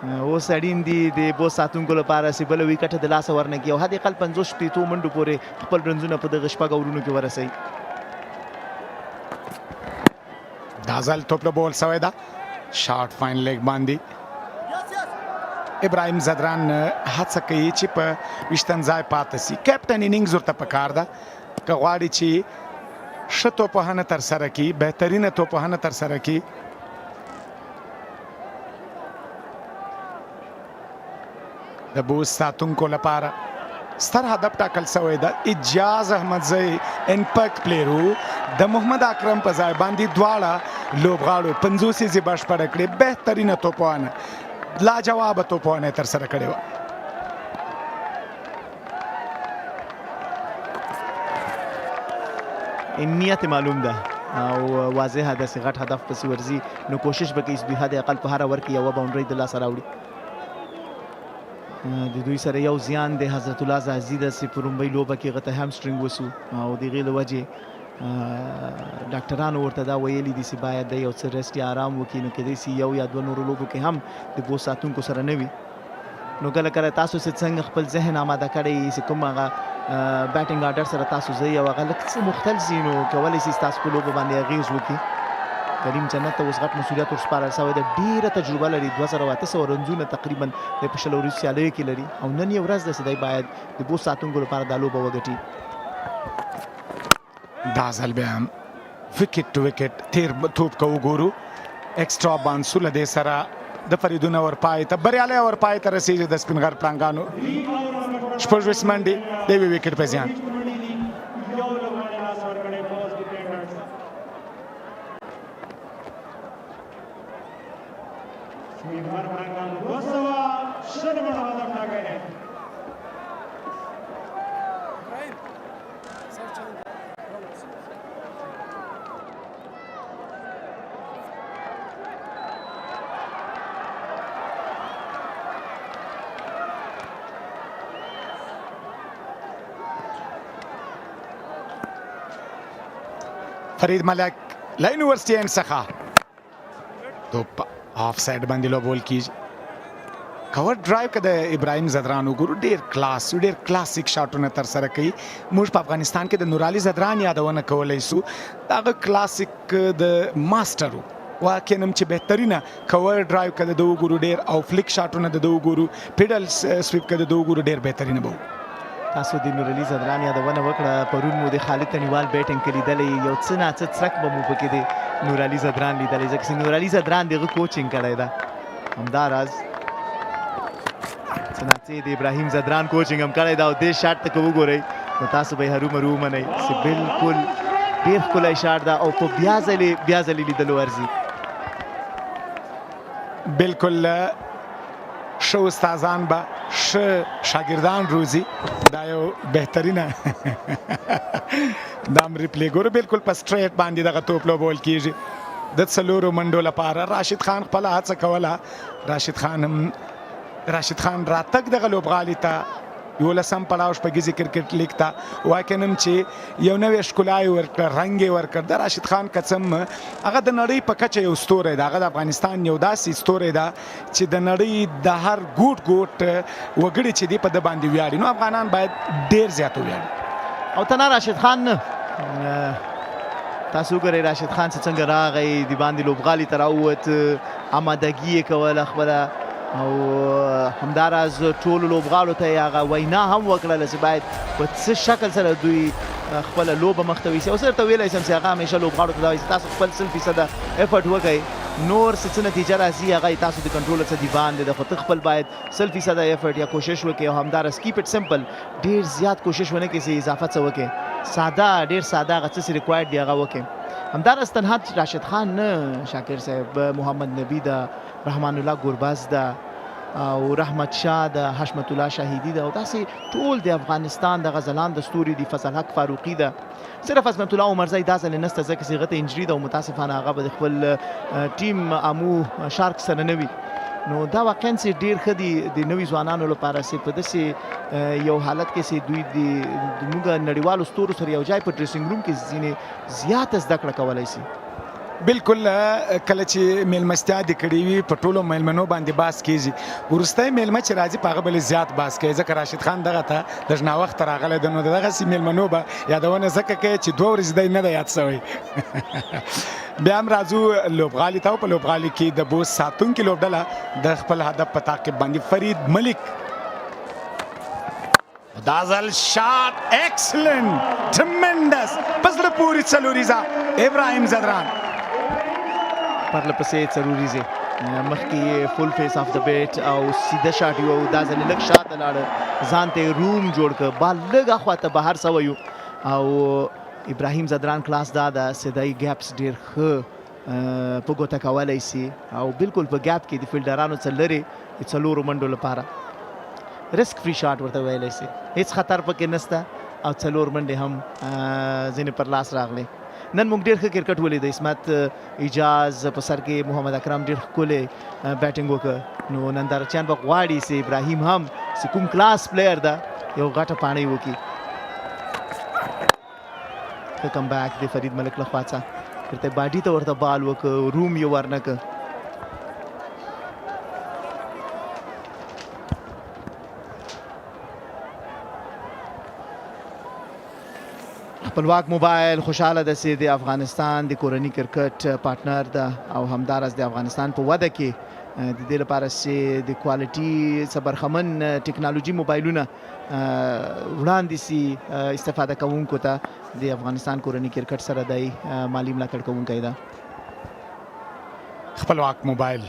[SPEAKER 1] اوس اړین دي د بوست ساتونکو لپاره چې بله وکټه د لاسه ورنکړي او حد اقل 50 شپېتو منډو پورې خپل رنزونه په دغه شپږ اورونو کې ورسوي
[SPEAKER 7] دا ځل توپ له بول سوی ده شارټ فاین لیګ باندې ابراهیم زدران هڅه کوي چې په ویشتم ځای پاتې سي کیپټن انینګز ورته پکار ده که غواړي چې ښه توپوهنه ترسره کړي بهترینه توپوهنه ترسره کړي د بوست ساتونکو لپاره ستر هدف ټاکل شوی ده اجاز احمدزی امپیکټ پلیئر و د محمد اکرم په ځای باندې دواړه لوبغاړو 50 یې بشپړه کړې بهترینه توپوهنه لاجوابه توپوهنه یې ترسره کړې وه
[SPEAKER 1] نیت معلوم ده او واضح ده چې غټ هدف پسې ورځي نو کوشش به کوي چې دوی حد اقل په هره اوور کې یوه باونډرۍ د لاسه راوړي د دوی سره یو زیان د حضرت الله زازي ده چې په لومړۍ لوبه کې هغه ته همسټرینګ وسو او د هغې له وجې ډاکټرانو ورته دا ویلي دي چې باید د یو څه ریسټ یا آرام وکړي نو کیدای شي یو یا دوه نورو لوبو کې هم د بوست ساتونکو سره نه وي نو کله کله تاسو چې څنګه خپل ذهن آماده کړی چې کوم هغه بیټینګ آرډر سره تاسو ځئ او هغه لږ څه مختلف شي نو کولی شي تاسو په لوبه باندې اغېز وکړي کریم جنت ته اوس غټ مسؤلیت ورسپارل شوی ده ډېره تجربه لري 2800 رنزونه تقریبا د په شل ورځو سیالیو کې لري او نن یې ورځ ده چې دی باید د بوست ساتونکو لپاره دا لوبه وګټي
[SPEAKER 7] دا ځل بیا هم وکټ ټو وکټ تیر توپ که وګورو ایکسټرا بانسو له دې سره د فریدون اورپای ته بریالی اورپای ته رسېږي د سپینغر پړانګانو 26 منډې د یوې وکټ په زیان فرید ملک له یونیورسټي اینډ څخه توپ آف ساید باندې لوبول کیږي کور ډرایو که د ابراهیم زدران وګورو ډېر کلاس ډېر کلاسیک شاټونه ترسره کوي موږ په افغانستان کې د نورعلي زدران یادونه کولی سو د هغه کلاسیک د ماسټر و واقعا هم چې بهترینه کور ډرایو که د ده وګورو ډېر او فلیک شاټونه د ده وګورو پیډل سویپ که د ده وګورو ډېر بهترینه به
[SPEAKER 1] تاسو د نورعلي زدران یادونه وکړه پرون مو د خالد تنیوال بیټینګ کې لیدلی یو څه ناڅه څرک به مو پکې د نورعلي زدران لیدلی ځکه چې نورعلي زدران د هغه کوچینګ کړی ده همداراز څه ناڅه د ابراهیم زدران کوچینګ هم کړی ده او دې شاټ ته که وګورئ نو تاسو به یې هرومرو ومنئ چې بلکل ډېر ښکلی شاټ ده او په بیا ځلې لیدلو ارزي
[SPEAKER 7] بالکل ښه استادان به ښه شاګردان روزي دا یو بهترینه دا هم ریپلی ګورو بالکل په سټریټ باندې دغه توپ لوبول کیږي د څلورو منډو لپاره راشد خان خپله هڅه کوله راشد خان راتګ دغه لوبغالي ته 11 پړاو شپږیزې کرکټ لیګ ته واقعا هم چې یو نوی ښکلا یې ورکړه رنګ یې ورکړ د راشد خان قسم هغه د نړۍ په کچه یو ستوری ده هغه د افغانستان یو داسې ستوری ده چې د نړۍ د هر ګوټ وګړي چې دی په ده باندې ویاړي نو افغانان باید ډېر زیات وویاړي
[SPEAKER 1] او ته نه راشد خان نه تاسو وګورئ راشد خان چې څنګه راغی د باندې لوبغالي ته راووت آمادګي یې کوله خپله او همداراز ټولو لوبغاړو ته یې هغه وینا هم وکړله چې باید په څه شکل سره دوی خپل لوبه مخ ته ویسي او سره ته ویلی سم چې هغه همیشه لوبغاړو ته دا وایي چې تاسو خپل 100% افرټ وکړئ نور څه نتیجه راځي هغه تاسو د کنټرول څخه دی باندې د خو ته خپل باید 100% افرټ یا کوشش وکړي او همدارس کیپ اټ سمپل ډیر زیات کوشش ونه کړي چې اضافه څه وکړي ساده ډیر ساده هغه څه ریکوایرډ دی هغه وکړي همدارس تنها راشد خان نه شاکر صاحب محمد نبی دا رحمان الله ګورباز دا او رحمت شاه د حشمت الله شهیدی ده او داسې ټول د افغانستان د غزلان د ستوري دي فضل حق فاروقي ده صرف عصمت الله عمرزی دا ځل نسته ځکه چې هغه ته انجري ده او متاسفانه هغه به د خپل ټیم امو شارک سره نه وي نو دا واقعا چې ډیر ښه دي د نوي ځوانانو لپاره چې په داسې یو حالت کې چې دوی د موږ نړیوالو ستورو سره یو ځای په ډریسنګ روم کې ځینې زیاته زده کړه کولی شي
[SPEAKER 7] بالکل کله چې میلمستیا د کړې وي په ټولو میلمنو باندې باس کیږي وروستی میلمه چې راځي په هغه بلې زیات باس کوي ځکه راشد خان دغه ته لږ ناوخته راغلی ده نو د دغسې میلمنو به یادونه ځکه کوي چې 2 ورځې دی نه ده یاد سوی بیا هم راځو لوبغالي ته او په لوبغالي کې د بوست ساتونکي لوبډله د خپل هدف په تعقیب باندې فرید ملک دا ځل شاټ ایکسلنټ ټرمنډس په زړه پورې څلوریزه ابراهیم زدران
[SPEAKER 1] پرله پسې څلوریزې مخکې فل فیس آف د بیټ او سیده شاټ یو دا ځل لږ شاته لاړه ځان ته روم جوړ کړ بال لږ اخواته بهر سوی او ابراهیم زدران کلاس دا د سیدای ګیپس ډیر ښه په ګوته کولی سي او بالکل په ګیپ کې د فیلډرانو څخه لرې د څلورو منډو لپاره ریسک فری شاټ ورته ویلی سي هیڅ خطر پکې نشته او څلور منډې هم ځینې پر لاس راغلی نن موږ ډېر ښه کرکټ ولید اسمت اجاز په سر کې محمد اکرم ډېر ښکلی بیټینګ وکړه نو نندارچیان به غواړي چې ابراهیم هم چې کوم کلاس پلیئر ده یو غټه پاڼۍ وکړي ښه کم بیک د فرید ملک له خوا څخه ورته باډي ته ورته بال وکړه روم یې ورنه کړه خپلواک موبایل خوشحاله ده چې د افغانستان د کورني کرکټ پارټنر ده او همدارس د افغانستان په وده کې د دې لپاره چې د کوالټي څخه برخمن ټکنالوژي موبایلونه وړاندې سي استفاده کوونکو ته د افغانستان کورني کرکټ سره د مالی ملاتړ کوونکی ده
[SPEAKER 7] خپلواک موبایل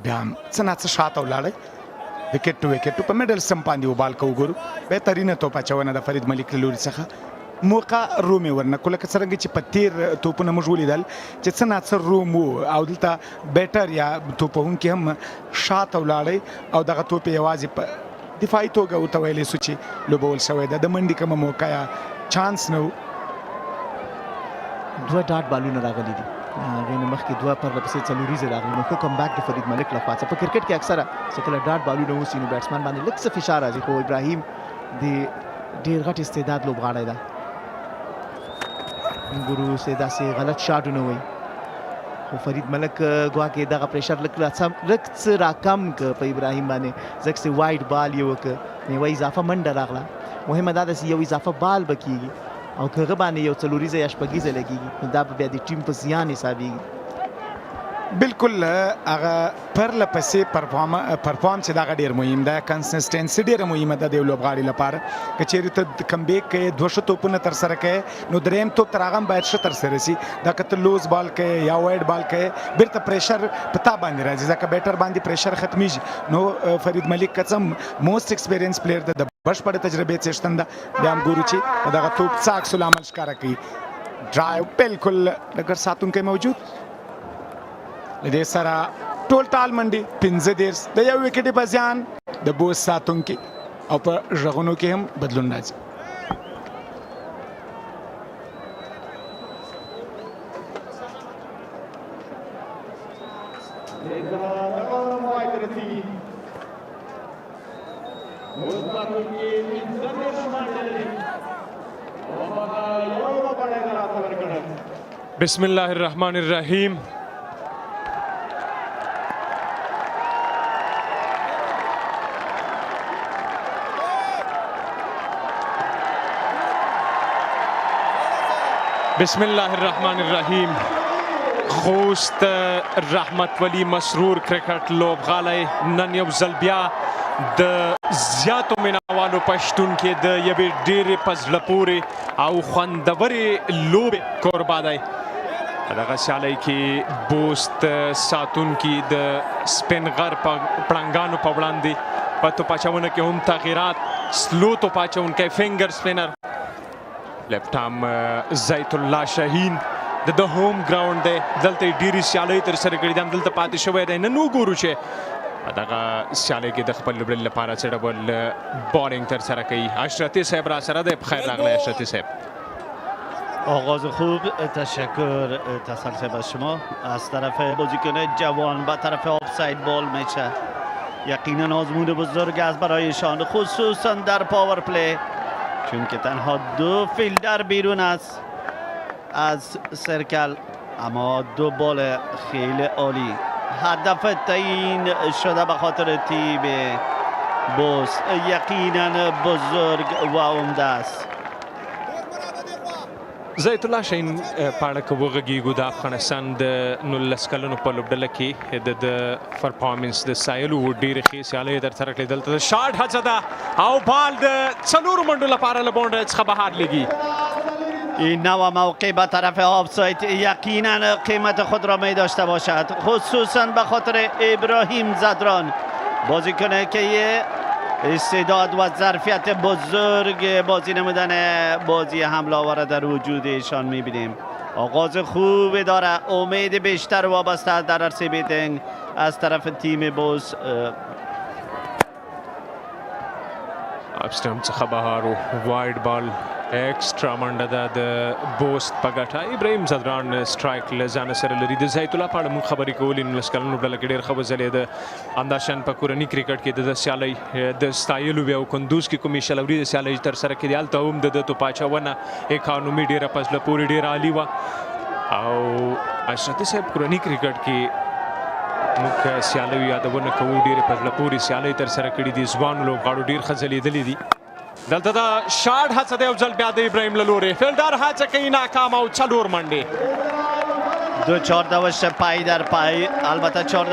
[SPEAKER 7] بیا هم څه نه څه شاته ولاړی وکټ ټو وکټ په میډل سم باندې وبال کو ګورو بهترینه توپ اچونه د فرید ملک له لوري څخه موقع رومي ورنه کوله که څرنګه چې په تیر توپونه موږ ولیدل چې څه نه څه روم او دلته بیټر یا توپونکي هم شاته ولاړی او دغه توپ یوازې په دفاعي توګه ورته ویلی سو چې لوبول شوی ده د منډې کومه موقع یا چانس نه و
[SPEAKER 1] دوه ډاټ بالونه راغلي دي هغې نه مخکې دوه پرله پسې څلوریزې راغلي نو ښه کم بیک د فرید ملک له خوا څخه په کرکټ کې اکثره چې کله ډاټ بالونه وسي نو بیټسمن باندې لږ څه فشار راځي خو ابراهیم د ډېر غټ استعداد لوبغاړی ده ګورو چې داسې غلط شاټونه وایي خو فرید ملک ګواکې دغه پریشر لږ څه راکم که په ابراهیم باندې ځکه چې وایډ بال یې وکړه یوه اضافه منډه راغله مهمه دا ده چې یو اضافه بال به کېږي او که هغه باندې یو څلوریزه یا شپږیزه لګېږي نو دا به بیا د ټیم په زیان حسابېږي
[SPEAKER 7] بالکل هغه پرله پسې پرفارم چې دغه ډېر مهم ده کنسسټنسي ډېره مهمه ده د یو لوبغاړي لپاره که چیرې ته کم بیک کوې دوه ښه توپونه ترسره کوې نو دریم توپ تر هغه هم باید ښه ترسره سي دا که ته لوز بال کوې یا وایډ بال کوې بیرته پریشر په تا باندې راځي ځکه بیټر باندې پریشر ختمیږي نو فرید ملک که څه موسټ ایکسپیرینس پلیئر ده د بشپړې تجربې څښتن ده بیا هم ګورو چې دغه توپ څه عکس العمل ښکاره کوي ډرایو بالکل ډګر ساتونکی موجود له دې سره ټول ټال منډې 15 د یو وکټې په زیان د بوست ساتونکي او په غږونو کې هم بدلون راځي
[SPEAKER 6] بسم الله الرحمن الرحیم بسم الله الرحمن الرحیم خوست رحمت ولی مسرور کرکټ لوبغالی نن یو ځل بیا د زیاتو مینوالو په شتون کې د یوې ډېرې په زړه پورې او خوندورې لوبې کوربه دی. په دغه سیالۍ کې بوست ساتونکي د سپینغر په پړنګانو په وړاندې په توپ اچونه کې هم تغییرات. سلو توپ اچونکی فینګر سپینر لیفټ آرم زیت الله شاهین د هوم ګراوند دی. دلته یې ډېرې سیالۍ ترسره کړي دي، همدلته پاتې شوی دی. نن وګورو چې په دغه سیالۍ کې د خپل لوبډلې لپاره څه ډول بالینګ ترسره کوي. اشرتی صاحب را سره دی. بخیر راغلی اشرتی صاحب.
[SPEAKER 4] آغاز خوب، تشکر تسلسل به شما. از طرف بازیکن جوان به طرف آفساید بال میشه. یقینا آزمون بزرگ است برایشان، خصوصا در پاور پلی، چون که تنها 2 فیلدر بیرون است از سرکل، اما 2 بال خیلی عالی. هدف تعیین شده به خاطر تیم بوست، یقینا بزرگ و عمده است.
[SPEAKER 6] زیت الله شاهین په اړه که وغږیږو د افغانستان د 19 کلنو په لوبډله کې د پرفارمنس د سایلو ډېرې ښې سیالۍ ترسره کړې. دلته د شاټ هڅه ده او بال د 4 منډو لپاره له باونډرۍ څخه بهر لګي.
[SPEAKER 4] این نوع موقع به طرف آفساید یقینا قیمت خود را می داشته باشد، خصوصا به خاطر ابراهیم زدران، بازیکن که استعداد و ظرفیت بزرگ بازی نمودن بازی حمله آور در وجود ایشان میبینیم. آغاز خوب داره، امید بیشتر وابسته در عرصه بیتینگ از طرف تیم بوست.
[SPEAKER 6] اپسټم څخه بهر و وایډ بال ایکسترا منډه ده د بوست په ګټه. ابراهیم زدران سټرایک له ځانه سره لري. د زیت الله په اړه موږ خبرې کولې. 19 کلنو ډله کې ډېر ښه وځلېده. همداشان په کورني کرکټ کې د سیالۍ د ستایلو بیا او کندوز کې کومې شلوري د سیالۍ ترسره کړي، هلته هم د توپ اچونه اکانومي ډېره په زړه پورې ډېره عالي وه. او اشرتي صاحب کورني کرکټ کې موږ سیالۍ یادونه کوو، ډېرې په زړه پورې سیالۍ ترسره کړي دي. ځوانو لوبغاړو ډېر ښه ځلېدلي دي. دلته د شاټ هڅه دی، یو ځل بیا د ابراهیم له لورې فیلډر هڅه کوي، ناکام او 4 منډې.
[SPEAKER 4] 2 4 پای در پای، البته 4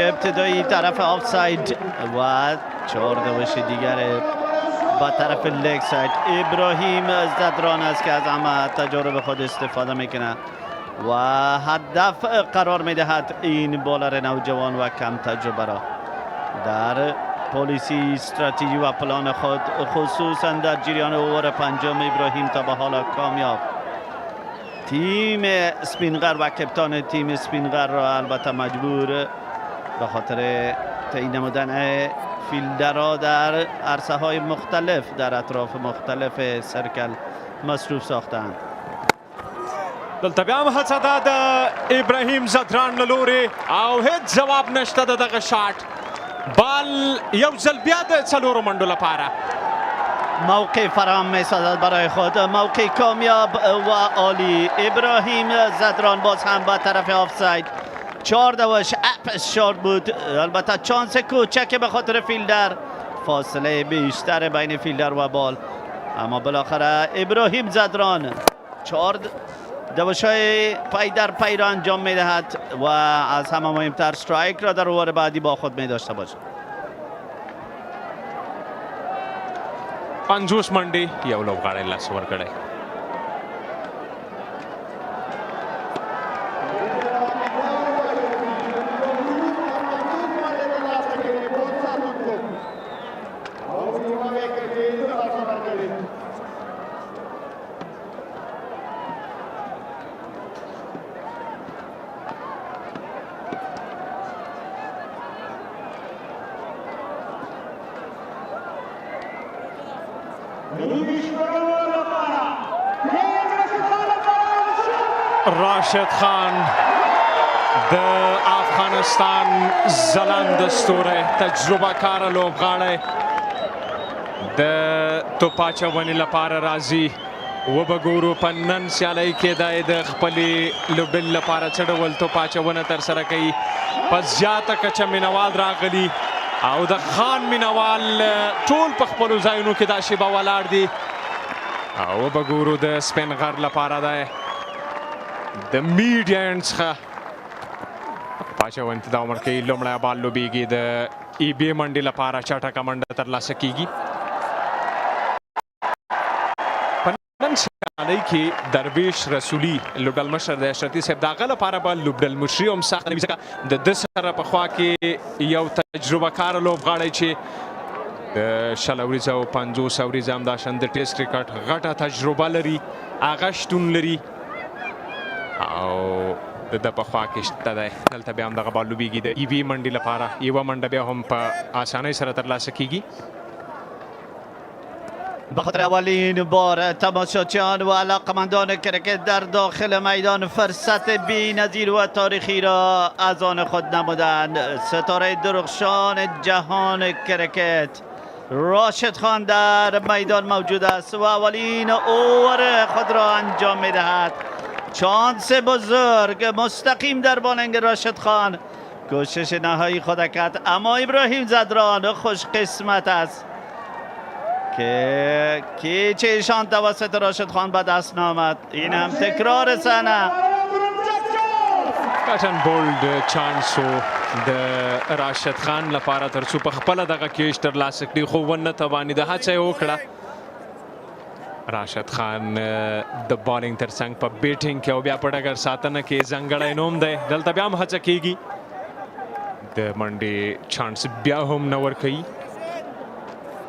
[SPEAKER 4] ابتدایی طرف آفساید و 4 دیگر با طرف لگ ساید. ابراهیم زدران است که از همه تجارب خود استفاده میکنه و هدف قرار میدهد این بالر نوجوان و کم تجربه را در پالیسی استراتژی و پلان خود، خصوصا در جریان اوور 5 ابراهیم تا به حال کامیاب. تیم سپینغر و کپتان تیم سپینغر را البته مجبور به خاطر تعیین نمودن فیلدرها در عرصه های مختلف در اطراف مختلف سرکل مصروف ساختند.
[SPEAKER 6] دلته بیا هم هڅه ده د ابراهیم زدران له لورې او هیڅ جواب نشته د دغه شاټ. بال یو ځل بیا د 4 منډو لپاره
[SPEAKER 4] موقع فراهم می‌سازد برای خود، موقع کامیاب و عالی. ابراهیم زدران باز هم به طرف آفساید. 4 اپس شارت بود، البته چانس کوچک به خاطر فیلدر، فاصله بیشتر بین فیلدر و بال، اما بالاخره ابراهیم زدران 4 دوشای پای در پای را انجام میدهد و از همه مهمتر استرایک را در اوور بعدی با خود می داشته باشد.
[SPEAKER 6] 50 منډې یو لوبغاړی لاس ورکړی. راشد خان د افغانستان ځلانده ستوری، تجربه کاره لوبغاړی د توپ اچونې لپاره راځي. وبه ګورو په نن سیالۍ کې دی د خپلې لوبډلې لپاره څه ډول توپ اچونه ترسره کوي. په زیاته کچه مینوال راغلي او د خان مینوال ټول په خپلو ځایونو کې دا شیبه ولاړ دي. او وبه ګورو د سپینغر لپاره دی د میډیا اینډ څخه پاچونې ته دا عمر کوي. لومړی بال لوبیږي د ایبی منډې لپاره چټکه منډه ترلاسه کیږي. په نن سیالۍ کې درویش رسولي لوبډل مشر د اشرتي صاحب د هغه لپاره به لوبډل مشري هم سخت نه وي، ځکه د ده سره په خوا کې یو تجربه کاره لوبغاړی چې د 60 اوریزه او 50 اوریزه همداشان د ټیسټ کرکټ غټه تجربه لري، هغه شتون لري او د ده په خوا کې شته دی. دلته بیا هم دغه بال لوبیږي د ایوي منډې لپاره. یوه منډه بیا هم په اسانۍ سره ترلاسه کیږي.
[SPEAKER 4] بخاطر اولین بار تماشاچیان و علاقمندان کرکت در داخل میدان فرصت بی‌نظیر و تاریخی را از آن خود نمودند. ستاره درخشان جهان کرکت راشد خان در میدان موجود است و اولین اوور خود را انجام می‌دهد. چانس بزرگ مستقیم در بالنگ راشد خان، کوشش نهایی خود کرد اما ابراهیم زدران خوش قسمت است که کیچ ایشان توسط راشد خان به دست نامد. این هم تکرار صحنه.
[SPEAKER 6] کټن بولډ چانس و د راشد خان لپاره تر څو په خپله دغه کیچ ترلاسه کړي خو ونه توانېده. هڅه یې وکړه راشد خان د بالینګ ترڅنګ په بیټینګ کې او بیا په ډګر ساتنه کې ځانګړی نوم دی. دلته بیا هم هڅه کیږي د منډې چانس بیا هم نه ورکوي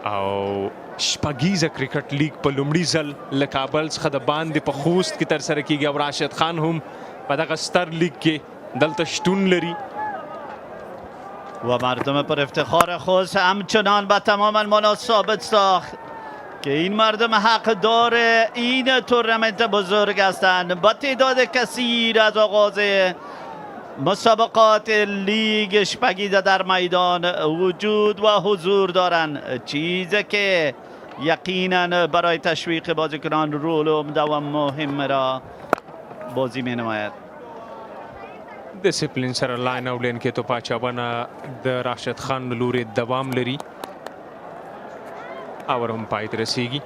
[SPEAKER 6] او شپږیزه کرکټ لیګ په لومړي ځل له کابل څخه د باندې په خوست کې ترسره کیږي او راشد خان هم په دغه ستر لیگ کې دلته شتون لري
[SPEAKER 4] و مردم پر افتخار خوست همچنان به تمام مناسبت ساخت که این مردم حقدار این تورنمنت بزرگ هستند. با تعداد کثیر از آغاز مسابقات لیگ شپگیزه در میدان وجود و حضور دارند، چیزی که یقینا برای تشویق بازیکنان رول عمده و مهم را بازی می نماید.
[SPEAKER 6] ډیسپلین سره لاین او لین کې توپاچونه د راشد خان لوري دوام لري او هم پای ته رسیږي.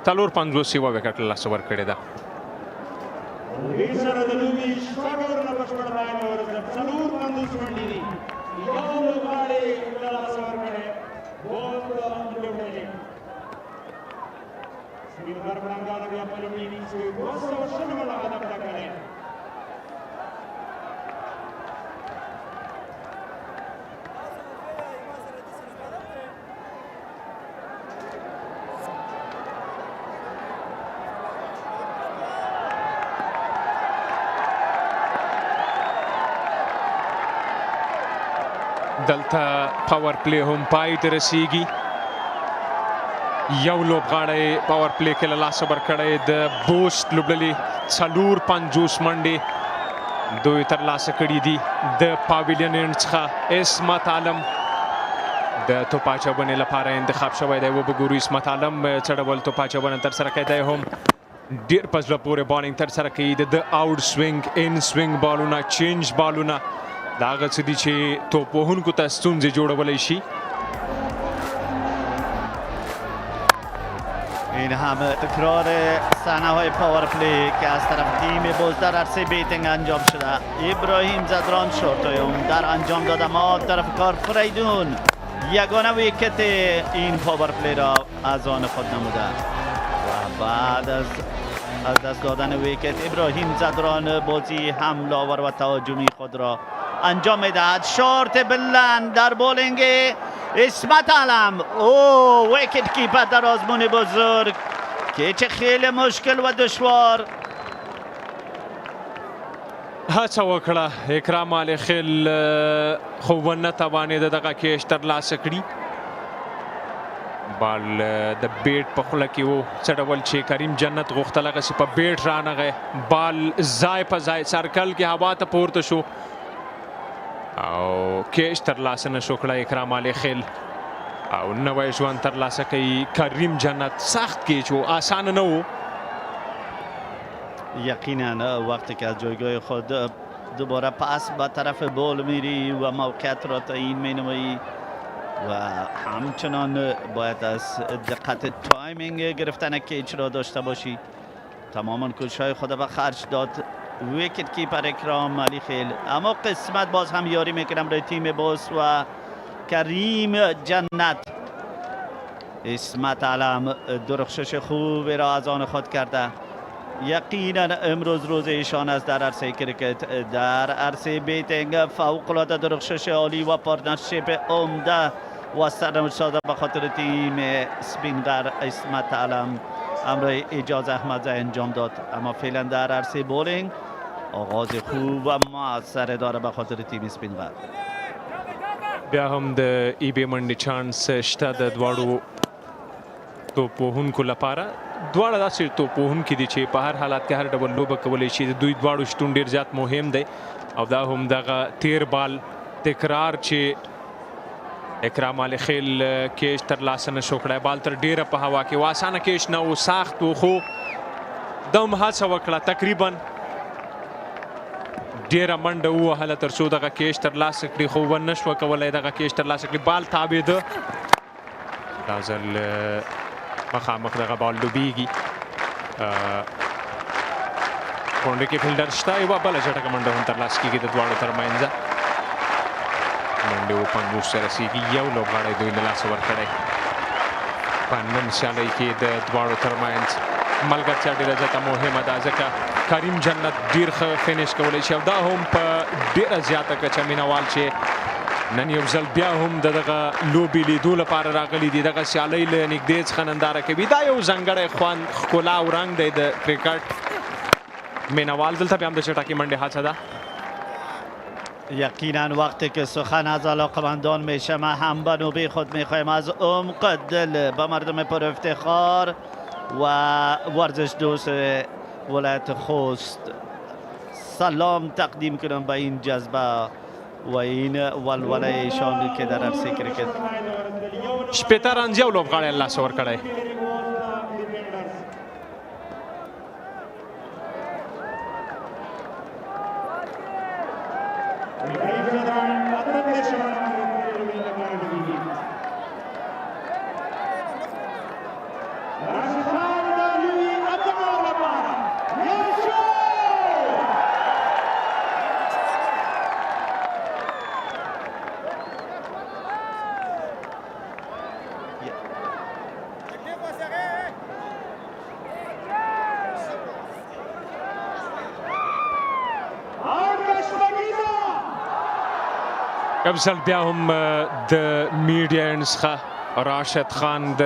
[SPEAKER 6] 450 یوه وکټ له لاسه ورکړې ده. دلته پاور پلی هم پای ته رسیږي. یو لوبغاړی پاور پلی کې له لاسه ورکړی د بوست لوبډلې 450 منډې دوی ترلاسه کړي دي. د پاویلین اینډ څخه اسمت عالم د توپاچونې لپاره انتخاب شوی دی. وبګورو اسمت عالم څه ډول توپاچونه ترسره کوي. دی هم ډېر په زړه پورې بالینګ ترسره کوي. د آوټ سوینګ ان سوینګ بالونه چینج بالونه دا هغه څه دي چې توپ وهونکو ته ستونزې جوړولی شي.
[SPEAKER 4] این هم تکرار صحنه های پاور پلی که از طرف تیم بوست در عرصه بیتینگ انجام شده. ابراهیم زدران شورتایم در انجام داد اما طرف کار فریدون یگانه ویکت این پاور پلی را از آن خود نموده و بعد از دست دادن ویکت ابراهیم زدران بازی حمله آور و تهاجمی خود را انجام میدهد. شارت بلند در بولینگ اسمت علم. او ویکت کیپر در آزمون بزرگ که چه خیلی مشکل و دشوار.
[SPEAKER 6] هڅه وکړه اکرام علي خیل خو ونه توانېده دغه کیچ ترلاسه کړي. بال د بیټ په خوله کې و څه ډول چې کریم جنت غوښتل هغسې په بیټ رانغی. بال ځای په ځای سرکل کې هوا ته پورته شو او کیچ ترلاسه نه شو کړی اکرام علي خیل او نوی ژوند ترلاسه کوي کریم جنت. سخت کیچ و آسان نه و.
[SPEAKER 4] یقینا وقتی که از جایگاه خود دوباره پس به طرف بال میری و موقعیت را تعیین مینمایی و همچنان باید از دقت تایمینگ گرفتن کیچ را داشته باشی. تماما کوشش‌های خود به خرج داد ویکت کیپر اکرام علی خیل. اما قسمت باز هم یاری میکنم برای تیم بوست و کریم جنت. اسمت علم درخشش خوبی را از آن خود کرده. یقینا امروز روز ایشان است در عرصه کرکت، در عرصه بیتینگ. فوق‌العاده درخشش عالی و پارتنرشیپ عمده و سرنوشت ساده به خاطر تیم سپینغر. اسمت علم امر اجاز احمد انجام داد، اما فعلا در عرصه بولینگ آغاز خوب و موثر داره به خاطر تیم سپینغر.
[SPEAKER 6] بیا هم د ای بی منډې چانس شته د دواړو توپوهونکو لپاره. دواړه داسې توپوهونکي دي چې په هر حالت کې هر ډول لوبه کولی شي. د دوی دواړو شتون ډېر زیات مهم دی او دا هم دغه تیر بال تکرار چې اکرام علي خیل کیچ ترلاسه نه شو کړی. بال تر ډیره په هوا کې و، اسانه کیچ نه و، سخت و، خو دم هڅه وکړه، تقریبا ډیره منډه ووهله تر څو دغه کیچ ترلاسه کړي، خو ونه شوه کولی دغه کیچ ترلاسه کړي. بال تابېده، دا ځل مخامخ دغه بال لوبیږي. غونډه کې فیلډر شته، یوه بله چټکه منډه هم ترلاسه کېږي د دواړو ترمنځه. منډې و 50 ته رسېږي، یو لوبغاړی دوی له لاسه ورکړی. په نن سیالۍ کې د دواړو ترمنځ ملګرتیا ډېره زیاته مهمه ده، ځکه کریم جنت ډېر ښه فینش کولی شي او دا هم په ډېره زیاته کچه مینوال چې نن یو ځل بیا هم د دغه لوبې لیدو لپاره راغلي دي، دغه سیالۍ له نږدې څخه ننداره کوي. دا یو ځانګړی خوند، ښکلا او رنګ دی د کرکټ مینوال. دلته بیا هم د چټکې منډې هڅه ده.
[SPEAKER 4] یقینا وقتی که سخن از علاقمندان میشه ما هم به نوبه خود میخوایم از عمق دل به مردم پر افتخار و ورزش دوست ولایت خوست سلام تقدیم کنم به این جذبه و این ولوله ایشان که در عرصه کرکت.
[SPEAKER 6] شپېته رنز یو لوبغاړی له لاسه ورکړی. یو ځل بیا هم د میډیا څخه راشد خان د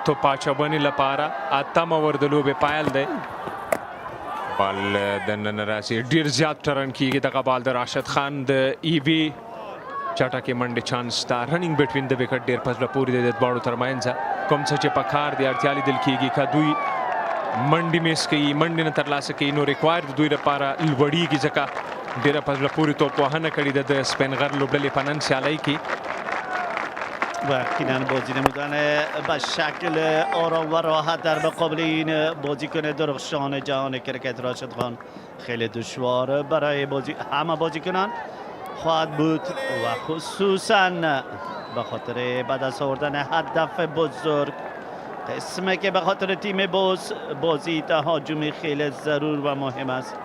[SPEAKER 6] توپ اچونې لپاره اتم اوور د لوبې پایل دی. بال دننه راسي، ډېر زیات ټرن کېږي دغه بال د راشد خان د ای وي چټکې منډې چانس شته. رننګ بټوین د وکټ ډېر په زړه پورې دی د دواړو ترمنځ. کوم څه چې په کار دی اړتیا لیدل کېږي، که دوی منډې میس کوي، منډې نه ترلاسه کوي، نو ریکوایر د دوی لپاره لوړېږي، ځکه ډیره په زړه پورې توپوهنه کړې ده د سپینغر لوبډلې په نن سیالۍ کې.
[SPEAKER 4] و یقینا بازی نمودن به شکل آرام و راحت در مقابل این بازیکن درخشان جهان کرکت راشد خان خیلی دشوار برای همه بازیکنان خواهد بود و خصوصا به خاطر به دست آوردن هدف بزرگ قسمه که به خاطر تیم بازی تهاجمی خیلی ضرور و مهم است.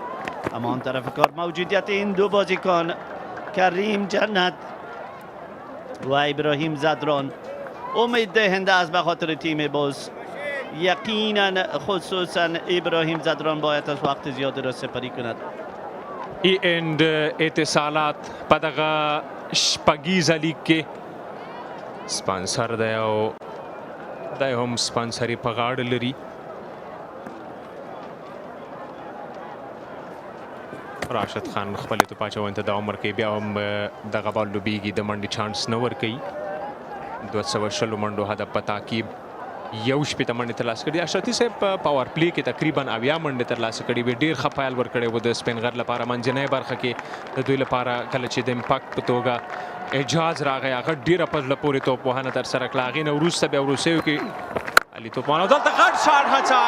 [SPEAKER 4] اما آن طرف کار موجودیت این دو بازیکن کریم جنت و ابراهیم زدران امید دهنده است به خاطر تیم بوست. یقینا خصوصا ابراهیم زدران باید از وقت زیادی را سپری کند.
[SPEAKER 6] ای اند اتصالات په دغه شپږیزه لیګ کې سپانسر دی او دی هم سپانسري په غاړه لري. راشد خان خپلې توپ اچونې ته دوام ورکوي، بیا هم دغه بال لوبیږي، د منډې چانس نه ورکوي. 220 منډو هدف په تعقیب 1 منډې ترلاسه کړي. اشرفي صاحب په پاور پلی کې تقریبا 80 منډې ترلاسه کړي وي، ډېر ښه پایل ورکړی و د سپینغر لپاره. منځنۍ برخه کې د دوی لپاره کله چې د امپاکت په توګه اجاز راغی، هغه ډېره په زړه پورې توپوهنه ترسره کړه. هغې نه وروسته بیا وروستیو کې علي توپان او دلته غټ شاټ هڅه،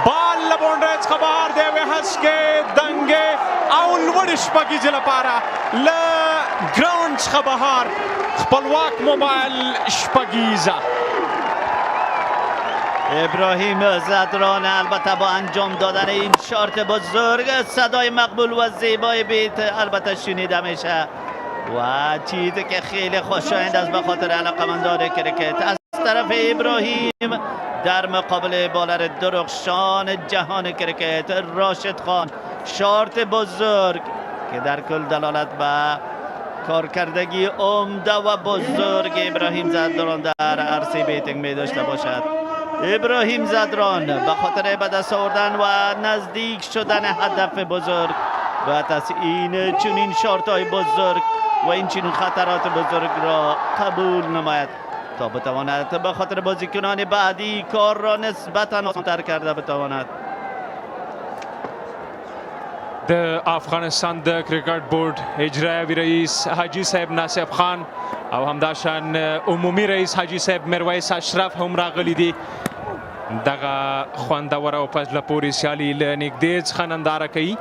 [SPEAKER 6] بال له باونډرۍ څخه بهر دی، وهسکې دنګې او لوړې شپږیزې لپاره له ګراونډ څخه بهر خپلواک موبایل شپږیزه.
[SPEAKER 4] ابراهیم زدران البته با انجام دادن این شارت بزرگ صدای مقبول و زیبای بیت البته شنیده میشه و چیزی که خیلی خوشایند است به خاطر علاقمندان کرکت. از طرف ابراهیم در مقابل بالر درخشان جهان کرکت راشد خان، شارت بزرگ که در کل دلالت به کارکردگی عمده و بزرگ ابراهیم زدران در عرصه بیتینگ می داشته باشد. ابراهیم زدران به خاطر به دست آوردن و نزدیک شدن هدف بزرگ باید از این چنین شارت های بزرگ و این چنین خطرات بزرگ را قبول نماید تا بتواند به خاطر بازیکنان بعدی کار را نسبتا آسان‌تر کرده بتواند.
[SPEAKER 6] د افغانستان د کرکټ بورډ اجرایوي رئیس حاجی صاحب ناصف خان او همداشان عمومي رئیس حاجی صاحب میرویس اشرف هم راغلي دي. دغه خوندور او په زړه پورې سیالي له نږدې څخه ننداره کوي.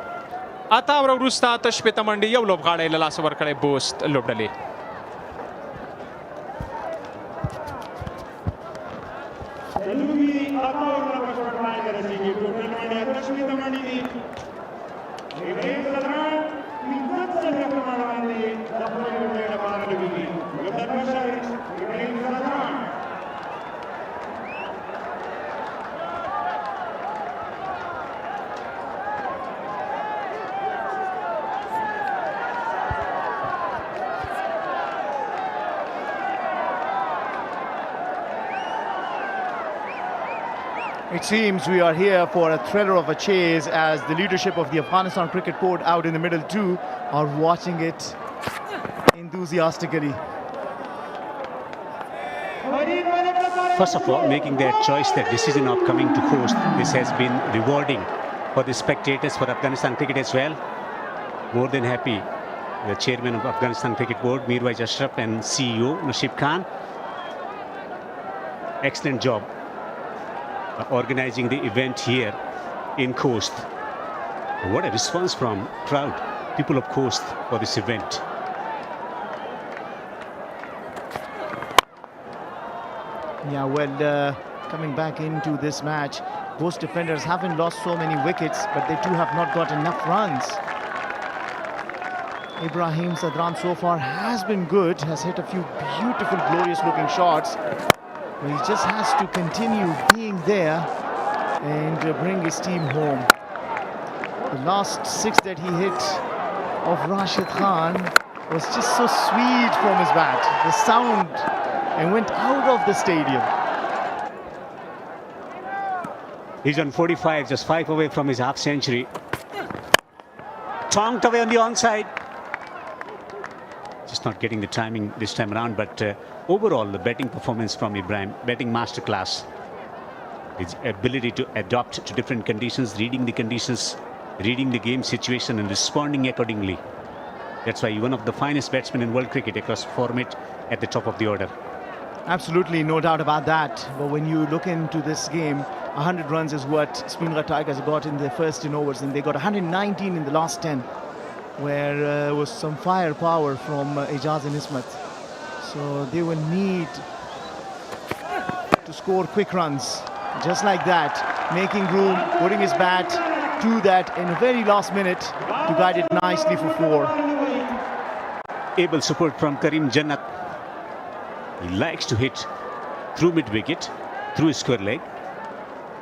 [SPEAKER 6] اته اوره وروسته اته شپېته منډې یو لوبغاړی له لاسه ورکړی بوست لوبډلې.
[SPEAKER 1] It seems we are here for a thriller of a chase as the leadership of the Afghanistan Cricket Board out in the middle too are watching it enthusiastically.
[SPEAKER 2] First of all, making their choice, their decision of coming to Khost, this has been rewarding for the spectators, for Afghanistan cricket as well. More than happy. The chairman of Afghanistan Cricket Board, Mirwais Ashraf, and CEO Nashib Khan. Excellent job organizing the event here in Khost. What a response from crowd, people of Khost, for this event.
[SPEAKER 1] Yeah, well, coming back into this match, Bost defenders haven't lost so many wickets, but they too have not got enough runs. Ibrahim Zadran so far has been good, has hit a few beautiful, glorious looking shots. But he just has to continue being there and bring his team home. The last six that he hit of Rashid Khan was just so sweet from his bat. The sound and went out of the stadium.
[SPEAKER 2] He's on 45, just 5 away from his half century. Tonked away on the onside. Just not getting the timing this time around, but overall the batting performance from Ibrahim, batting masterclass. His ability to adapt to different conditions, reading the conditions, reading the game situation and responding accordingly. That's why one of the finest batsmen in world cricket across format at the top of the order.
[SPEAKER 1] Absolutely, no doubt about that. But when you look into this game, 100 runs is what Speenghar Tigers got in their first 10 overs, and they got 119 in the last 10, where was some firepower from Ijaz and Ismat. So they will need to score quick runs, just like that, making room, putting his bat to that in the very last minute to guide it nicely for 4.
[SPEAKER 2] Able support from Karim Jannat. He likes to hit through mid-wicket, through his square leg,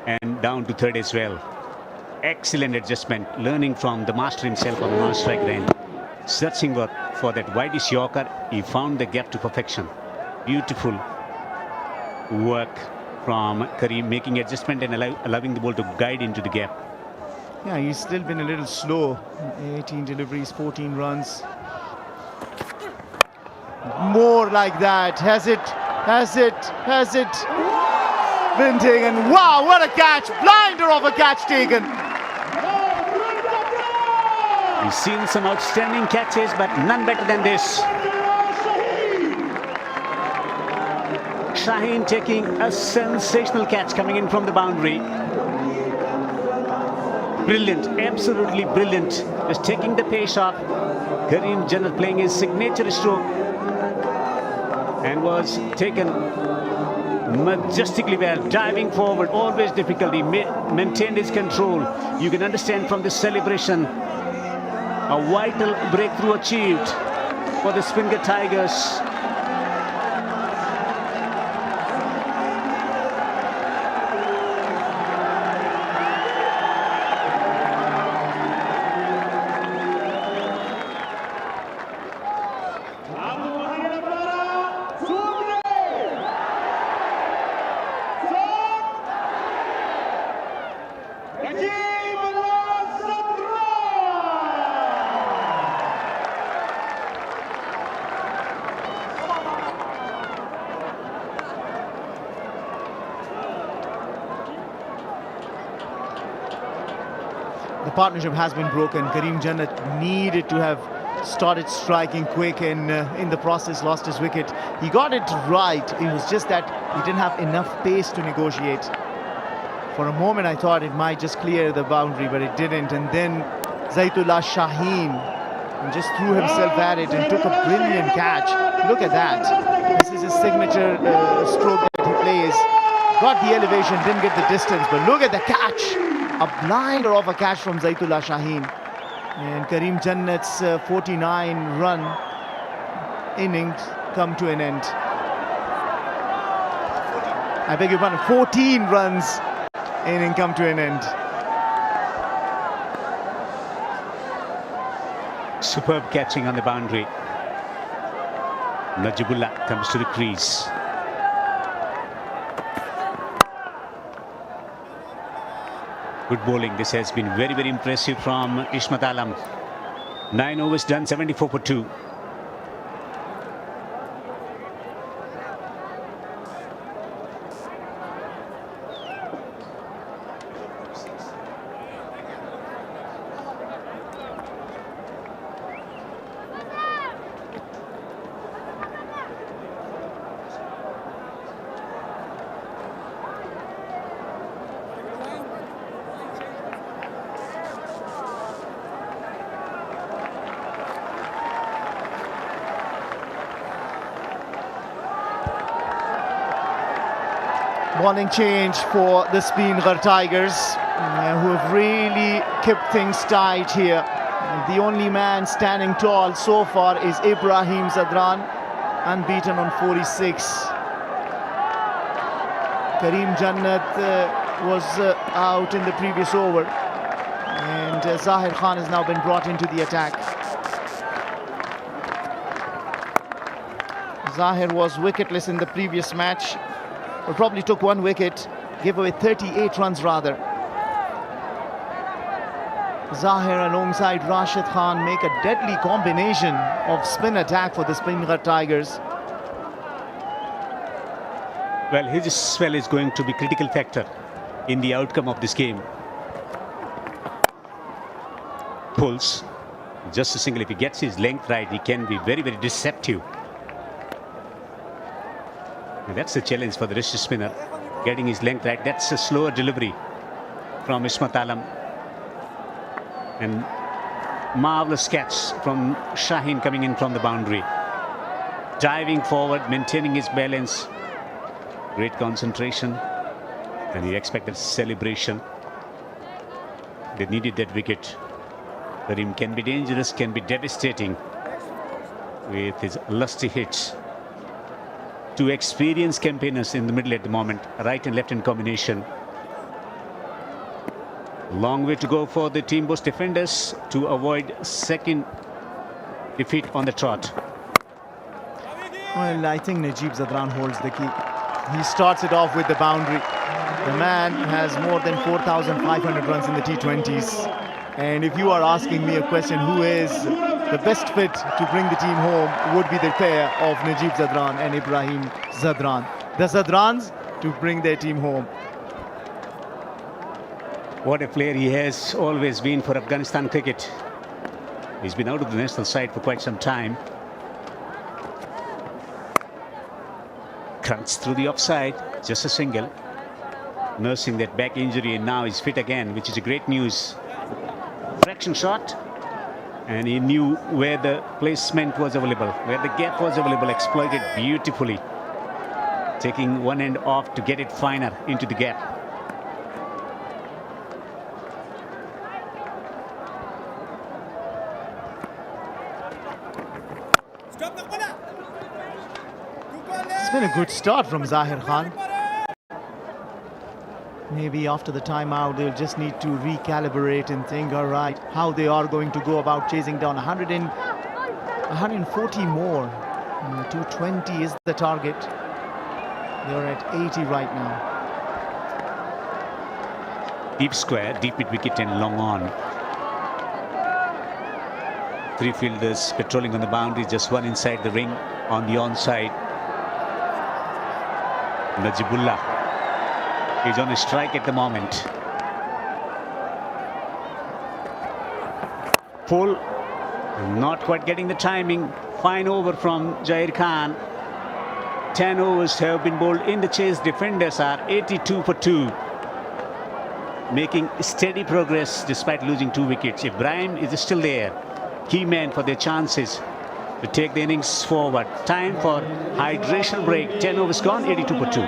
[SPEAKER 2] and down to third as well. Excellent adjustment, learning from the master himself on the non-strike line. Searching for that widest Yorker, he found the gap to perfection. Beautiful work from Karim, making adjustment and allowing the ball to guide into the gap.
[SPEAKER 1] Yeah, he's still been a little slow. 18 deliveries, 14 runs. More like that. Has it been taken? Wow, what a catch! Blinder of a catch taken.
[SPEAKER 2] We've seen some outstanding catches, but none better than this. Shaheen taking a sensational catch coming in from the boundary. Brilliant, absolutely brilliant. Just taking the pace off. Karim Jannat playing his signature stroke and was taken majestically well, diving forward, always difficulty, maintained his control. You can understand from this celebration, a vital breakthrough achieved for the Speenghar Tigers.
[SPEAKER 1] The partnership has been broken. Karim Jannat needed to have started striking quick and in the process lost his wicket. He got it right. It was just that he didn't have enough pace to negotiate. For a moment I thought it might just clear the boundary, but it didn't. And then Zaitullah Shaheen just threw himself at it and took a brilliant catch. Look at that. This is his signature stroke that he plays. Got the elevation, didn't get the distance, but look at the catch. A blinder of a catch from Zaitullah Shaheen. And Karim Jannat's 49-run innings come to an end. I beg your pardon, 14 runs inning come to an end.
[SPEAKER 2] Superb catching on the boundary. Najibullah comes to the crease. Good bowling. This has been very, very impressive from Ishmat Alam. 9 overs done, 74 for 2.
[SPEAKER 1] Bowling change for the Speenghar Tigers, who have really kept things tight here. The only man standing tall so far is Ibrahim Zadran, unbeaten on 46. Karim Jannat was out in the previous over, and Zahir Khan has now been brought into the attack. Zahir was wicketless in the previous match. Well, probably took one wicket, gave away 38 runs rather. Zahir alongside Rashid Khan make a deadly combination of spin attack for the Speenghar Tigers.
[SPEAKER 2] Well, his spell is going to be a critical factor in the outcome of this game. Pulls, just a single. If he gets his length right, he can be very, very deceptive. And that's the challenge for the wrist spinner, getting his length right. That's a slower delivery from Ishmat Alam. And marvelous catch from Shaheen coming in from the boundary. Diving forward, maintaining his balance. Great concentration. And he expected celebration. They needed that wicket. Karim can be dangerous, can be devastating with his lusty hits. Two experienced campaigners in the middle at the moment, right and left hand combination. Long way to go for the team Bost defenders to avoid second defeat on the trot.
[SPEAKER 1] Well, I think Najib Zadran holds the key. He starts it off with the boundary. The man has more than 4,500 runs in the T20s. And if you are asking me a question, who is the best fit to bring the team home, would be the pair of Najib Zadran and Ibrahim Zadran. The Zadrans to bring their team home.
[SPEAKER 2] What a player he has always been for Afghanistan cricket. He's been out of the national side for quite some time. Cuts through the offside, just a single. Nursing that back injury, and now he's fit again, which is a great news. Fraction shot, and he knew where the placement was available, where the gap was available, exploited beautifully. taking one end off to get it finer into the gap.
[SPEAKER 1] It's been a good start from Zahir Khan. Maybe after the timeout, they'll just need to recalibrate and think, all right, how they are going to go about chasing down 140 more. 220 is the target. They're at 80 right now.
[SPEAKER 2] Deep square, deep mid wicket and long on. Three fielders patrolling on the boundary, just one inside the ring on the onside. Najibullah is on a strike at the moment. Pull, not quite getting the timing. Fine over from Zair Khan. 10 overs have been bowled in the chase. Defenders are 82 for 2. Making steady progress despite losing 2 wickets. Ibrahim is still there. Key man for their chances to take the innings forward. Time for hydration break. 10 overs gone, 82 for 2.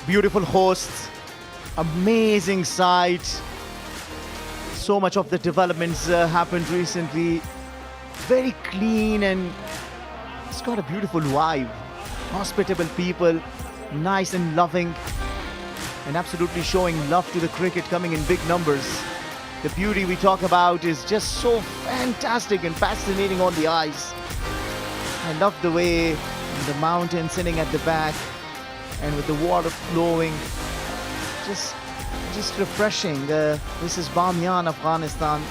[SPEAKER 1] Beautiful hosts, amazing sight. So much of the developments happened recently. Very clean and it's got a beautiful vibe. Hospitable people, nice and loving, and absolutely showing love to the cricket, coming in big numbers. The beauty we talk about is just so fantastic and fascinating on the eyes. I love the way the mountain sitting at the back and with the water flowing, just refreshing. This is Bamiyan, Afghanistan,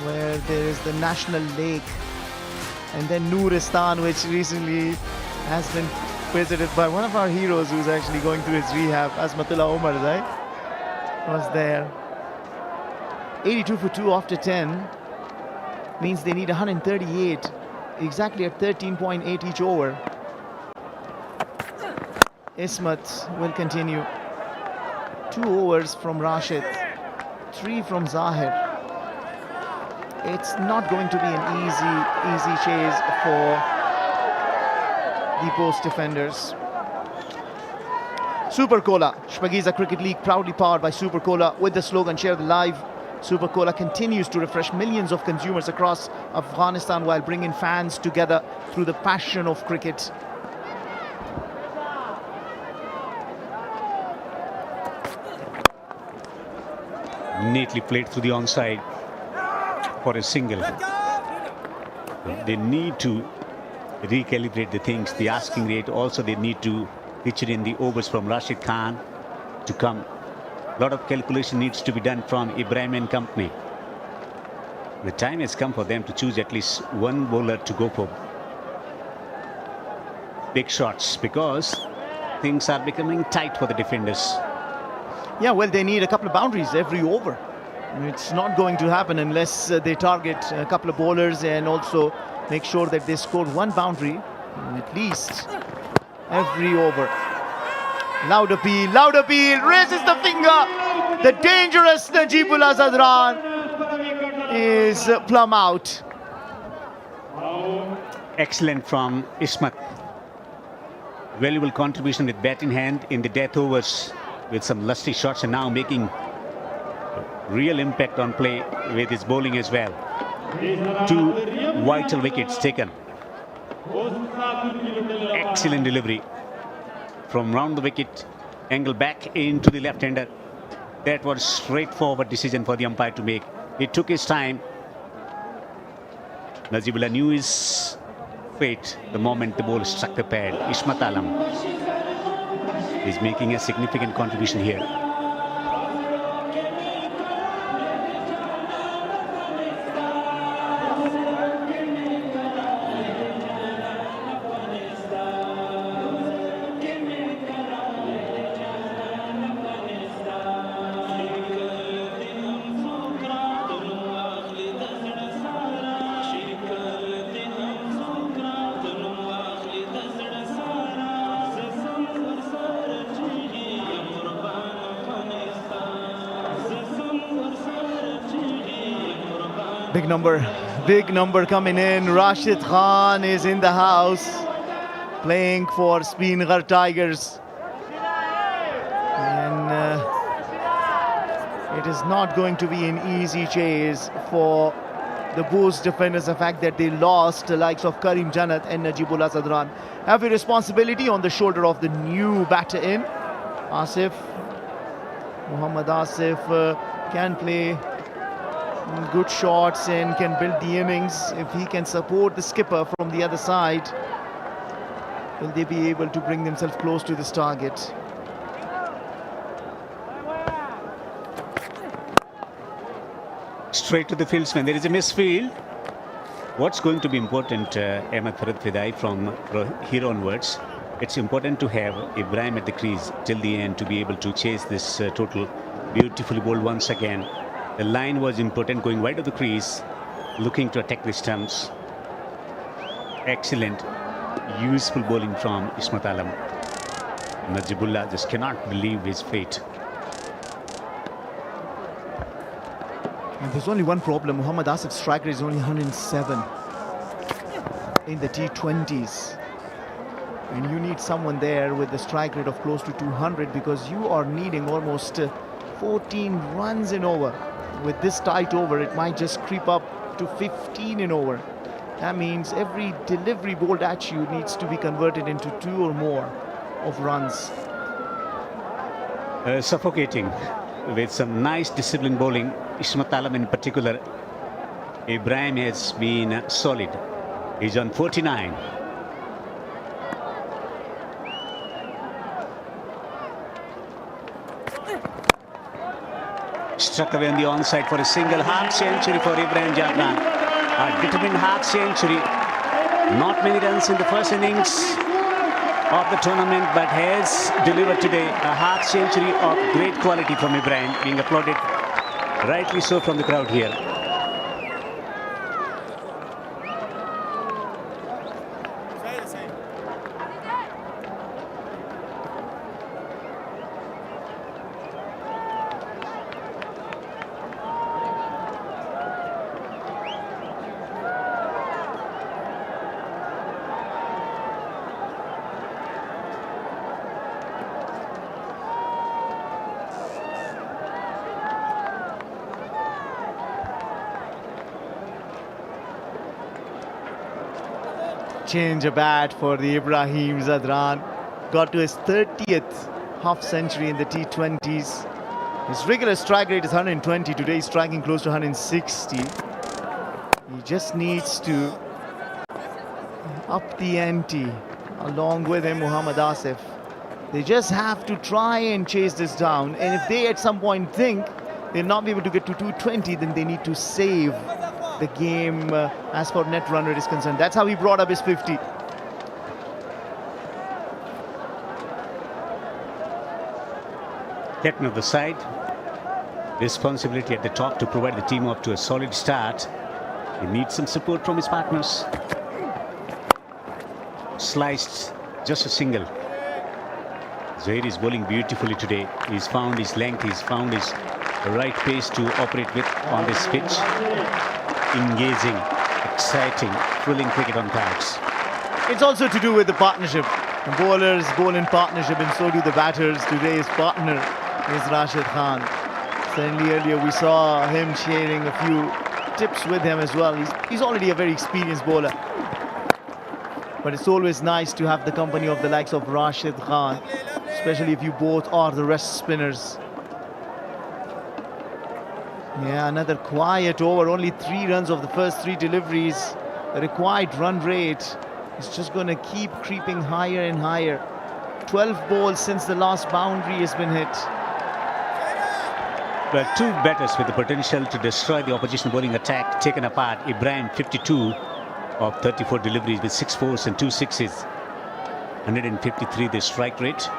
[SPEAKER 1] where there is the national lake, and then Nuristan, which recently has been visited by one of our heroes who's actually going through his rehab. Azmatullah Omar, right? Was there. 82 for 2 after 10 means they need 138, exactly at 13.8 each over. Ismat will continue. 2 overs from Rashid, 3 from Zahir. It's not going to be an easy chase for the Bost defenders. Super Cola, Shpageeza Cricket League, proudly powered by Super Cola with the slogan "Share the Live." Super Cola continues to refresh millions of consumers across Afghanistan while bringing fans together through the passion of cricket.
[SPEAKER 2] Neatly played through the onside for a single. They need to recalibrate the things, the asking rate. Also, they need to picture in the overs from Rashid Khan to come. A lot of calculation needs to be done from Ibrahim and company. The time has come for them to choose at least one bowler to go for big shots, because things are becoming tight for the defenders.
[SPEAKER 1] Yeah, well, they need a couple of boundaries every over. It's not going to happen unless they target a couple of bowlers and also make sure that they score one boundary at least every over. Loud appeal, raises the finger. The dangerous Najibullah Zadran is plumb out.
[SPEAKER 2] Excellent from Ismat. Valuable contribution with bat in hand in the death overs with some lusty shots, and now making real impact on play with his bowling as well. 2 vital wickets taken. Excellent delivery from round the wicket, angle back into the left-hander. That was straightforward decision for the umpire to make. He took his time. Najibullah knew his fate the moment the ball struck the pad. Ismat Alam is making a significant contribution here.
[SPEAKER 1] Big number coming in. Rashid Khan is in the house, playing for Speenghar Tigers. And it is not going to be an easy chase for the Bost defenders. The fact that they lost the likes of Karim Janat and Najibullah Zadran. Heavy responsibility on the shoulder of the new batter in. Muhammad Asif can play good shots and can build the innings. If he can support the skipper from the other side, will they be able to bring themselves close to this target?
[SPEAKER 2] Straight to the fieldsman. There is a misfield. What's going to be important, Ahmed Farad Fidai, from here onwards? It's important to have Ibrahim at the crease till the end to be able to chase this total. Beautifully bowled once again. The line was important, going wide of the crease, looking to attack the stumps. Excellent, useful bowling from Ismat Alam. Najibullah just cannot believe his fate.
[SPEAKER 1] And there's only one problem. Muhammad Asif's strike rate is only 107 in the T20s. And you need someone there with the strike rate of close to 200, because you are needing almost 14 runs in over. With this tight over, it might just creep up to 15 in over. That means every delivery bowled at you needs to be converted into 2 or more of runs.
[SPEAKER 2] Suffocating with some nice disciplined bowling. Ismat Alam in particular. Ibrahim has been solid. He's on 49. Struck away on the onside for a single half century for Ibrahim Jagran. A determined half century. Not many runs in the first innings of the tournament, but has delivered today a half century of great quality from Ibrahim, being applauded rightly so from the crowd here.
[SPEAKER 1] change of bat for the Ibrahim Zadran. Got to his 30th half century in the T20s. His regular strike rate is 120. Today he's striking close to 160. He just needs to up the ante. Along with him, Muhammad Asif. They just have to try and chase this down. And if they at some point think they'll not be able to get to 220, then they need to save the game as far net run rate is concerned. That's how he brought up his 50.
[SPEAKER 2] Captain of the side, responsibility at the top to provide the team up to a solid start. He needs some support from his partners. Sliced, just a single. Zaid is bowling beautifully today. He's found his length, he's found his right pace to operate with on this pitch. Engaging, exciting, thrilling cricket on pads.
[SPEAKER 1] It's also to do with the partnership. The bowlers bowl in partnership and so do the batters. Today's partner is Rashid Khan. Certainly earlier we saw him sharing a few tips with him as well. He's already a very experienced bowler. But it's always nice to have the company of the likes of Rashid Khan, especially if you both are the rest spinners. Yeah, another quiet over, only 3 runs of the first 3 deliveries. The required run rate is just going to keep creeping higher and higher. 12 balls since the last boundary has been hit.
[SPEAKER 2] Well, 2 batters with the potential to destroy the opposition bowling attack taken apart. Ibrahim 52 of 34 deliveries with 6 fours and 2 sixes. 153 the strike rate.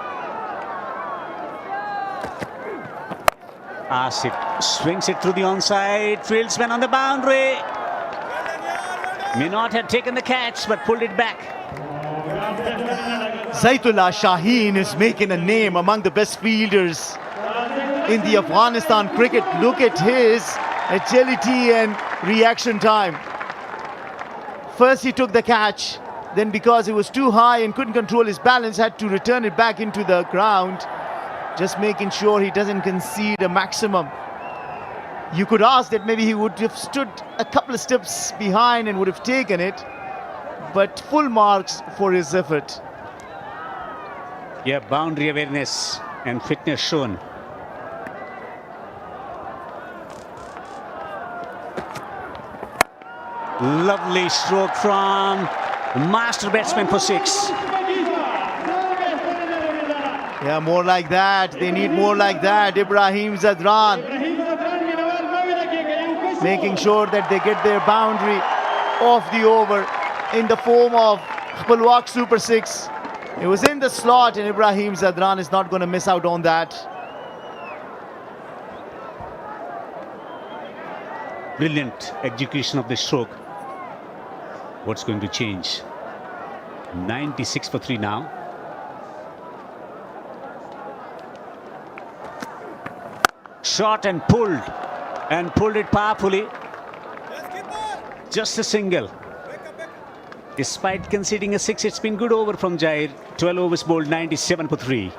[SPEAKER 2] Asif swings it through the onside. Fieldsman on the boundary. May not have taken the catch but pulled it back.
[SPEAKER 1] Zaitullah Shaheen is making a name among the best fielders in the Afghanistan cricket. Look at his agility and reaction time. First he took the catch, then because it was too high and couldn't control his balance, had to return it back into the ground, just making sure he doesn't concede a maximum. You could ask that maybe he would have stood a couple of steps behind and would have taken it, but full marks for his effort.
[SPEAKER 2] Yeah, boundary awareness and fitness shown. Lovely stroke from master batsman for 6.
[SPEAKER 1] Yeah, more like that. They need more like that. Ibrahim Zadran making sure that they get their boundary off the over in the form of Khpalwak Super 6. It was in the slot and Ibrahim Zadran is not going to miss out on that.
[SPEAKER 2] Brilliant execution of the stroke. What's going to change? 96 for 3 now. Shot and pulled it powerfully. Just a single. Despite conceding a 6, it's been good over from Jair. 12 overs bowled, 97 for 3.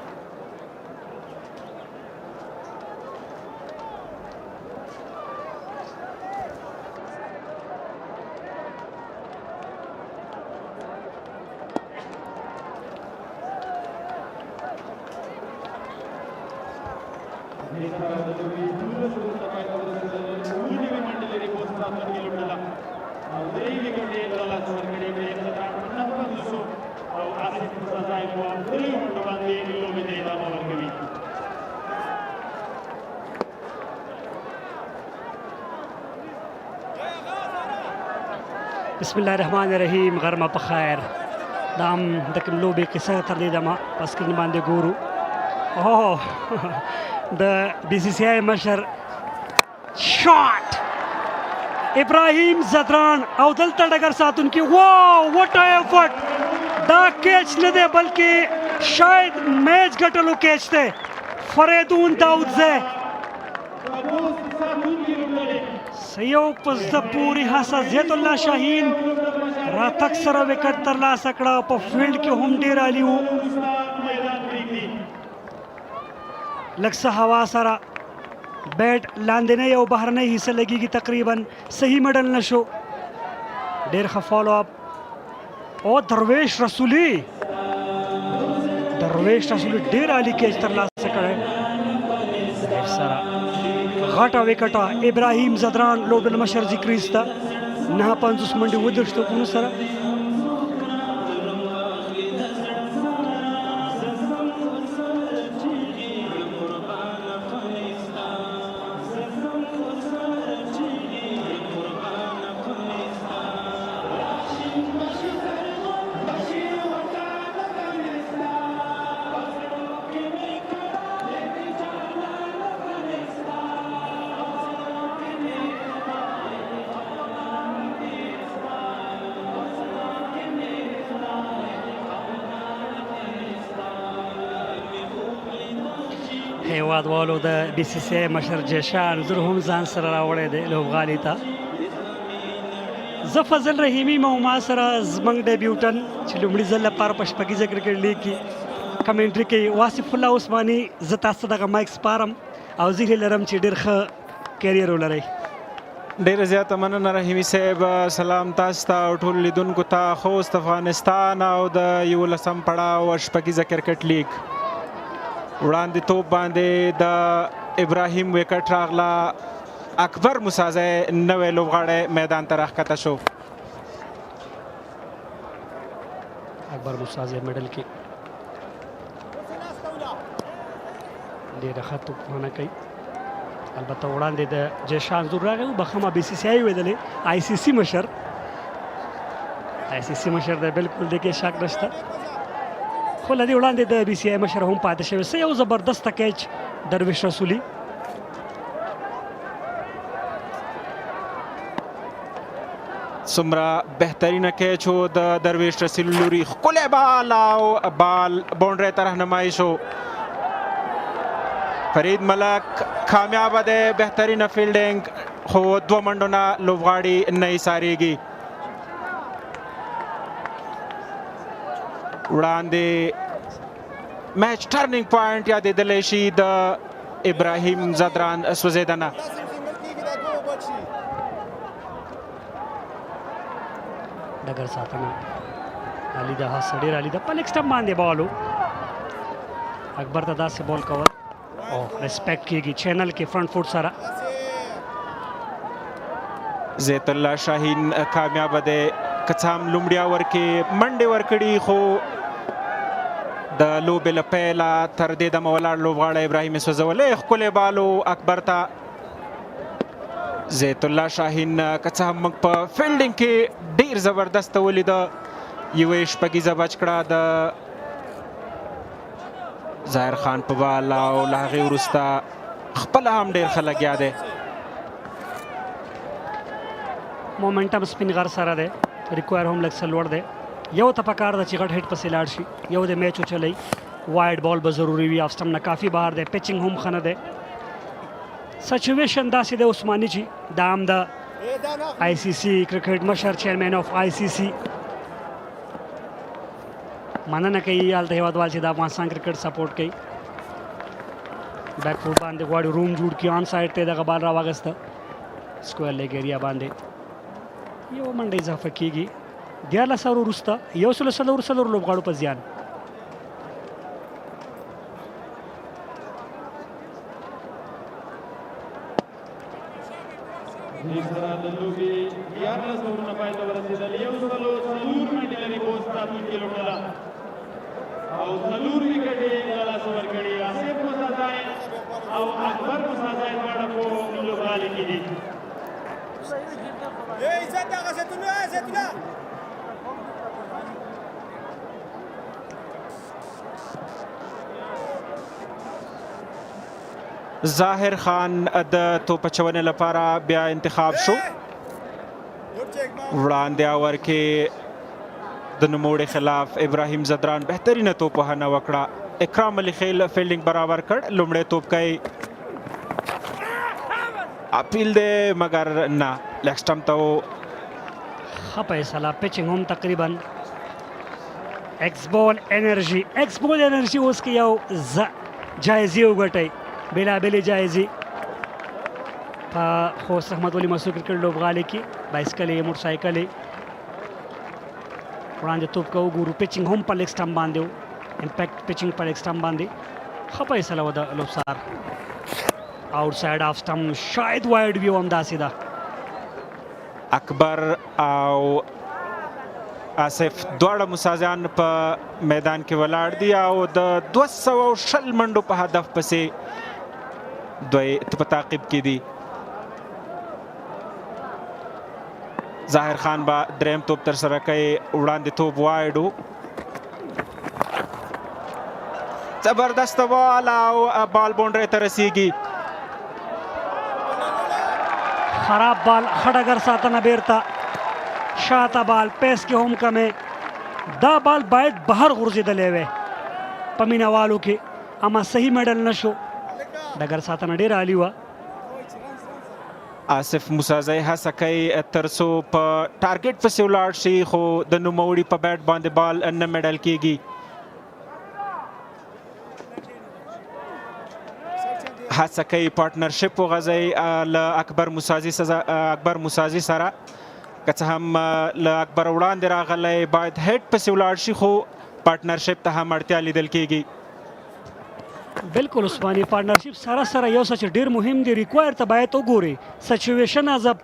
[SPEAKER 5] Bismillahirrahmanirrahim. Garma pakhair. Dam dakim lobe kisa tardidama paskin bande guru. Oh, the BCCI measure shot. Ibrahim Zadran audal tadagar sath unki. Wow, what a effort. Da catch ne de balki shayad match gatalu catch the. Faredun Daud ze. Sayo pas da puri hasa Zaitullah Shaheen ratak sara wicket tarla sakda pa field ke home der ali hu laksa hawa sara bat लांदने या बाहर नहीं हिस्सा लगेगी तकरीबन सही middle नशो डेर खा follow up او درویش رسولی ډیر عالی کیچ ترلاسه کړی سره غټه وکټه ابراهیم زدران لوبډل مشر ذکریز ته 9:50 منډې ودرش توپونو سره هیوادوالو د بي سي سي آی مشر جیشان زر هم ځان سره راوړی دی لوبغالي ته زه فضل رحیمي یم او ما سره زموږ ډیبیوټن چې لومړي ځل لپاره په شپږیزه کرکټ لیګ کې کمنټري کوي واصف الله عثماني زه تاسو ته دغه مایک سپارم او زه هیله لرم چې ډېر ښه کیریر ولرئ
[SPEAKER 10] ډېره زیاته مننه رحیمي صاحب سلام تاسو ته او ټولو لیدونکو ته خوست افغانستان او د 11 پړاو شپږیزه کرکټ لیګ وړاندې توپ باندې د ابراهیم وکټ راغله اکبر مسازی نوی لوبغاړی میدان ته راښکته شو
[SPEAKER 5] اکبر مسازی میډل کې ډېره ښه توپخانه کوي البته وړاندې د جیشان زور راغی بخښمه بي سي سي آی ویللی آی سی سي مشر دی بلکل دی کې شک نشته خو له دې وړاندې د بي سي آی مشر هم پاتې شوی څه یو زبردسته کیچ درویش رسولي
[SPEAKER 10] څومره بهترینه کیچ و د درویش رسولي لوري ښکلی بال او بال باونډرۍ ته رهنمایي شو فرید ملک کامیابه دی بهترینه فیلډینګ خو 2 منډو نه لوبغاړي نه ایسارېږي وړاندې میچ ټرنینګ پوینټ یادېدلی شي د ابراهیم زدران سوځېدنه
[SPEAKER 5] ډګر ساتنه علي ده هڅه ډېر علي ده په لیګ سټمپ باندې بال و اکبر ته داسې بال کول او ریسپیکټ کېږي چینل کې فرنٹ فوټ سره
[SPEAKER 10] زیت الله شاهین کامیابه دی که څه هم لومړي اوور کې منډې ورکړي خو د لوبې له پیله تر دې دمه ولاړ لوبغاړی ابراهیم یې سوځولی ښکلی بال و اکبر ته زیت الله شاهین که څه هم موږ په فیلډینګ کې ډېر زبردسته ولیده یوې شپږیزه بچ کړه د ظاهر خان په بال او له هغې وروسته خپله هم ډېر ښه لګیا دی
[SPEAKER 5] مومنټم سپینغر سره دی ریکوایر هم لږ څه لوړ دی یو ته پکار ده چې غټ هیټ پسې لاړ شي یو د میچ وچلی وایډ بال به ضروري وي آف سټمپ نه کافي بهر دی پیچنګ هم ښه نه دی سچویشن داسې دی عثماني چې دا هم د آی سی سی کرکټ مشر چیرمین آف آی سی سی مننه کوي هلته هېوادوال چې د افغانستان کرکټ سپورټ کوي بیک فوټ باندې غواړي روم جوړ کړي آن سایډ ته دغه بال راواغسته سکویر لیګ ایریا باندې یو منډه اضافه کېږي 14 اوور وروسته 104 لوبغاړو په زیان
[SPEAKER 11] او څلور وکټې له لاسه ورکړي آصف مسازی او اکبر مسازی دواړه په لوبغالي کې دي
[SPEAKER 10] ظاهر خان د توپ اچونې لپاره بیا انتخاب شو وړاندې اوور کې د نوموړي خلاف ابراهیم زدران بهترینه توپ وهنه وکړه اکرام علي خیل فیلډینګ برابر کړ لومړی توپ کوي اپیل دی مګر نه لیګ سټمپ ته
[SPEAKER 5] ښه فیصله پیچنګ هم تقریبا ایکس بال انرژي اوس کې یو جایزې وګټئ بېلابېلې جایزې په خوست رحمت ولي مسرور کرکټ لوبغالي کې بایسکل یې موټرسایکل یې وړاندې توپ که وګورو پیچنګ هم په لیګ سټمپ باندې و امپیکټ پیچنګ په لیګ سټمپ باندې ښه فیصله وه د لوبسار آوټ ساید آف سټمپ شاید وایډ وي همداسې ده
[SPEAKER 10] اکبر او آصف دواړه مسازیان په میدان کې ولاړ دي او د 220 منډو په هدف پسې دوی په تعقیب کې دي ظاهر خان به دریم توپ تر سره کوي وړاندې توپ وایډ و زبردست بال او بال باونډرۍ ته رسیږي
[SPEAKER 5] خراب بال خډګر ساتنه بیرته شاته بال پیس کې هم کمې دا بال باید بهر غورځېدلی وی په مینهوالو کې اما صحیح میډل نشو ډګر ساتنه ډېره عالي وه
[SPEAKER 10] آصف موسازی هڅه کوي تر څو په ټارګټ پسې ولاړ شي خو د نوموړي په بیټ باندې بال نه میډل کیږي هڅه کوي پارټنرشپ وغځوي له اکبر موسازي سره که څه هم له اکبر وړاندې راغلی باید هیډ پسې ولاړ شي خو پارټنرشپ ته هم اړتیا لیدل کیږي
[SPEAKER 5] بالکل عثماني پارټنرشپ سره سره یو څه چې ډېر مهم دی ریکوایر ته باید وګوري سچویشن از ا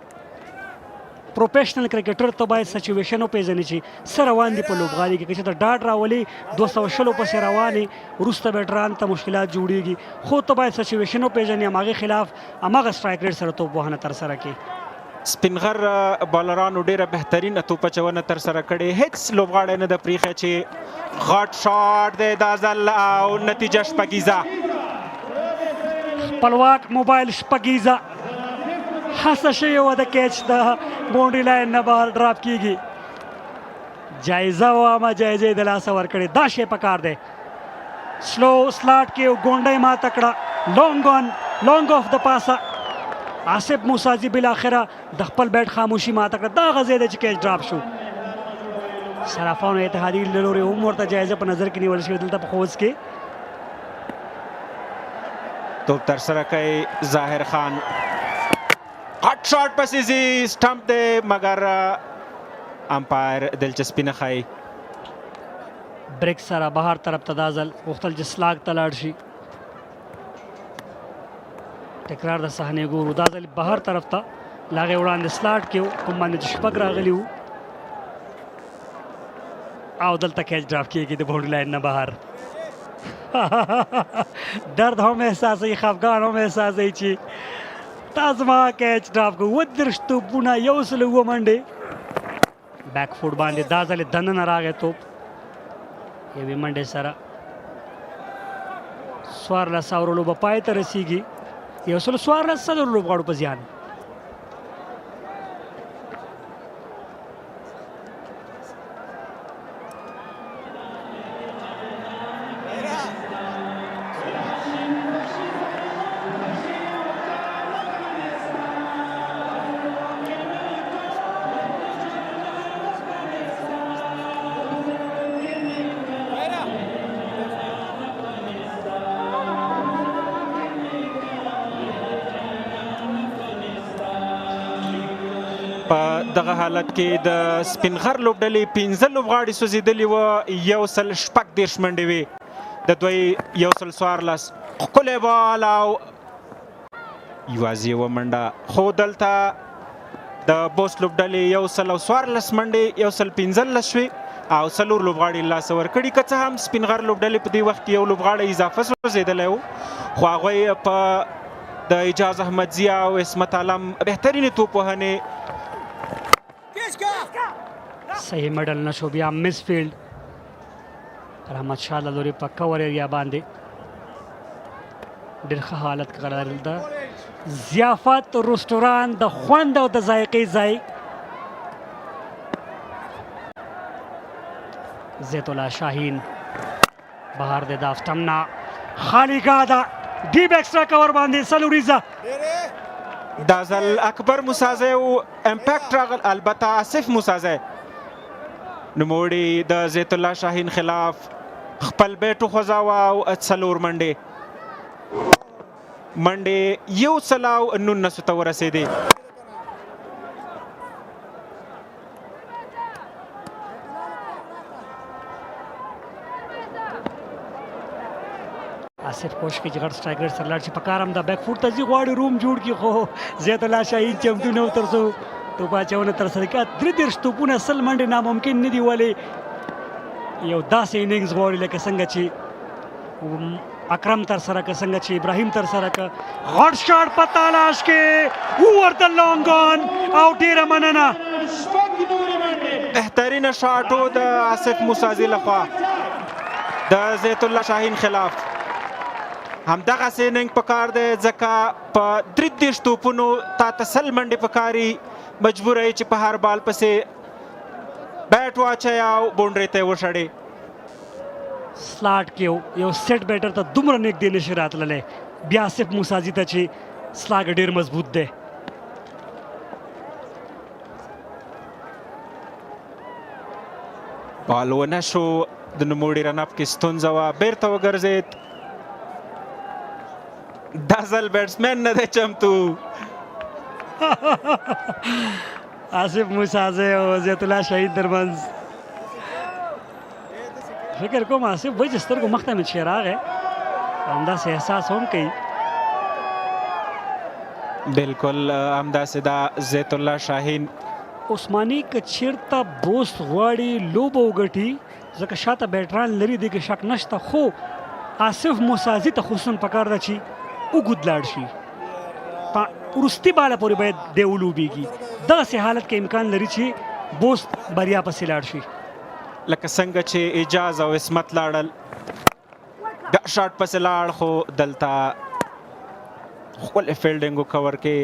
[SPEAKER 5] پروفیشنل کرکټر ته باید سچویشن وپېژني چې څه روان دي په لوبغالي کې که چېرته ډاډ راولي 220 پسې روانې وروسته بیټران ته مشکلات جوړیږي خو ته باید سچویشن وپېژني هماغې خلاف هماغه سټرایک ریټ سره توپ وهنه ترسره کړي
[SPEAKER 10] سپینغر بالرانو ډیره بهترینه توپ اچونه ترسره کړې هیڅ لوبغاړی نه د پریښی چې غټ شاټ دی دا ځل او نتیجه شپږیزه
[SPEAKER 5] خپلواک موبایل شپږیزه هڅه شوې وه د کیچ د باونډري لاین نه بهر ډراپ کیږي جایزه وه اما جایزه یې د لاسه ورکړې دا شی پکار دی سلو سلاټ کې ګونډۍ ماته کړه لونګ آف د پاسه آصف موسازي بالاخره د خپل بیټ خاموشي ماته کړه دا هغه ځای دی چې کیچ ډراپ شو صرافانو اتحادیې له لورې هم ورته جایزه په نظر کې نیول شوې دلته په خوست کې
[SPEAKER 10] توپ ترسره کوي ظاهر خان هټ شاټ پسې ځي سټمپ دی مګر امپایر دلچسپي نه ښایي
[SPEAKER 5] بریک سره بهر طرف ته دا ځل غوښتل چې سلاګ ته لاړ شي تکرار د صحنې ګورو دا ځل بهر طرف ته له هغې وړاندې سلاټ کې کوم باندې چې شپږ راغلي وو او دلته کیچ ډراپ کېږي د باونډري لاین نه بهر درد هم احساسوي خفګان هم احساسوي چې تا زما کیچ ډراپ کړو 32 توپونه 107 منډې بیک فوټ باندې دا ځل دننه راغی توپ یوې منډې سره 14 لوبه پای ته رسیږي 114 لوبغاړو په زیان
[SPEAKER 10] په دغه حالت کې د سپینغر لوبډلې 15 لوبغاړي سوځېدلي وه 114 منډې وې د دوی 114 ښکلی بال او یوازې یوه منډه خو دلته د بوست لوبډلې 114 منډې 115 شوې او 4 لوبغاړي لاسه ورکړي که څه هم سپینغر لوبډلې په دې وخت کې یو لوبغاړی اضافه سوځېدلی و خو هغوی په د اجاز احمدزي او عصمت عالم بهترینې توپ وهنې
[SPEAKER 5] صحیح میډل نشو بیا مس فیلډ رحمت شاه له لورې په کور ایریا باندې ډېر ښه حالت قرار ده ضیافت رستوران د خوند او د ذایقې ځای زیت الله شاهین بهر د دافتمنا خالی گادا ډیپ ایکسټرا کور باندې سلوریزه
[SPEAKER 10] دا ځل اکبر موسازی او امپیکټ راغل البته آصف موسازی نوموړي د زیت الله شاهین خلاف خپل بیټ وخوځاوه او 4 منډې 119 ته ورسېدې
[SPEAKER 5] آصف کوشش کوي چې غټ سټرایکر سره لاړ شي په کار هم د بیک فوټ ته ځي غواړي روم جوړ کړي خو زیات الله شاهین چمتو نه و تر څو توپ اچونه ترسره کړه 33 توپونه 100 منډې ناممکن نه دي ولې یو داسې اننګز غواړي لکه څنګه چې اکرم ترسره که څنګه چې ابراهیم ترسره که غټ شاټ په تلاش کې ورته لانګ آن او ډېره مننه
[SPEAKER 10] بهترینه شاټ و د آصف موسازي لخوا د زیت الله شاهین خلاف همدغسې اننګ پکار دی ځکه په 33 توپونو تا ته 100 منډې پکاري مجبوره یې چې په هر بال پسې بیټ واچوي او بونډرۍ ته یې وشړې
[SPEAKER 5] سلاټ کې یو سیټ بیټر ته دومره نږدې نشي راتللی بیا آصف موسازي ته چې سلاګ ډېر مضبوط دی
[SPEAKER 10] بال ونه شو د نوموړي رنپ کې ستونزه وه بیرته وګرځېد دا ځل بیټسمین نه دی چمتو
[SPEAKER 5] آصف موسازي او زیت الله شهید ترمنځ فکر کوم آصف وایي چې سترګو مخ ته مې چې راغی همداسې احساس هم کوي
[SPEAKER 10] بالکل همداسې دا زیت الله شاهین
[SPEAKER 5] عثماني که چېرته بوست غواړي لوبه وګټي ځکه شاته بیټران لري دې کې شک نشته خو آصف موسازي ته خصوصا پکار ده چې اوږد لاړ شي په وروستي باله پورې باید دی ولوبېږي دغسې حالت کې امکان لري چې بوست بریا پسې لاړ شي
[SPEAKER 10] لکه څنګه چې اجاز او عصمت لاړل بیا شاټ پسې لاړ خو دلته ښکلی فیلډینګ وکور کې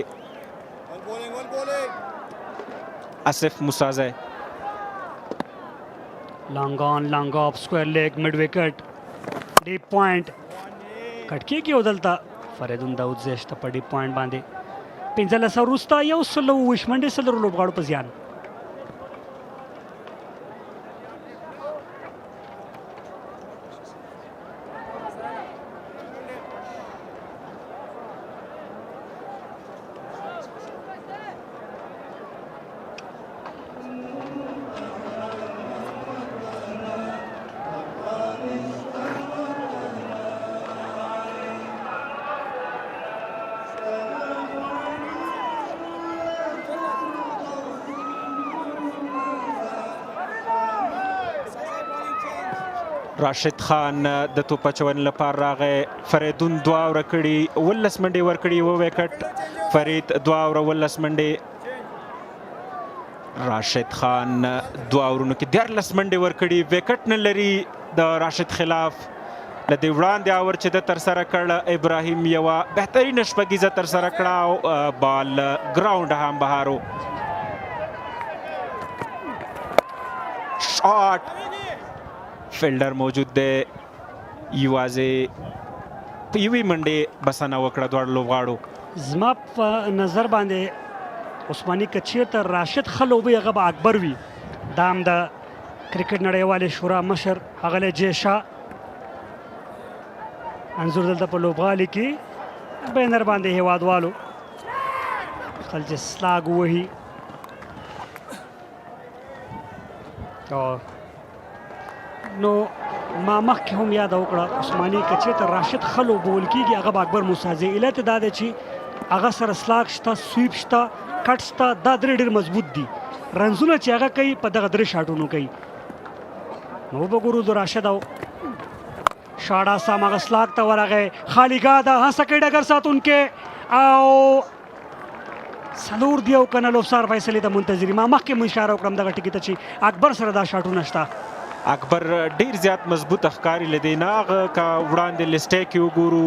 [SPEAKER 10] آصف موسازی
[SPEAKER 5] لانګ آن لانګ اف سکویر لیګ مډ وکټ ډیپ پوینټ کټ کېږي او دلته فریدون داود زیشته په ډیپ پوینټ باندې 15 وروسته 127 منډې څلورو لوبغاړو په زیان
[SPEAKER 10] راشد خان د توپ اچونې لپاره راغی فریدون 2 اوره کړي 19 منډې ورکړي 1 وکټ فرید 2 اوره 19 منډې راشد خان 2 اورونو کې 14 منډې ورکړي وکټ نه لري د راشد خلاف له دې وړاندې اور چې د ترسره کړ ابراهیم یوه بهترینه شپږیزه ترسره کړه او بال ګراونډ هم بهارو شاټ فیلډر موجود دی یوازې په یوې منډې بسنه وکړه دواړو لوبغاړو
[SPEAKER 5] زما په نظر باندې عثماني که چېرته راشد ښه لوبوي هغه به اکبر وي دا هم د کرکټ نړیوالې شورا مشر ښاغلی جې شاه انځور دلته په لوبغالي کې بینر باندې هیوادوالو خل چې سلاګ ووهي نو ما مخکې هم یاد وکړه عثماني که چېرته راشد ښه لوبول کېږي هغه به اکبر موسازي علت یې دا دی چې هغه سره سلاګ شته سویپ شته کټ شته دا درې ډېر مضبوط دي رنزونه چې هغه کوي په دغه درې شاټونو کوي نو وګورو د راشد او شاړه سم هغه سلاګ ته ورغی خالیګاه ده هڅه کوي ډګر ساتونکې او څلور دی او کنه لوبسار فیصلې ته منتظري ما مخکې مو اشاره وکړم دغه ټکي ته چې اکبر سره دا شاټونه شته
[SPEAKER 10] اکبر ډیر زیات مضبوط ښکاري له دې نه هغه که وړاندې لیسټۍ کې وګورو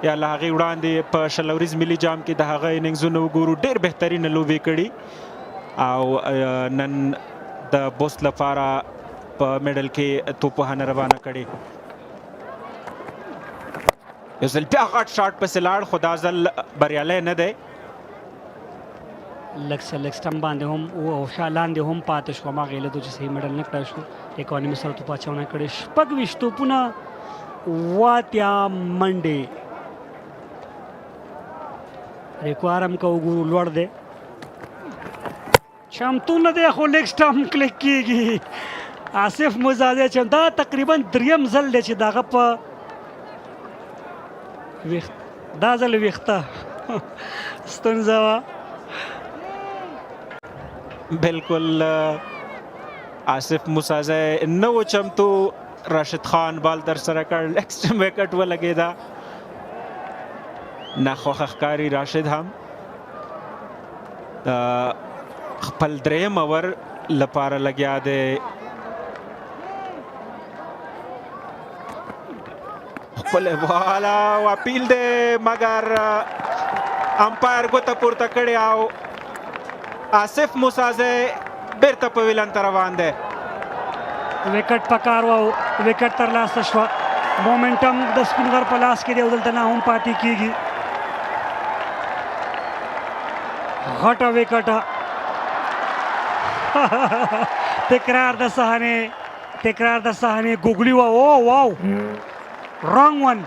[SPEAKER 10] یا له هغې وړاندې په شلوریز ملي جام کې د هغه اننګزونه وګورو ډېر بهترینه لوبې کړي او نن د بوست لپاره په میډل کې توپوهنه روانه کړې یو ځل بیا غټ شاټ پسې لاړ خو دا ځل بریالی نه دی
[SPEAKER 5] لږ څه لږ سټم باندې هم او شا لاندې هم پاتې شو هماغې علت و چې صحیح میډل نه کړی شو اکانومي سره توپ اچونه کړې 26 توپونه 8 منډې ریکوار هم که وګورو لوړ دی چمتو نه دی خو لږ سټم کلیک کېږي آصف موسازی چې دا تقریبا دریم ځل دی چې د هغه په دا ځل ویښته ستونزه وه.
[SPEAKER 10] بالکل آصف موسازی نه و چمتو. راشد خان بال در سره کړ، لیګ سټم وکټ ولګېده. ناخوښه ښکاري راشد هم خپل دریم اوور لپاره لګیا دی. خپل بال او اپیل دی مګر امپایر ګوته پورته کړې او آصف موسازی بیرته په ویلن ته روان دی.
[SPEAKER 5] وکټ پکار و او وکټ ترلاسه شوه. مومنټم د سپینغر په لاس کې دی او دلته نه هم پاتې کیږي. غټه وکټه تکرار د صحنې ګوګلي وه. او واو رانګ ون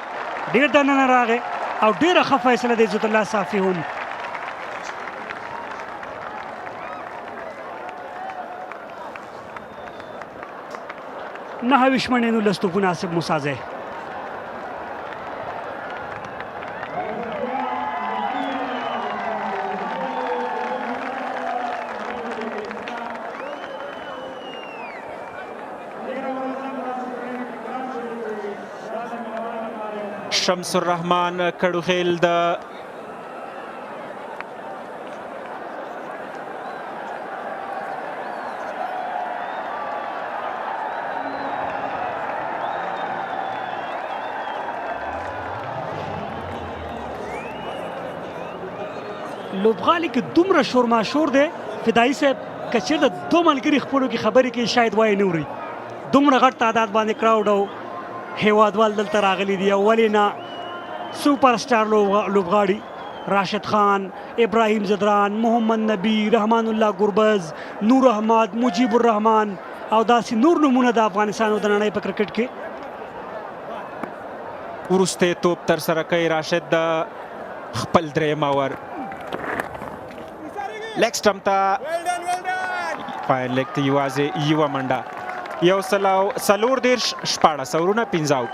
[SPEAKER 5] ډېر دننه راغی او ډېره ښه فیصله د عزت الله صافي هم. نهه ویشت منډې 19 توپونه آصف موسازی.
[SPEAKER 10] شمس الرحمن کډوخیل د
[SPEAKER 5] لوبغالي کې دومره شور ماشور دی. فدایي صاحب که چېرته دو ملګري خپلو کې خبرې کوي شاید وایي نه اوري. دومره غټ تعداد باندې کراوډ او هیوادوال دلته راغلي دي. او ولې نه سوپر سټار لوبغاړي راشد خان، ابراهیم زدران، محمد نبی، رحمان الله ګربز، نور احمد، مجیب الرحمن او داسې نور نمونه د افغانستان او د نړۍ په کرکټ کې.
[SPEAKER 10] وروستی توپ تر سره کوي راشد د خپل دریم اوور. لیګ سټم ته فایر لیګ ته یوازې یوه منډه. 140 14 اورونه 15 آوټ.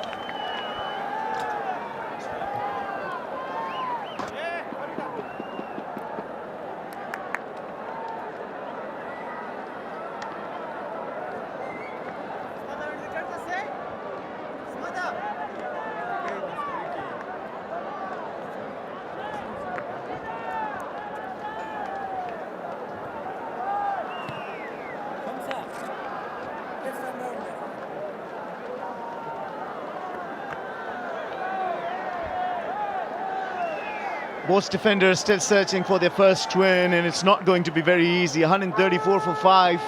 [SPEAKER 1] Bost defenders still searching for their first win, and it's not going to be very easy. 134 for 5.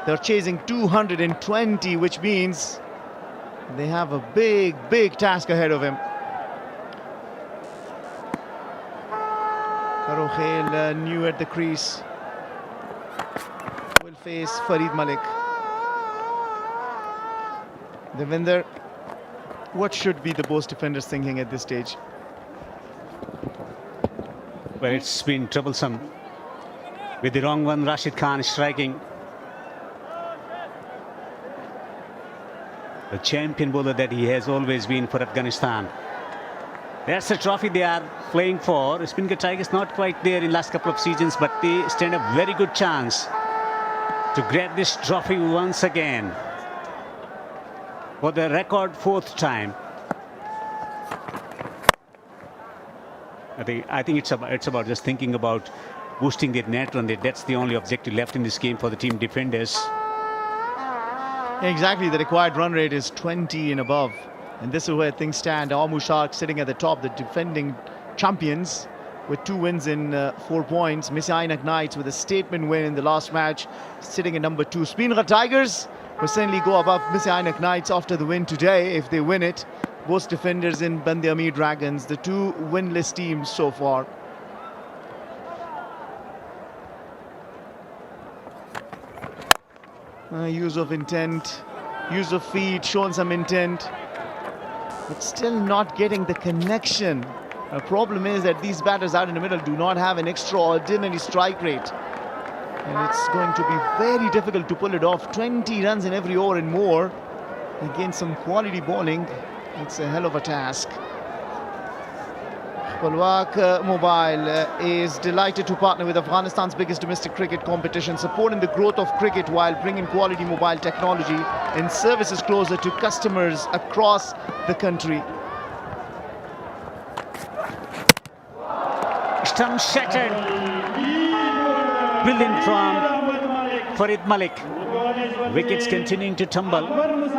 [SPEAKER 1] They're chasing 220, which means they have a big task ahead of him. Karokhel new at the crease. Will face Farid Malik. Devinder, what should be the Bost defenders thinking at this stage?
[SPEAKER 2] Well, it's been troublesome with the wrong one. Rashid Khan striking. The champion bowler that he has always been for Afghanistan. That's the trophy they are playing for. Speenghar Tigers not quite there in last couple of seasons, but they stand a very good chance to grab this trophy once again for the record 4th time. I think it's about just thinking about boosting their net run rate. That's the only objective left in this game for the team defenders.
[SPEAKER 1] Exactly, the required run rate is 20 and above. And this is where things stand. Amu Shark sitting at the top, the defending champions with 2 wins in 4 points. Missy Ainak Knights with a statement win in the last match, sitting at number 2. Speenghar Tigers will certainly go above Missy Ainak Knights after the win today if they win it. Both defenders in Band-e-Amir Dragons, the 2 winless teams so far. Use of intent, use of feet, showing some intent, but still not getting the connection. The problem is that these batters out in the middle do not have an extraordinary strike rate. And it's going to be very difficult to pull it off. 20 runs in every over and more against some quality bowling. It's a hell of a task. Khulwak Mobile is delighted to partner with Afghanistan's biggest domestic cricket competition, supporting the growth of cricket while bringing quality mobile technology and services closer to customers across the country.
[SPEAKER 2] Stump shattered. Brilliant from Farid Malik. Wickets continuing to tumble.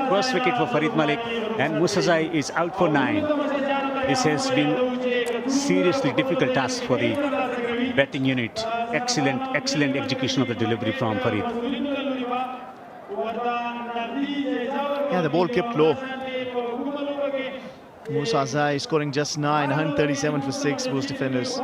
[SPEAKER 2] First wicket for Farid Malik, and Musazai is out for 9. This has been seriously difficult task for the batting unit. Excellent execution of the delivery from Farid.
[SPEAKER 1] Yeah, the ball kept low. Musazai scoring just 9, 137 for 6 Bost defenders.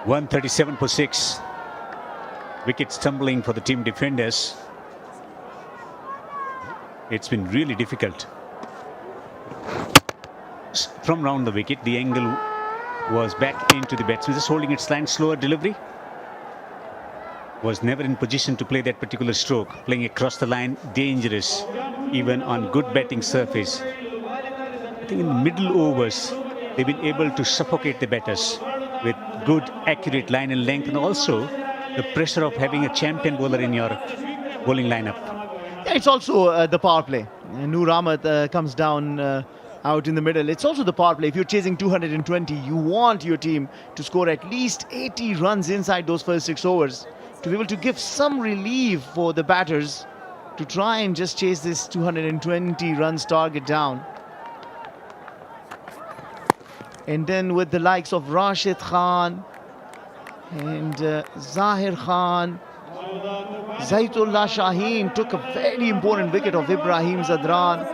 [SPEAKER 2] .137 for 6. Wickets tumbling for the team defenders. It's been really difficult. From round the wicket, the angle was back into the batsman, just holding it slant, slower delivery. Was never in position to play that particular stroke. Playing across the line, dangerous, even on good batting surface. I think in the middle overs, they've been able to suffocate the batters with good, accurate line and length, and also the pressure of having a champion bowler in your bowling lineup.
[SPEAKER 1] Yeah, it's also the power play. Rahmat comes down out in the middle. It's also the power play. If you're chasing 220, you want your team to score at least 80 runs inside those first 6 overs to be able to give some relief for the batters to try and just chase this 220 runs target down. And then with the likes of Rashid Khan and Zahir Khan, Zaitullah Shaheen took a very important wicket of Ibrahim Zadran.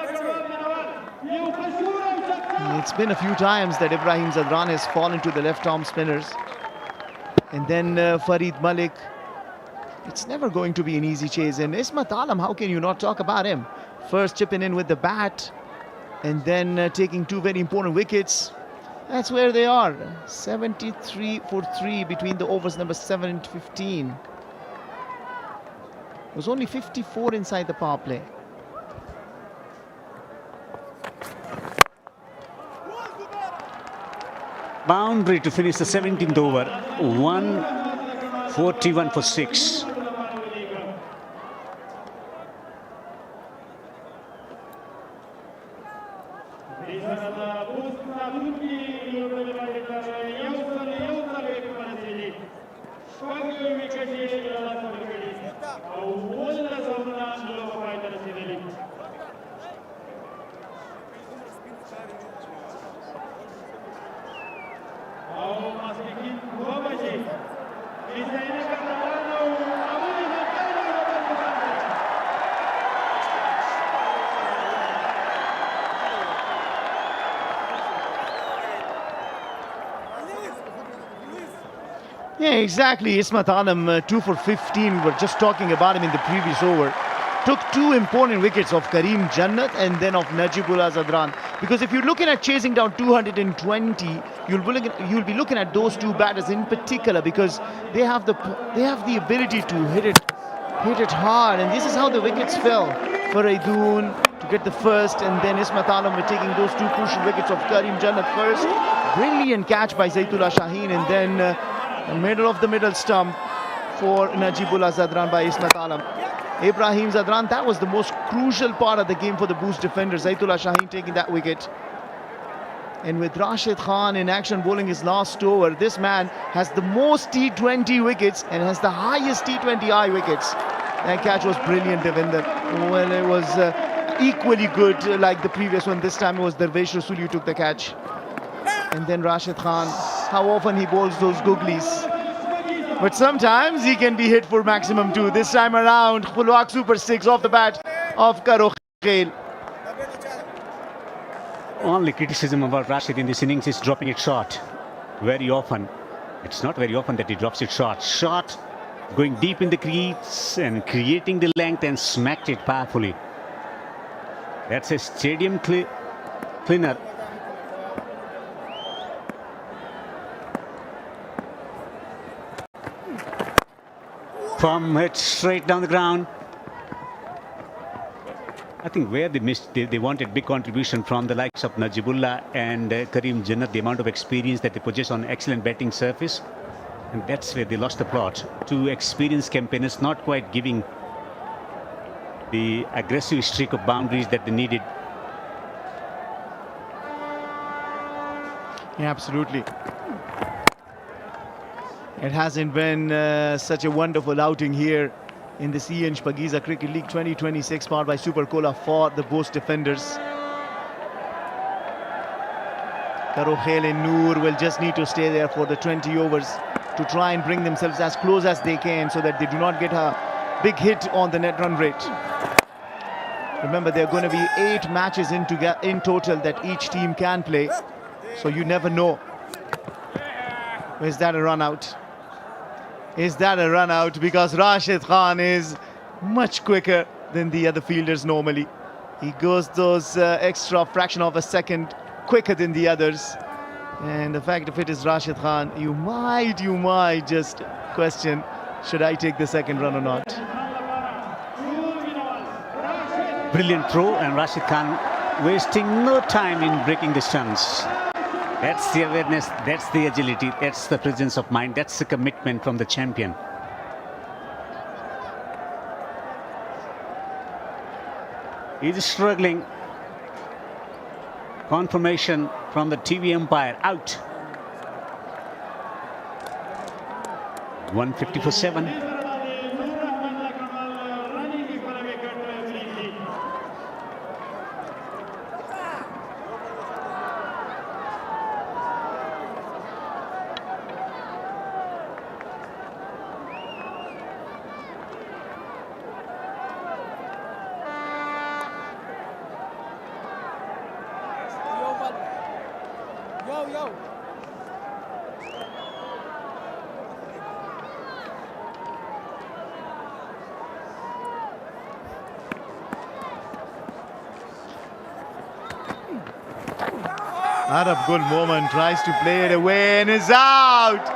[SPEAKER 1] It's been a few times that Ibrahim Zadran has fallen to the left-arm spinners. And then Farid Malik. It's never going to be an easy chase. And Ismat Alam, how can you not talk about him? First chipping in with the bat and then taking 2 very important wickets. That's where they are. 73 for 3 between the overs number 7 and 15. It was only 54 inside the power play.
[SPEAKER 2] Boundary to finish the 17th over. 141 for 6.
[SPEAKER 1] Yeah, exactly. Ismat Alam, 2 for 15. We were just talking about him in the previous over. Took 2 important wickets of Karim Jannat and then of Najibullah Zadran. Because if you're looking at chasing down 220, you'll be looking at those 2 batters in particular, because they have the ability to hit it hard. And this is how the wickets fell for Aidoon to get the first, and then Ismat Alam were taking those 2 crucial wickets of Karim Jannat first. Brilliant catch by Zaitullah Shaheen, and then middle of the middle stump for Najibullah Zadran by Ismat Alam. Ibrahim Zadran, that was the most crucial part of the game for the Bost defenders. Zaitullah Shaheen taking that wicket. And with Rashid Khan in action bowling his last over, this man has the most T20 wickets and has the highest T20I wickets. That catch was brilliant, Devinder. Well, it was equally good like the previous one. This time it was Darvesh Rasool who took the catch. And then Rashid Khan, how often he bowls those googlies. But sometimes he can be hit for maximum too. This time around, Khulwak Super 6 off the bat of Karokhel.
[SPEAKER 2] Only criticism about Rashid in this innings is dropping it short. Very often. It's not very often that he drops it short. Short, going deep in the crease and creating the length and smacked it powerfully. That's a stadium cleaner. From it straight down the ground. I think where they missed, they wanted big contribution from the likes of Najibullah and Karim Jannat, the amount of experience that they possess on excellent batting surface. And that's where they lost the plot. Two experienced campaigners not quite giving the aggressive streak of boundaries that they needed.
[SPEAKER 1] Yeah, absolutely. It hasn't been such a wonderful outing here in the Shpageeza Cricket League 2026 powered by Super Cola for the Bost defenders. Karokhel and Noor will just need to stay there for the 20 overs to try and bring themselves as close as they can so that they do not get a big hit on the net run rate. Remember, there are going to be 8 matches in total that each team can play, so you never know. Is that a run out? Is that a run out? Because Rashid Khan is much quicker than the other fielders normally. He goes those extra fraction of a second quicker than the others. And the fact if it is Rashid Khan, you might just question, should I take the second run or not?
[SPEAKER 2] Brilliant throw, and Rashid Khan wasting no time in breaking the stunts. That's the awareness, that's the agility, that's the presence of mind, that's the commitment from the champion. He's struggling. Confirmation from the TV umpire, out. 150 for 7.
[SPEAKER 1] Arab Gul Momin tries to play it away and is out.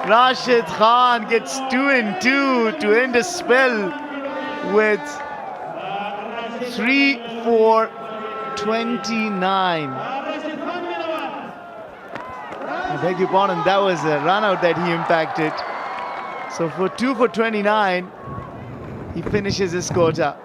[SPEAKER 1] Rashid Khan gets 2 and 2 to end a spell with 3 for 29. I beg your pardon, that was a run out that he impacted. So for 2 for 29, he finishes his quota.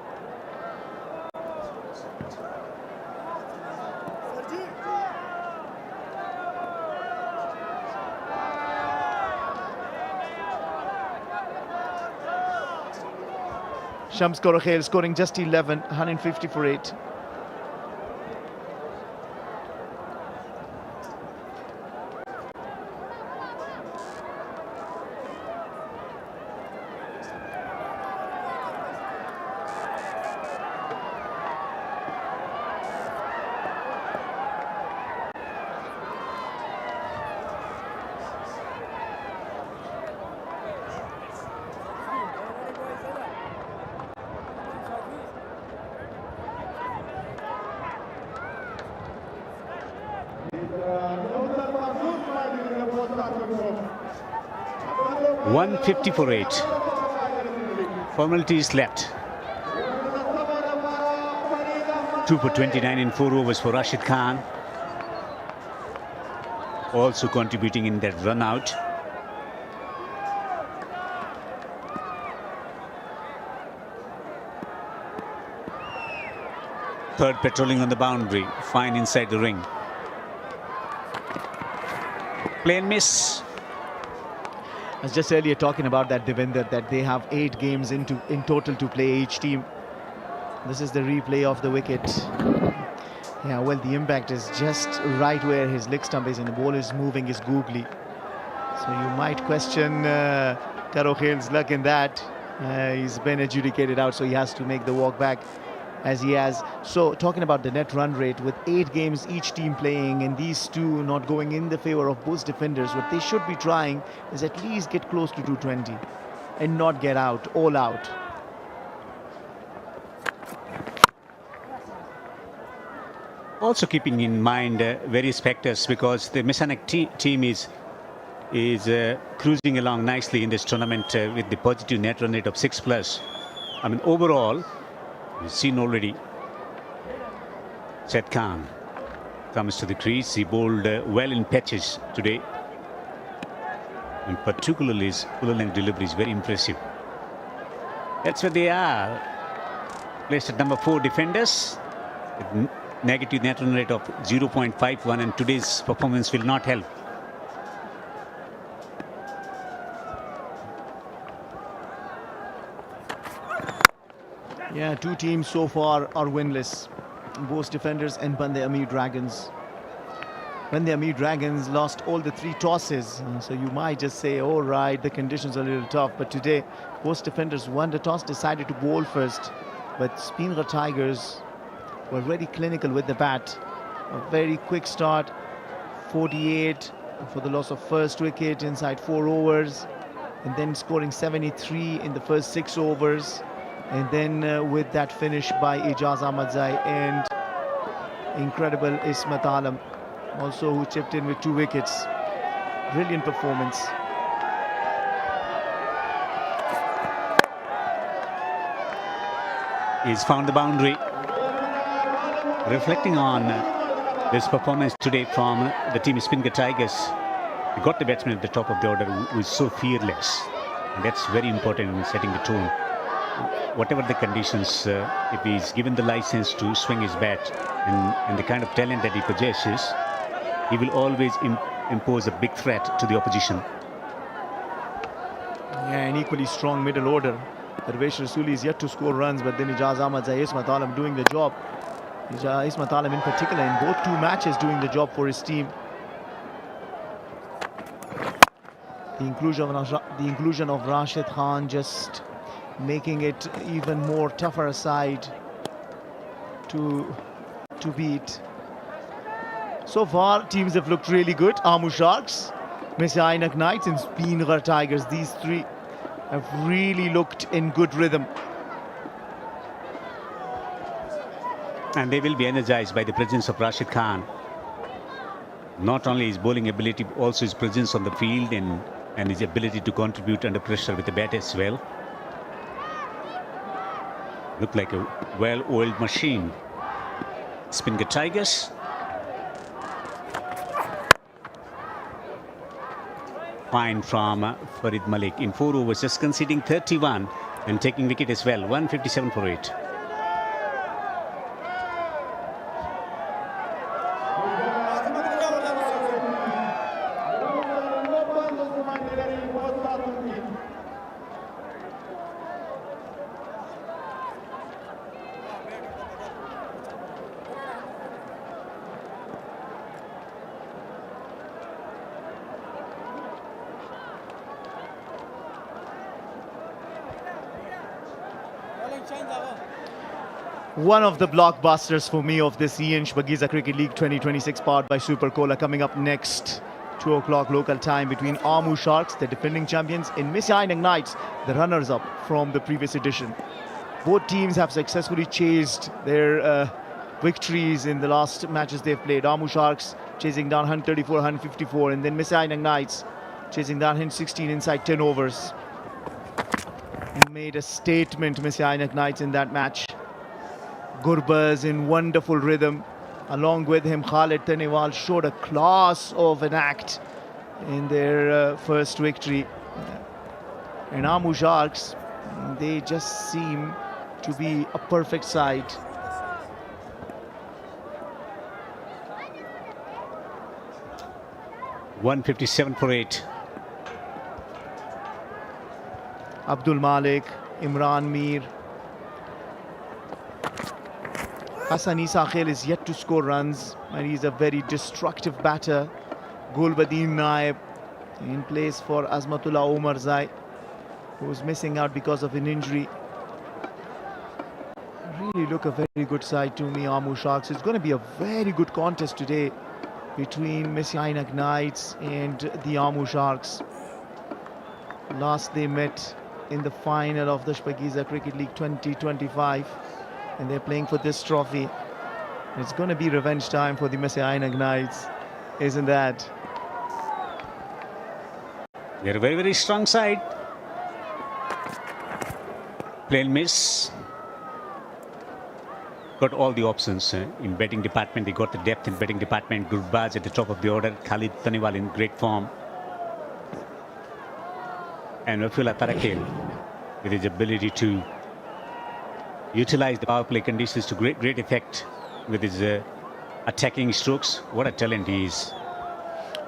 [SPEAKER 1] Shams Karokhel scoring just 11, 150 for 8.
[SPEAKER 2] $150 for 8. Formalities left. 2 for 29 in 4 overs for Rashid Khan. Also contributing in that run out. Third patrolling on the boundary. Fine inside the ring. Plain miss.
[SPEAKER 1] I was just earlier talking about that, Devinder, that they have 8 games in total to play each team. This is the replay of the wicket. Yeah, well, the impact is just right where his leg stump is and the ball is moving is googly. So you might question Karokhel's luck in that. He's been adjudicated out, so he has to make the walk back. as he has. So talking about the net run rate, with 8 games each team playing and these two not going in the favor of both defenders, what they should be trying is at least get close to 220 and not get out, all out.
[SPEAKER 2] Also keeping in mind various factors, because the Mechanic team is cruising along nicely in this tournament with the positive net run rate of 6+. I mean, overall, we've seen already Said Khan comes to the crease. He bowled well in patches today, and particularly his full-length delivery is very impressive. That's where they are. Placed at number 4 defenders. With negative net run rate of 0.51, and today's performance will not help.
[SPEAKER 1] Yeah, 2 teams so far are winless. Bost defenders and Band-e-Amir Dragons. Band-e-Amir Dragons lost all the 3 tosses. So you might just say, all right, the conditions are a little tough. But today, Bost defenders won the toss, decided to bowl first. But Speenghar Tigers were very clinical with the bat. A very quick start, 48 for the loss of first wicket inside 4 overs, and then scoring 73 in the first 6 overs, and then with that finish by Ijaz Ahmadzai and incredible Ismat Alam also, who chipped in with 2 wickets. Brilliant performance.
[SPEAKER 2] He's found the boundary. Reflecting on this performance today from the team Speenghar Tigers, we got the batsman at the top of the order who is so fearless, and that's very important in setting the tone. Whatever the conditions, if he's given the license to swing his bat and the kind of talent that he possesses, he will always impose a big threat to the opposition.
[SPEAKER 1] Yeah, an equally strong middle order. Parvesh Rasuli is yet to score runs, but then Ijaz Ahmadzai, Ismat Alam doing the job. Ismat Alam in particular in both 2 matches doing the job for his team. The inclusion of Rashid Khan just making it even more tougher a side to beat. So far, teams have looked really good. Ammu Sharks, Messiah Knights and Speenghar Tigers. These 3 have really looked in good rhythm.
[SPEAKER 2] And they will be energized by the presence of Rashid Khan. Not only his bowling ability, also his presence on the field and his ability to contribute under pressure with the bat as well. Look like a well-oiled machine. Speenghar Tigers. Fine from Farid Malik in 4 overs, just conceding 31 and taking wicket as well. 157 for 8.
[SPEAKER 1] One of the blockbusters for me of this Shpageeza Cricket League 2026, powered by Super Cola, coming up next 2 o'clock local time between Ammu Sharks, the defending champions, and Messiah Knights, the runners-up from the previous edition. Both teams have successfully chased their victories in the last matches they've played. Ammu Sharks chasing down 134, 154, and then Messiah Knights chasing down 116 inside 10 overs. And made a statement, Messiah Knights, in that match. Gurbaz in wonderful rhythm. Along with him, Khalid Tanewal showed a class of an act in their first victory. And Ammu Sharks, they just seem to be a perfect side.
[SPEAKER 2] $157 for 8.
[SPEAKER 1] Abdul Malik, Imran Mir. Hassan Isa Khail is yet to score runs, and he's a very destructive batter. Gulbadin Naib in place for Azmatullah Omarzai, who was missing out because of an injury. Really really look a very good side to me, Amur Sharks. It's going to be a very good contest today between Messianic Knights and the Amur Sharks. Last they met in the final of the Shpageeza Cricket League 2025, and they're playing for this trophy. It's going to be revenge time for the Messianic Knights, isn't that?
[SPEAKER 2] They're a very, very strong side. Plain miss. Got all the options in batting department. They got the depth in batting department. Gurbaz at the top of the order. Khalid Taniwal in great form. And Wafula Tarakel with his ability to utilize the power play conditions to great effect with his attacking strokes. What a talent he is.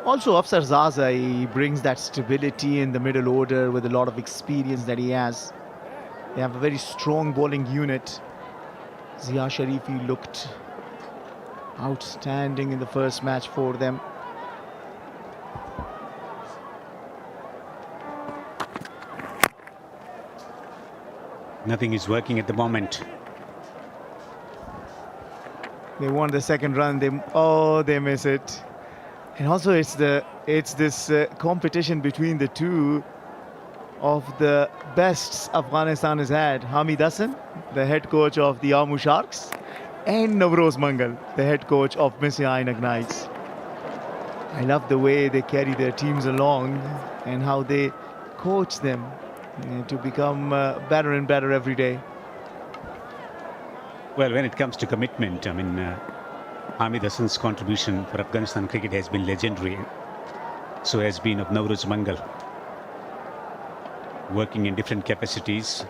[SPEAKER 1] Also, Afsar Zaza, he brings that stability in the middle order with a lot of experience that he has. They have a very strong bowling unit. Zia Sharifi looked outstanding in the first match for them.
[SPEAKER 2] Nothing is working at the moment.
[SPEAKER 1] They want the second run. They miss it. And also, it's this competition between the two of the best Afghanistan has had. Hamid Hassan, the head coach of the Amur Sharks, and Navroz Mangal, the head coach of Messianic Knights. I love the way they carry their teams along and how they coach them to become better and better every day.
[SPEAKER 2] Well, when it comes to commitment, I mean, Hamid Hassan's contribution for Afghanistan cricket has been legendary. So has been of Navroz Mangal, working in different capacities,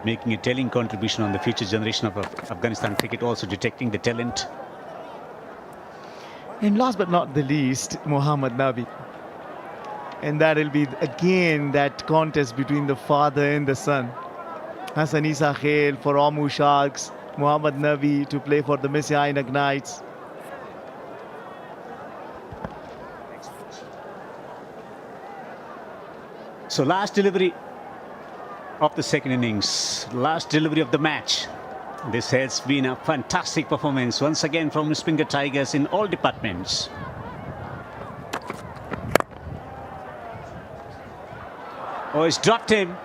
[SPEAKER 2] making a telling contribution on the future generation of Afghanistan cricket, also detecting the talent.
[SPEAKER 1] And last but not the least, Muhammad Nabi. And that will be again that contest between the father and the son. Hassan Isa Khail for Amur Sharks, Muhammad Nabi to play for the Messianic Knights.
[SPEAKER 2] So last delivery of the second innings, last delivery of the match. This has been a fantastic performance once again from Speenghar Tigers in all departments. Oh, he's dropped him.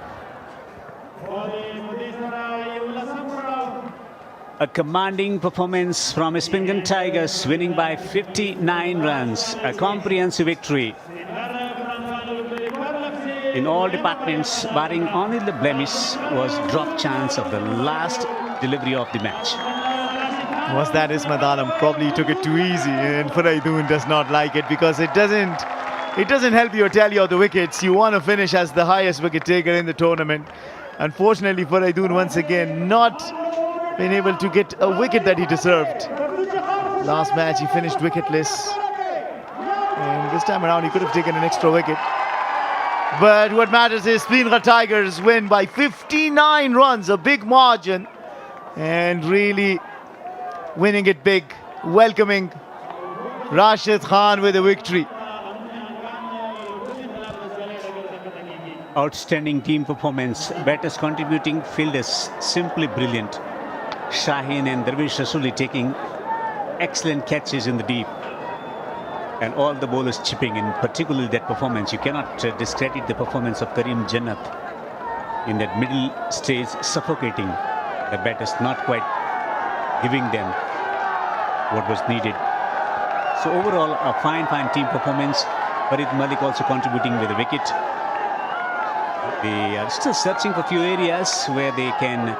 [SPEAKER 2] A commanding performance from Speenghar Tigers, winning by 59 runs. A comprehensive victory in all departments, barring only the blemish was drop chance of the last delivery of the match.
[SPEAKER 1] Was that Ismail Alam? Probably took it too easy, and Faraidoon does not like it because it doesn't help you or tell you of the wickets. You want to finish as the highest wicket taker in the tournament. Unfortunately, Faraidoon once again not been able to get a wicket that he deserved. Last match he finished wicketless, and this time around he could have taken an extra wicket. But what matters is Speenghar Tigers win by 59 runs, a big margin, and really winning it big, welcoming Rashid Khan with a victory.
[SPEAKER 2] Outstanding team performance, batters contributing, fielders simply brilliant. Shaheen and Darvish Rasuli taking excellent catches in the deep, and all the bowlers chipping in, particularly that performance. You cannot discredit the performance of Karim Jannat in that middle stage, suffocating the batters, not quite giving them what was needed. So overall, a fine team performance. Farid Malik also contributing with a wicket. They are still searching for a few areas where they can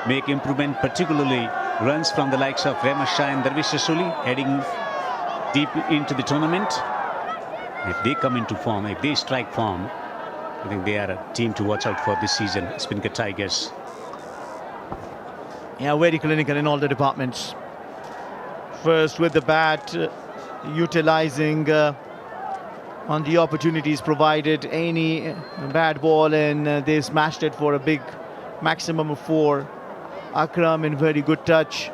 [SPEAKER 2] make improvement, particularly runs from the likes of Rahmat Shah and Darvish Rasuli heading deep into the tournament. If they come into form, if they strike form, I think they are a team to watch out for this season, Speenghar Tigers.
[SPEAKER 1] Yeah, very clinical in all the departments. First with the bat, utilizing on the opportunities provided, any bad ball, and they smashed it for a big maximum of 4. Akram in very good touch.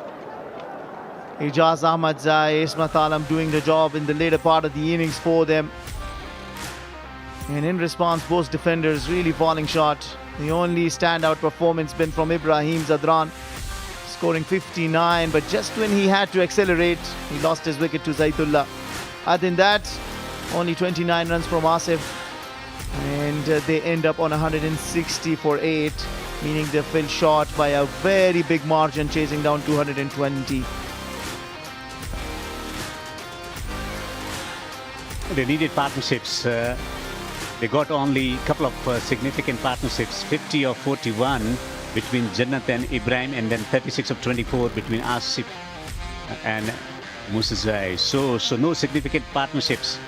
[SPEAKER 1] Ijaz Ahmad Zai, Ismail Alam doing the job in the later part of the innings for them. And in response, both defenders really falling short. The only standout performance been from Ibrahim Zadran, scoring 59, but just when he had to accelerate, he lost his wicket to Zaitullah. Other than that, only 29 runs from Asif, and they end up on 160 for 8, meaning they fell short by a very big margin, chasing down 220.
[SPEAKER 2] They needed partnerships. They got only a couple of significant partnerships, 50 of 41 between Jannat and Ibrahim, and then 36 of 24 between Asif and Musazai. So no significant partnerships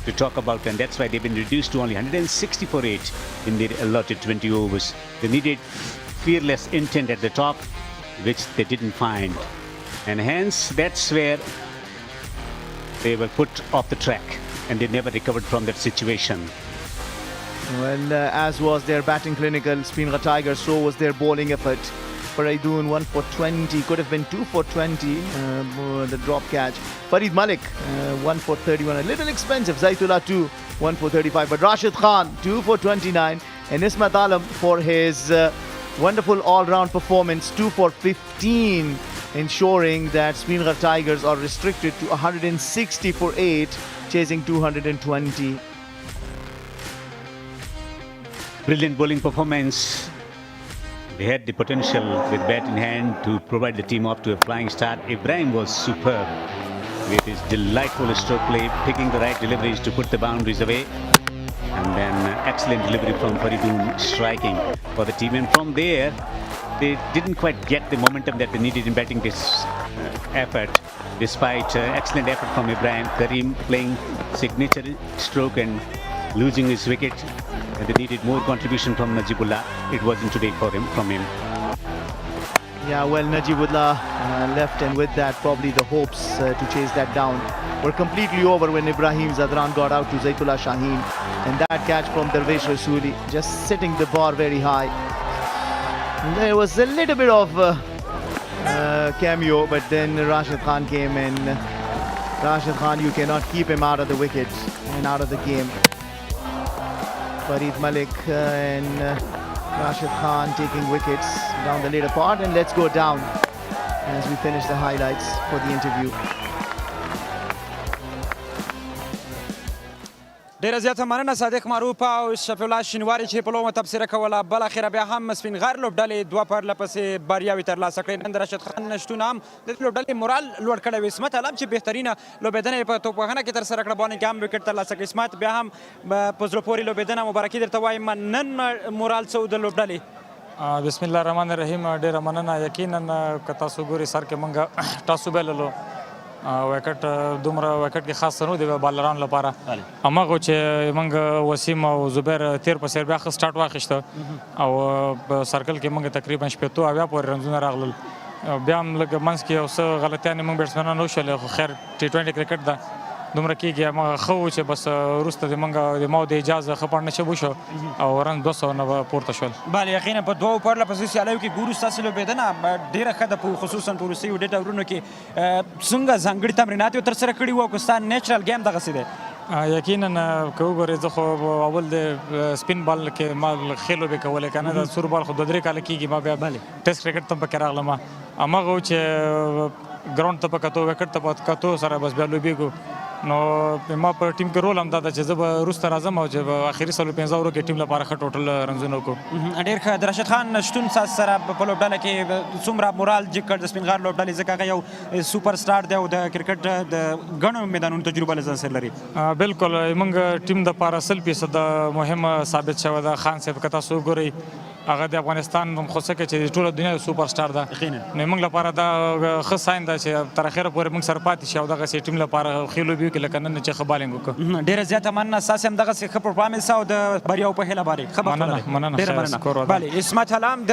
[SPEAKER 2] to talk about, and that's why they've been reduced to only 160 for 8 in their allotted 20 overs. They needed fearless intent at the top, which they didn't find, and hence that's where they were put off the track, and they never recovered from that situation.
[SPEAKER 1] Well, as was their batting clinical, Speenghar Tigers, so was their bowling effort. Faraidoon 1 for 20, could have been 2 for 20, the drop catch. Farid Malik 1 for 31, a little expensive. Zaitullah 2, 1 for 35, but Rashid Khan 2 for 29, and Ismat Alam for his wonderful all-round performance 2 for 15, ensuring that Speenghar Tigers are restricted to 160 for 8, chasing 220.
[SPEAKER 2] Brilliant bowling performance. They had the potential with bat in hand to provide the team off to a flying start. Ibrahim was superb with his delightful stroke play, picking the right deliveries to put the boundaries away, and then excellent delivery from Faridoon, striking for the team. And from there, they didn't quite get the momentum that they needed in batting this effort, despite excellent effort from Ibrahim. Karim playing signature stroke and losing his wicket. And they needed more contribution from Najibullah. It wasn't today for him, from him.
[SPEAKER 1] Yeah, well, Najibullah left, and with that, probably the hopes to chase that down were completely over when Ibrahim Zadran got out to Zaitullah Shaheen. And that catch from Darvesh Rasuli, just setting the bar very high. There was a little bit of cameo, but then Rashid Khan came, and Rashid Khan, you cannot keep him out of the wicket and out of the game. Farid Malik and Rashid Khan taking wickets down the later part, and let's go down as we finish the highlights for the interview.
[SPEAKER 3] ډیره زیاته مننه صادق معروف او شفیع الله شینواري چې په لومه تبصره کوله. بالاخره بیا هم سپینغر لوبډلې دوه پرله پسې بریاوې ترلاسه کړې. نن د راشد خان شتون هم د لوبډلې مورال لوړ کړی و. اسمت علم چې بهترینه لوبېدنه یې په توپوهنه کې ترسره کړه، بانې کې هم وکټ ترلاسه کړ. اسمت بیا هم په زړه پورې لوبېدنه مبارکي درته وایم. نن مورال څه و د لوبډلې؟
[SPEAKER 12] بسم الله الرحمن الرحیم. ډیره مننه. یقینا که تاسو ګورئ سر کې موږ ټاس وبایللو، وکټ دومره وکټ کې خاص نه دی بالرانو لپاره. هماغه چې موږ وسیم او زبیر تیر په سر بیا ښه سټارټ واخیسته او په سرکل کې موږ تقریبا شپېتو اویا پورې رنزونه راغلل. بیا هم لږ منځ کې یو څه غلطیانې موږ بیټسمنان وشولې، خو خیر T20 کرکټ ده دومره کېږي. هماغه ښه و چې بس وروسته د موږ د ماو د اجازه ښه پاڼه وشو او رن 200 نه پورته شول.
[SPEAKER 3] بله یقینا په دوو پرله پسې سیالیو کې ګورو ستاسې لوبېدنه ډېره ښه ده، خصوصا په وروستیو ډېر ډورونو کې څنګه ځانګړي تمرینات یې ترسره کړي وو او که ستا نیچرل ګیم دغسې دی؟
[SPEAKER 12] یقینا که وګورئ زه خو اول د سپین بال کې ما ښې لوبې کولې، که نه د سور بال خو 2-3 کاله کېږي ما بیا ټیسټ کرکټ ته هم پکې راغلم. هماغه و چې ګراونډ ته په کتو وکټ ته په کتو سره بس بیا لوبېږو. نو ما په ټیم کې رول هم دا ده چې زه به وروسته راځم او چې به آخري 115 اورو کې ټیم لپاره ښه ټوټل رنزونه وکړو.
[SPEAKER 3] ډېر ښه. د راشد خان شتون ستاسو سره په لوبډله کې څومره مورال جګ کړ د سپینغار لوبډلې؟ ځکه هغه یو سوپر سټار دی او د کرکټ د ګڼو میدانونو تجربه له ځان سره لري.
[SPEAKER 12] بالکل موږ ټیم دپاره 100% مهمه ثابت شوی ده. خان صاحب که تاسو وګورئ هغه د افغانستان خو څه کې چې ټوله دنیا سوپر سټار ده، نو موږ لپاره دا ښه ساین ده چې تر اخره پورې موږ سره پاتې شي او دغسې ټیم لپاره ښې لوبې وکړي لکه نن چې ښه بالینګ وکړو.
[SPEAKER 3] ډېره زیاته مننه. ستاسې هم دغسې ښه پرفارمنس او د بریاو په هیله بارې ښه بخت ولرئ. ډېره مننه. بله اسمت علام د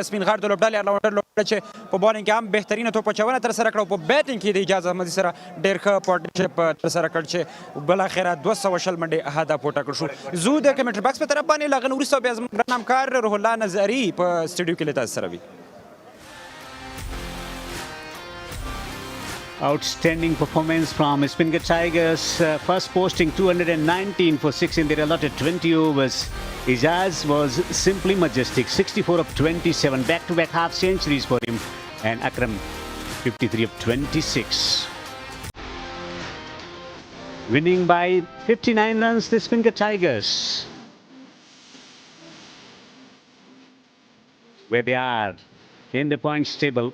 [SPEAKER 3] سپینغار د لوبډلې الراونډر لوبډله چې په بالینګ کې هم بهترینه توپ اچونه ترسره کړه او په بیټینګ کې د اجازه احمدي سره ډېر ښه پارټنرشپ ترسره کړ چې بالاخره 220 منډې هدف وټاکل شو. زه د کمنټري باکس په طرف باندې له هغه نه وروسته بیا زموږ ګران همکار روح الله نظري په سټوډیو کې له تاسو سره وي.
[SPEAKER 2] Outstanding performance from Speenghar Tigers. First posting 219 for 6 in their allotted 20 overs. Ijaz was simply majestic. 64 of 27. Back-to-back half centuries for him. And Akram 53 of 26. Winning by 59 runs, the Speenghar Tigers. Where they are in the points table.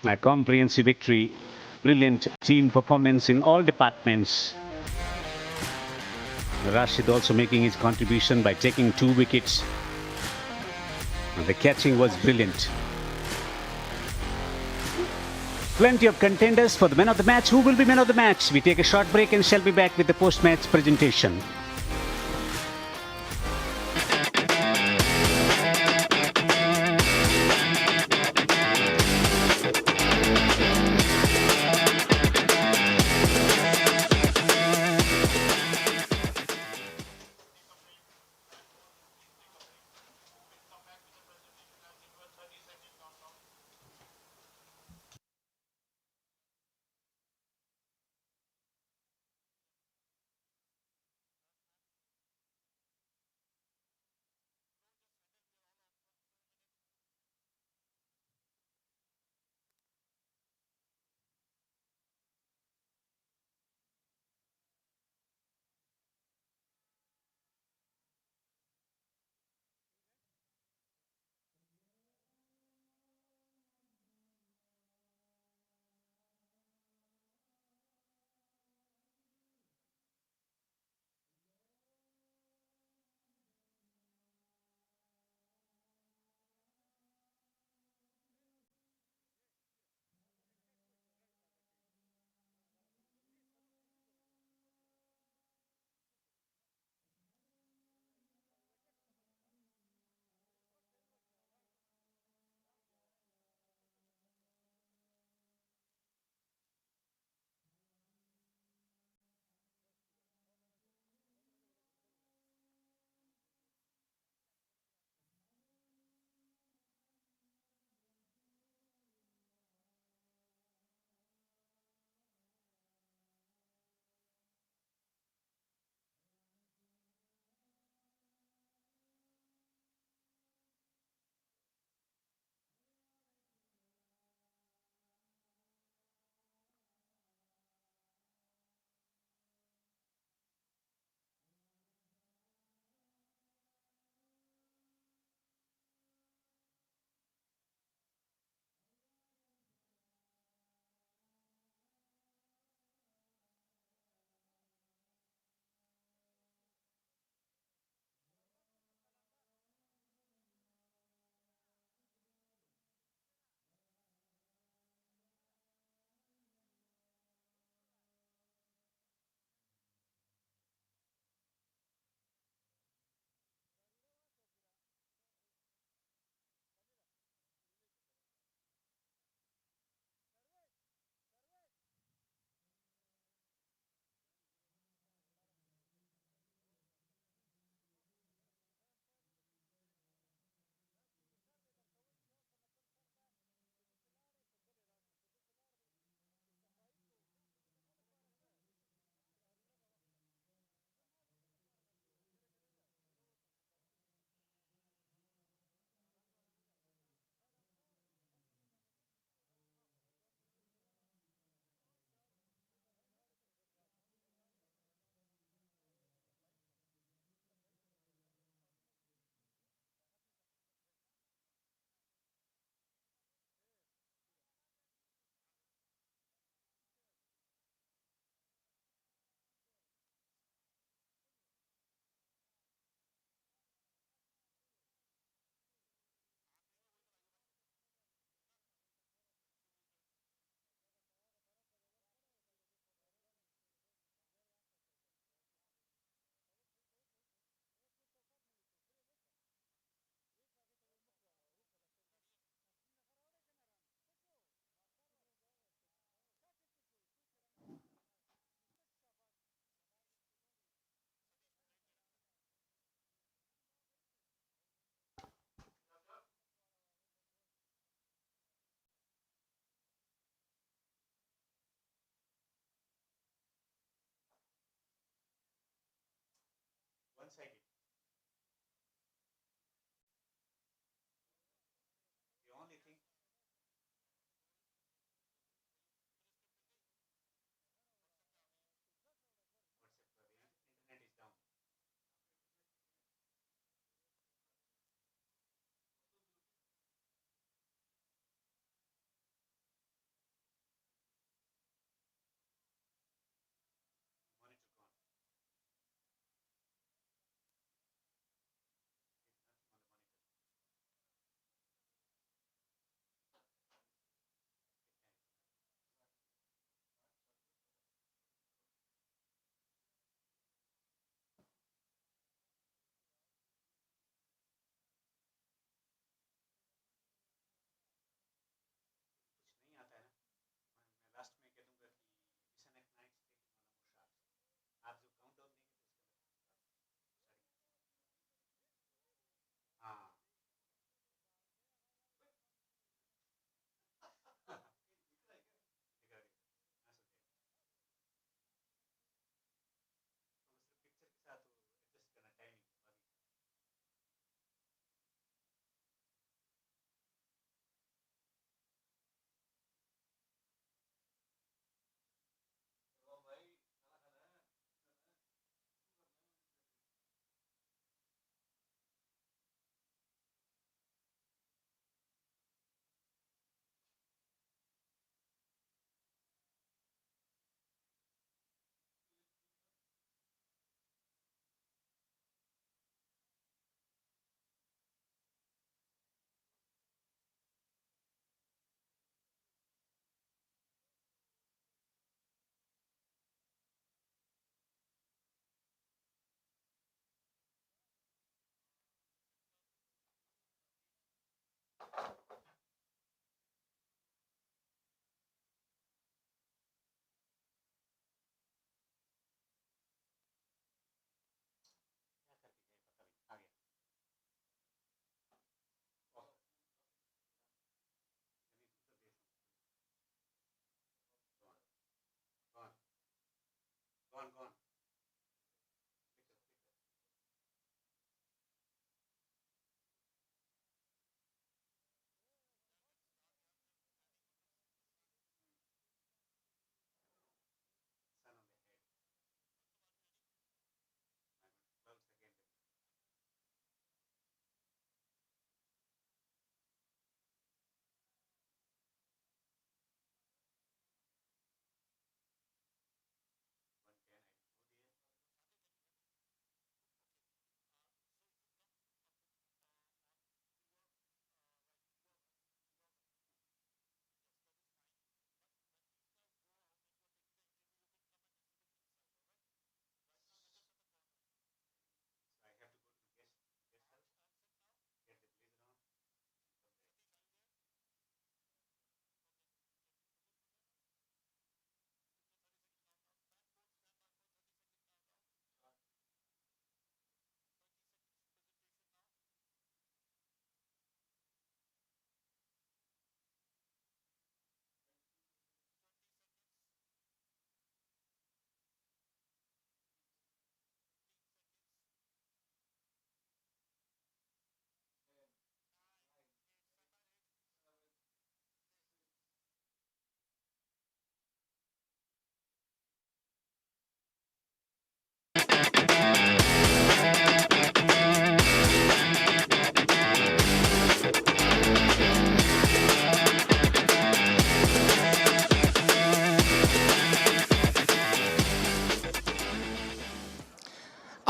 [SPEAKER 2] A comprehensive victory, brilliant team performance in all departments. Rashid also making his contribution by taking 2 wickets. And the catching was brilliant. Plenty of contenders for the man of the match. Who will be man of the match? We take a short break and shall be back with the post-match presentation.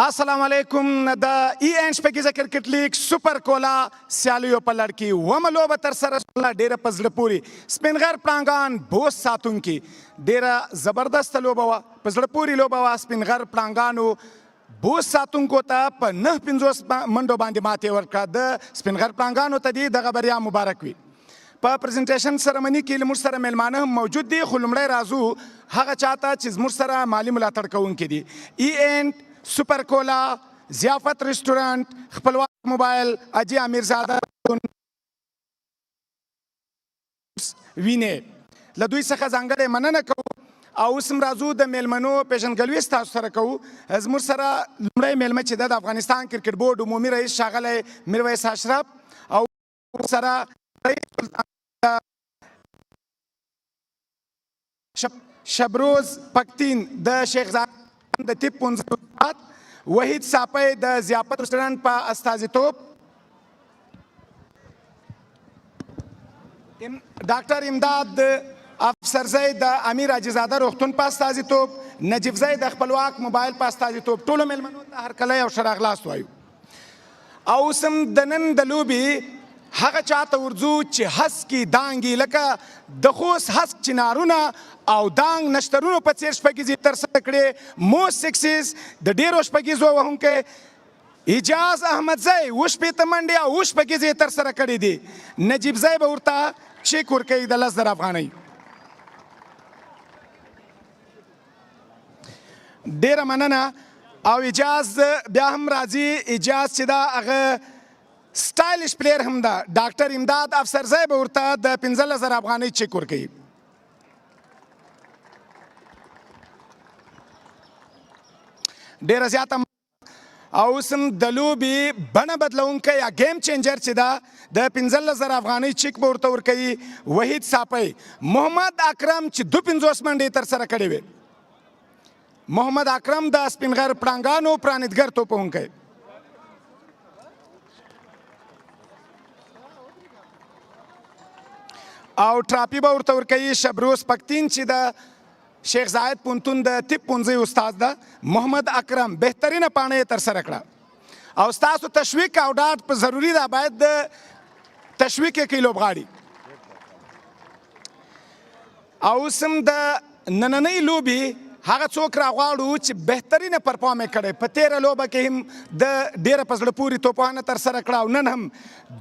[SPEAKER 7] السلام علیکم د ای این شپږیزه کرکټ لیګ سپر کولا سیالیو په لړ کې اومه لوبه ترسره شوله ډېره په زړه پورې سپینغر پړانګان بوست ساتونکي ډېره زبردسته لوبه وه په زړه پورې لوبه وه سپینغر پړانګانو بوست ساتونکو ته په 9-50 منډو باندې ماتې ورکړه د سپینغر پړانګانو ته دې دغه بریا مبارک وي په پریزنټیشن سرمني کې زموږ سره میلمانه هم موجود دي خو لومړی راځو هغه چاته چې زموږ سره مالي ملاتړ کوونکي دي ای این سپر کولا ضیافت ریسټورانټ خپلواک موبایل اجي امیرزاده وینې له دوی څخه ځانګړې مننه کوو او اوس هم راځو د میلمنو پیژندګلوي ستاسو سره کوو زموږ سره لومړی میلمه چې ده د افغانستان کرکټ بورډ عمومي رئیس ښاغلی میرویس اشرف او سره شبروز پکتین د شیخ زاده د تیپ 15 وحید ساپی د ضیافت ریسټورانټ په استازیتوب ډاکټر امداد افسرزی د امیر حاجیزاده روغتون په استازیتوب نجیبزی د خپلواک موبایل په استازیتوب ټولو میلمنو ته هرکلی او ښه راغلاست وایو او اوس هم د نن د لوبې هغه چاته ورځو چې هسکي دانګي لکه د خوست هسک چنارونه او دانګ نشترونو په څېر شپږیزې ترسره کړې موست سکسیز د ډېرو شپږیزو وهونکی اجاز احمدزی 8 منډې او 8 شپږیزې ترسره کړې دي نجیبزی به ورته چیک ورکوي د 10,000 افغانۍ ډېره مننه او اجاز بیا هم راځي اجاز چې دا هغه سټایلش پلیر هم ده ډاکټر امداد افسرزی به ورته د 15,000 افغانۍ چیک ورکوي ډېره زیاته او اوس هم د لوبې بڼه بدلونکی یا گیم چینجر چې ده د 15,000 افغانۍ چیک به ورته ورکوي وحید ساپی محمد اکرم چې 52 منډې ترسره کړې وې محمد اکرم د سپینغر پړانګانو پرانیدګر توپوونکی او ټراپي به ورته ورکوي شبروز پکتین چې د شیخ زاید پونتون د تیپ 15 استاد ده محمد اکرم بهترینه پاڼه یې ترسره کړه او ستاسو تشویق او ډاډ په ضروري ده باید د تشویق یې کوي لوبغاړي او اوس هم د نننۍ لوبې هغه څوک راغواړو چې بهترینه پرفارم یې کړی په تېره لوبه کې هم د ډېره په زړه پورې توپوهنه ترسره کړه او نن هم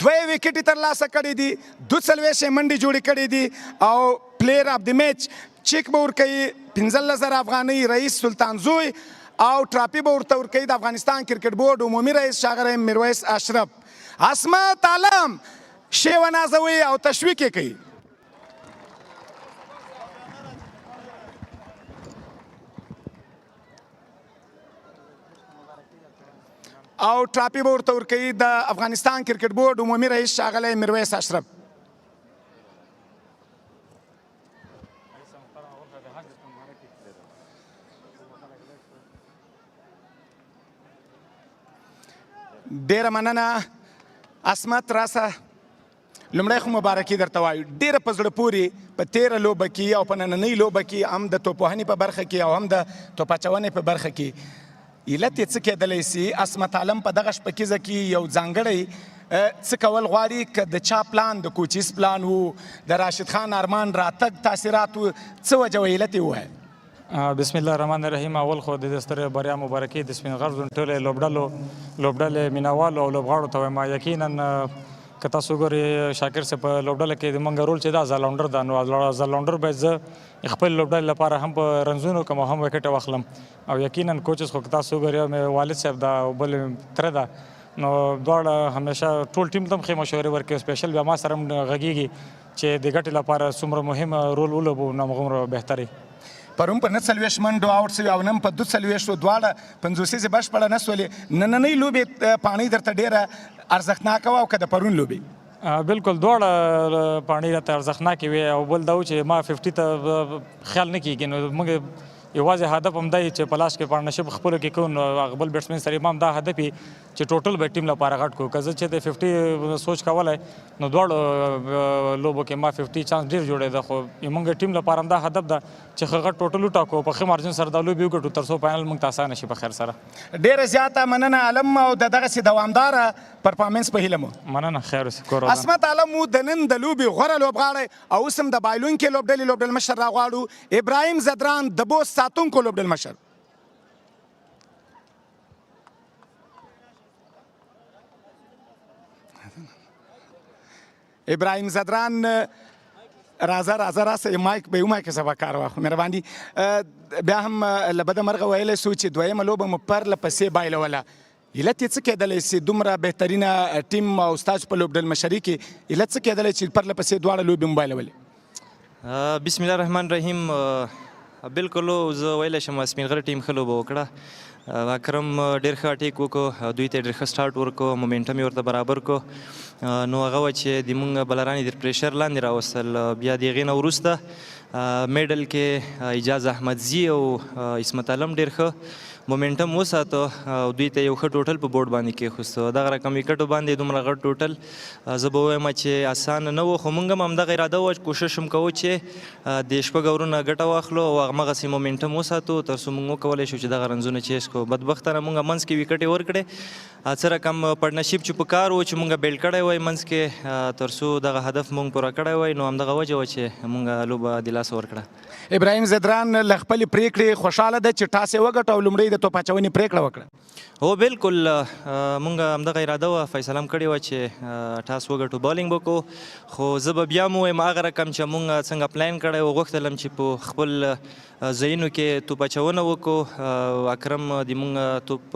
[SPEAKER 7] 2 وکټې ترلاسه کړي دي 42 منډې جوړې کړي دي او پلیر اف د میچ چیک به ورکوي 15,000 افغانۍ رئیس سلطان زوی او ټراپي به ورته ورکوي د افغانستان کرکټ بورډ عمومي رئیس ښاغلی میرویس اشرف عصمت عالم شی ونازوي او تشویق یې کوي او ټراپي به ورته ورکوي د افغانستان کرکټ بورډ عمومي رئیس ښاغلی میرویس اشرف ډېره مننه عصمت راسه لومړی خو مبارکي درته وایو ډېره په زړه پورې په تېره لوبه کې او په نننۍ لوبه کې هم د توپوهنې په برخه کې او هم د توپ اچونې په برخه کې علت یې څه کېدلی سي عصمت عالم په دغه شپږیزه کې یو ځانګړی څه کول غواړي که د چا پلان د کوچیز پلان و د راشد خان ارمان راتګ تاثیرات و څه وجه و علت یې ووایه
[SPEAKER 12] بسم الله الرحمن الرحیم اول خو د دې سترې بریا مبارکي د سپینغر زون ټولې لوبډلې مینوالو او لوبغاړو ته وایم یقینا که تاسو ګورئ شاکر صاحب په لوبډله کې د منګه رول چې دا زلاونډر ده نو زلاونډر باید زه خپل لوبډلې لپاره هم په رنزونو کوم هم وکټ واخلم او یقینا کوچز خو تاسو ګورئ مې والد صاحب دا بل تر ده نو دواړه همیشه ټول ټیم ته ښې مشورې ورکوي سپیشل بیا ما سره هم غږیږي چې د ګټې لپاره څومره مهم رول ولوبو نو هغومره بهتري
[SPEAKER 7] پرون په 49 منډو آوټ شوي او نن په 42 دواړه 50 بشپړه نه سولې نننۍ لوبې پاڼۍ درته ډېره ارزښتناکه وه او که د پرون لوبې
[SPEAKER 12] بالکل دواړه پاڼۍ راته ارزښتناکې وې او بل دا و چې ما 50 ته خیال نه کېږي نو موږ یوازې هدف همدا چې په لاس کې پارټنرشپ خپلو کې کوو نو هغه بل بیټسمین سره هم دا هدف وي چې ټوټل به ټیم لپاره غټ کړو. که زه چې د 50 سوچ کولی نو دواړو لوبو کې ما 50 چانس ډېر جوړېده، خو موږ ټیم لپاره هم دا هدف ده چې ښه غټ ټوټل وټاکو، په ښه مارجن سره دا لوبې وګټو تر څو فاینل موږ ته اسانه شي په خیر سره.
[SPEAKER 7] ډېره زیاته مننه عالم او د دغسې دوامداره پرفارمنس په هیله مو.
[SPEAKER 12] مننه، خیر اوسې، کور ودان.
[SPEAKER 7] عصمت عالم مو د نن د لوبې غوره لوبغاړی او اوس هم د بایلونکي لوبډلې لوبډل مشر راغواړو ابراهیم زدران د بوست ساتونکو لوبډل مشر. ابراهیم زدران راځه راسه مایک به مایک سبا کار واخلو مهرباني. بیا هم له بده مرغه ویلی سو چې دویمه لوبه مو پرله پسې بایلوله، علت یې څه کېدلی چې دومره بهترینه ټیم او ستاسو په لوبډل مشري کې علت څه کېدلی چې پرله پسې دواړه لوبې مو بایلولې؟
[SPEAKER 9] بسم الله الرحمن الرحیم. بالکل زه ویلی شم سپینغر ټیم ښه لوبه وکړه. اکرم ډېر ښه اټیک وکړو، دوی ته ډېر ښه سټارټ ورکړو، مومنټم یې ورته برابر کړو. نو هغه وه چې د مونږ بلران یې د پریشر لاندې راوستل. بیا د هغې نه وروسته میډل کې اجاز احمدزي او عصمت عالم ډېر ښه مومنټم وساته او دوی ته یو ښه ټوټل په بورډ باندې کېښوست. دغه رقم ویکټو باندې دومره غټ ټوټل زه به ووایم چې اسانه نه و، خو موږ هم همدغه اراده وه، کوشش هم کوو چې د 6 اورونه ګټه واخلو او همغسې مومنټم وساتو تر څو موږ وکولی شو چې دغه رنزونه چیس کړو. بدبختانه موږ منځ کې ویکټې ورکړې، څه رقم پارټنرشپ چې په کار و چې موږ بیلډ کړی وای منځ کې تر څو دغه هدف موږ پوره کړی وای، نو همدغه وجه وه چې موږ لوبه د لاسه ورکړه.
[SPEAKER 7] ابراهیم زدران له خپلې پرېکړې خوشحاله ده چې ټاس یې وګټه او لومړی د توپ اچونې پرېکړه وکړه.
[SPEAKER 9] هو بالکل موږ همدغه اراده وه، فیصله هم کړې وه چې ټاس وګټو، بالینګ به وکړو. خو زه به بیا هم ووایم هغه رقم چې موږ څنګه پلان کړی و، غوښتلم چې په خپل ځایونو کې توپ اچونه وکړو. اکرم د موږ توپ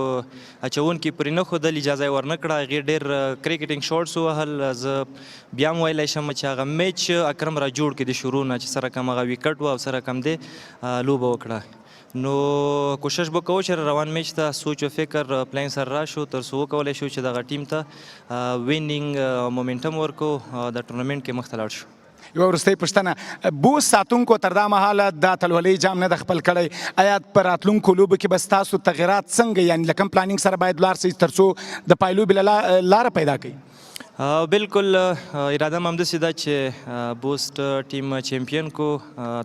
[SPEAKER 9] اچونکي پرې نه ښودل، اجازه یې ورنه کړه، هغې ډېر کرکټینګ شاټس ووهل. زه بیا هم ویلی شم چې هغه میچ اکرم را جوړ کړي د شروع نه، چې څه رقم هغه ویکټ و او څه رقم دی لوبه وکړه. نو کوشش به کوو چې روان میچ ته سوچ او فکر پلان سره راشو تر څو وکولی شو چې دغه ټیم ته وینینګ مومنټم ورکو، د ټورنمنټ کې مخ ته لاړ شو.
[SPEAKER 7] یوه وروستۍ پوښتنه، بوست ساتونکو تر دا مهاله دا اتلولۍ جام نه ده خپل کړی، آیا په راتلونکو لوبو کې به ستاسو تغیرات څنګه یعنې له کوم پلانینګ سره باید ولاړ سئ تر څو د پایلوبې لاره پیدا کړئ؟
[SPEAKER 9] بالکل اراده هم همداسې ده چې بوست ټیم چیمپیون کو،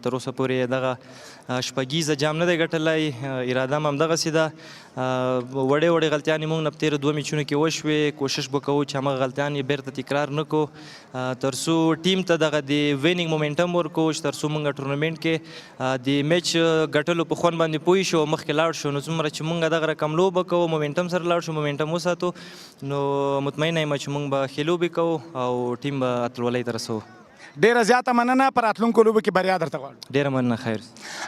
[SPEAKER 9] تر اوسه پورې دغه شپږیزه جام نه دی ګټلی. اراده هم همدغسې ده. وړې وړې غلطیانې موږ نه په تېرو 2 میچونو کې وشوې، کوشش به کوو چې همغه غلطیانې بیرته تکرار نه کړو تر څو ټیم ته دغه د وینینګ مومنټم ورکړو، چې تر څو موږ ټورنمنټ کې د میچ ګټلو په خوند باندې پوه شو او مخکې لاړ شو. نو څومره چې موږ دغه رقم لوبه کوو، مومنټم سره لاړ شو، مومنټم وساتو، نو مطمئنه یم چې موږ به ښې لوبې کوو او ټیم به اتلولۍ ته رسوو.
[SPEAKER 7] ډیره زیاته مننه، په راتلونکو لوبو کې بریا درته غواړو.
[SPEAKER 9] ډیره مننه، خیر.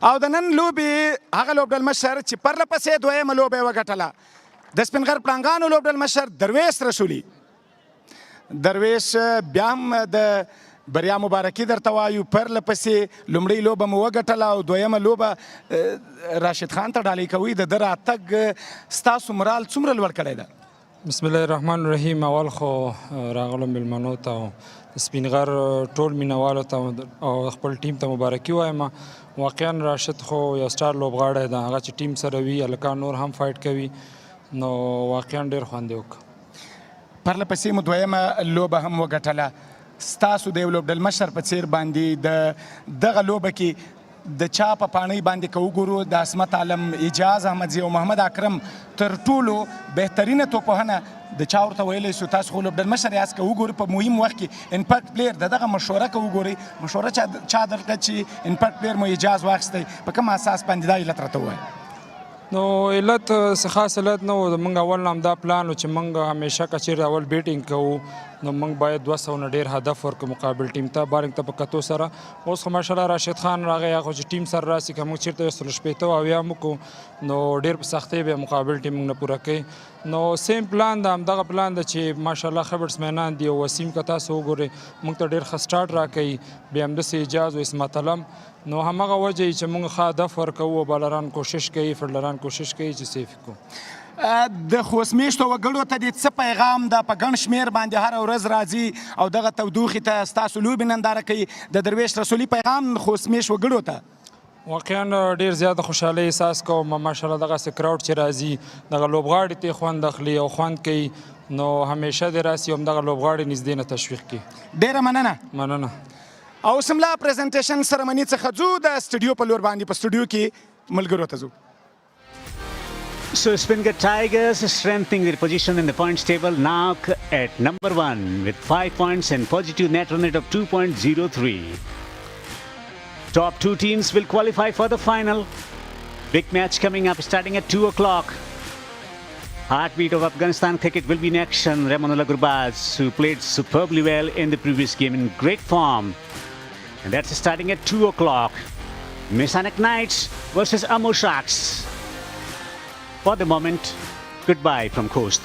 [SPEAKER 7] او د نن لوبې هغه لوبډل مشر چې پرله پسې دویمه لوبه یې وګټله، د سپینغر پړانګانو لوبډل مشر درویش رسولي. درویش بیا هم د بریا مبارکي درته وایو، پرله پسې لومړۍ لوبه مو وګټله او دویمه لوبه راشد خان ته ډالۍ کوي، د ده راتګ ستاسو مرال څومره لوړ کړی ده؟
[SPEAKER 12] بسم الله الرحمن الرحیم. اول خو راغلو مېلمنو ته او سپینغر ټول مینوالو ته او خپل ټیم ته مبارکي وایم. واقعا راشد خو یو سټار لوبغاړی ده، هغه چې ټیم سره وي، هلکان نور هم فایټ کوي، نو واقعا ډېر خوند یې وکړه.
[SPEAKER 7] پرله پسې مو دویمه لوبه هم وګټله. ستاسو د یو لوبډل مشر په څیر باندې د دغه لوبه کې د چا په پاڼۍ باندې که وګورو، د عصمت عالم، اجاز احمدزي او محمد اکرم تر ټولو بهترینه توپوهنه د چا ورته ویلی سو؟ تاسو خو لوبډل مشر یاست، که وګورئ په مهم وخت کې امپیکټ پلیر د دغه مشوره که وګورئ، مشوره چا درکړه چې امپیکټ پلیر مو اجاز واخیستی، په کوم اساس باندې دا علت راته ووایه؟
[SPEAKER 12] نو علت څه خاص علت نه و، موږ اول نه همدا پلان و چې موږ همیشه که چیرې اول بیټینګ کوو نو موږ باید 200 نه ډېر هدف ورکړو مقابل ټیم ته، بالینګ ته په کتو سره. اوس خو ماشاءالله راشد خان راغی، هغه چې ټیم سره راسي، که موږ چېرته 180 او 80 هم وکړو نو ډېر په سختۍ به مقابل ټیم موږ نه پوره کوي. نو سیم پلان ده، همدغه پلان ده چې ماشاءالله ښه بیټسمینان دي او وسیم که تاسو وګورئ موږ ته ډېر ښه سټارټ راکوي، بیا همداسې اجاز او عصمت علم، نو همغه وجه یې چې موږ ښه هدف ورکوو او بالران کوشش کوي، فیلډران کوشش کوي چې سیف کړو.
[SPEAKER 7] د خوست میشتو وګړو ته دې څه پیغام ده؟ په ګڼ شمېر باندې هره ورځ راځي او دغه تودوخې ته ستاسو لوبې ننداره کوي، د درویش رسولي پیغام خوست میشت وګړو ته؟
[SPEAKER 12] واقعا ډیر زیاته خوشحالي احساس کوم ماشاءالله دغسې کراوډ چې راځي دغه لوبغاړي ته خوند اخلي او خوند کوي نو همیشه دې راسي همدغه لوبغاړي نږدې نه تشویق کړي.
[SPEAKER 7] ډیره مننه. او سملا پریزنټیشن سرمنی څخه ځو د سټوډیو په لور باندې په سټوډیو کې ملګرو ته ځو.
[SPEAKER 2] So Speenghar Tigers strengthening their position in the points table, now at number 1 with 5 points and positive net run rate of 2.03. Top 2 teams will qualify for the final. Big match coming up starting at 2 o'clock. Heartbeat of Afghanistan cricket will be in action. Rahmat Gurbaz, who played superbly well in the previous game, in great form. And that's starting at 2 o'clock. Mechanic Knights versus Ammo Sharks. For the moment, goodbye from Khost.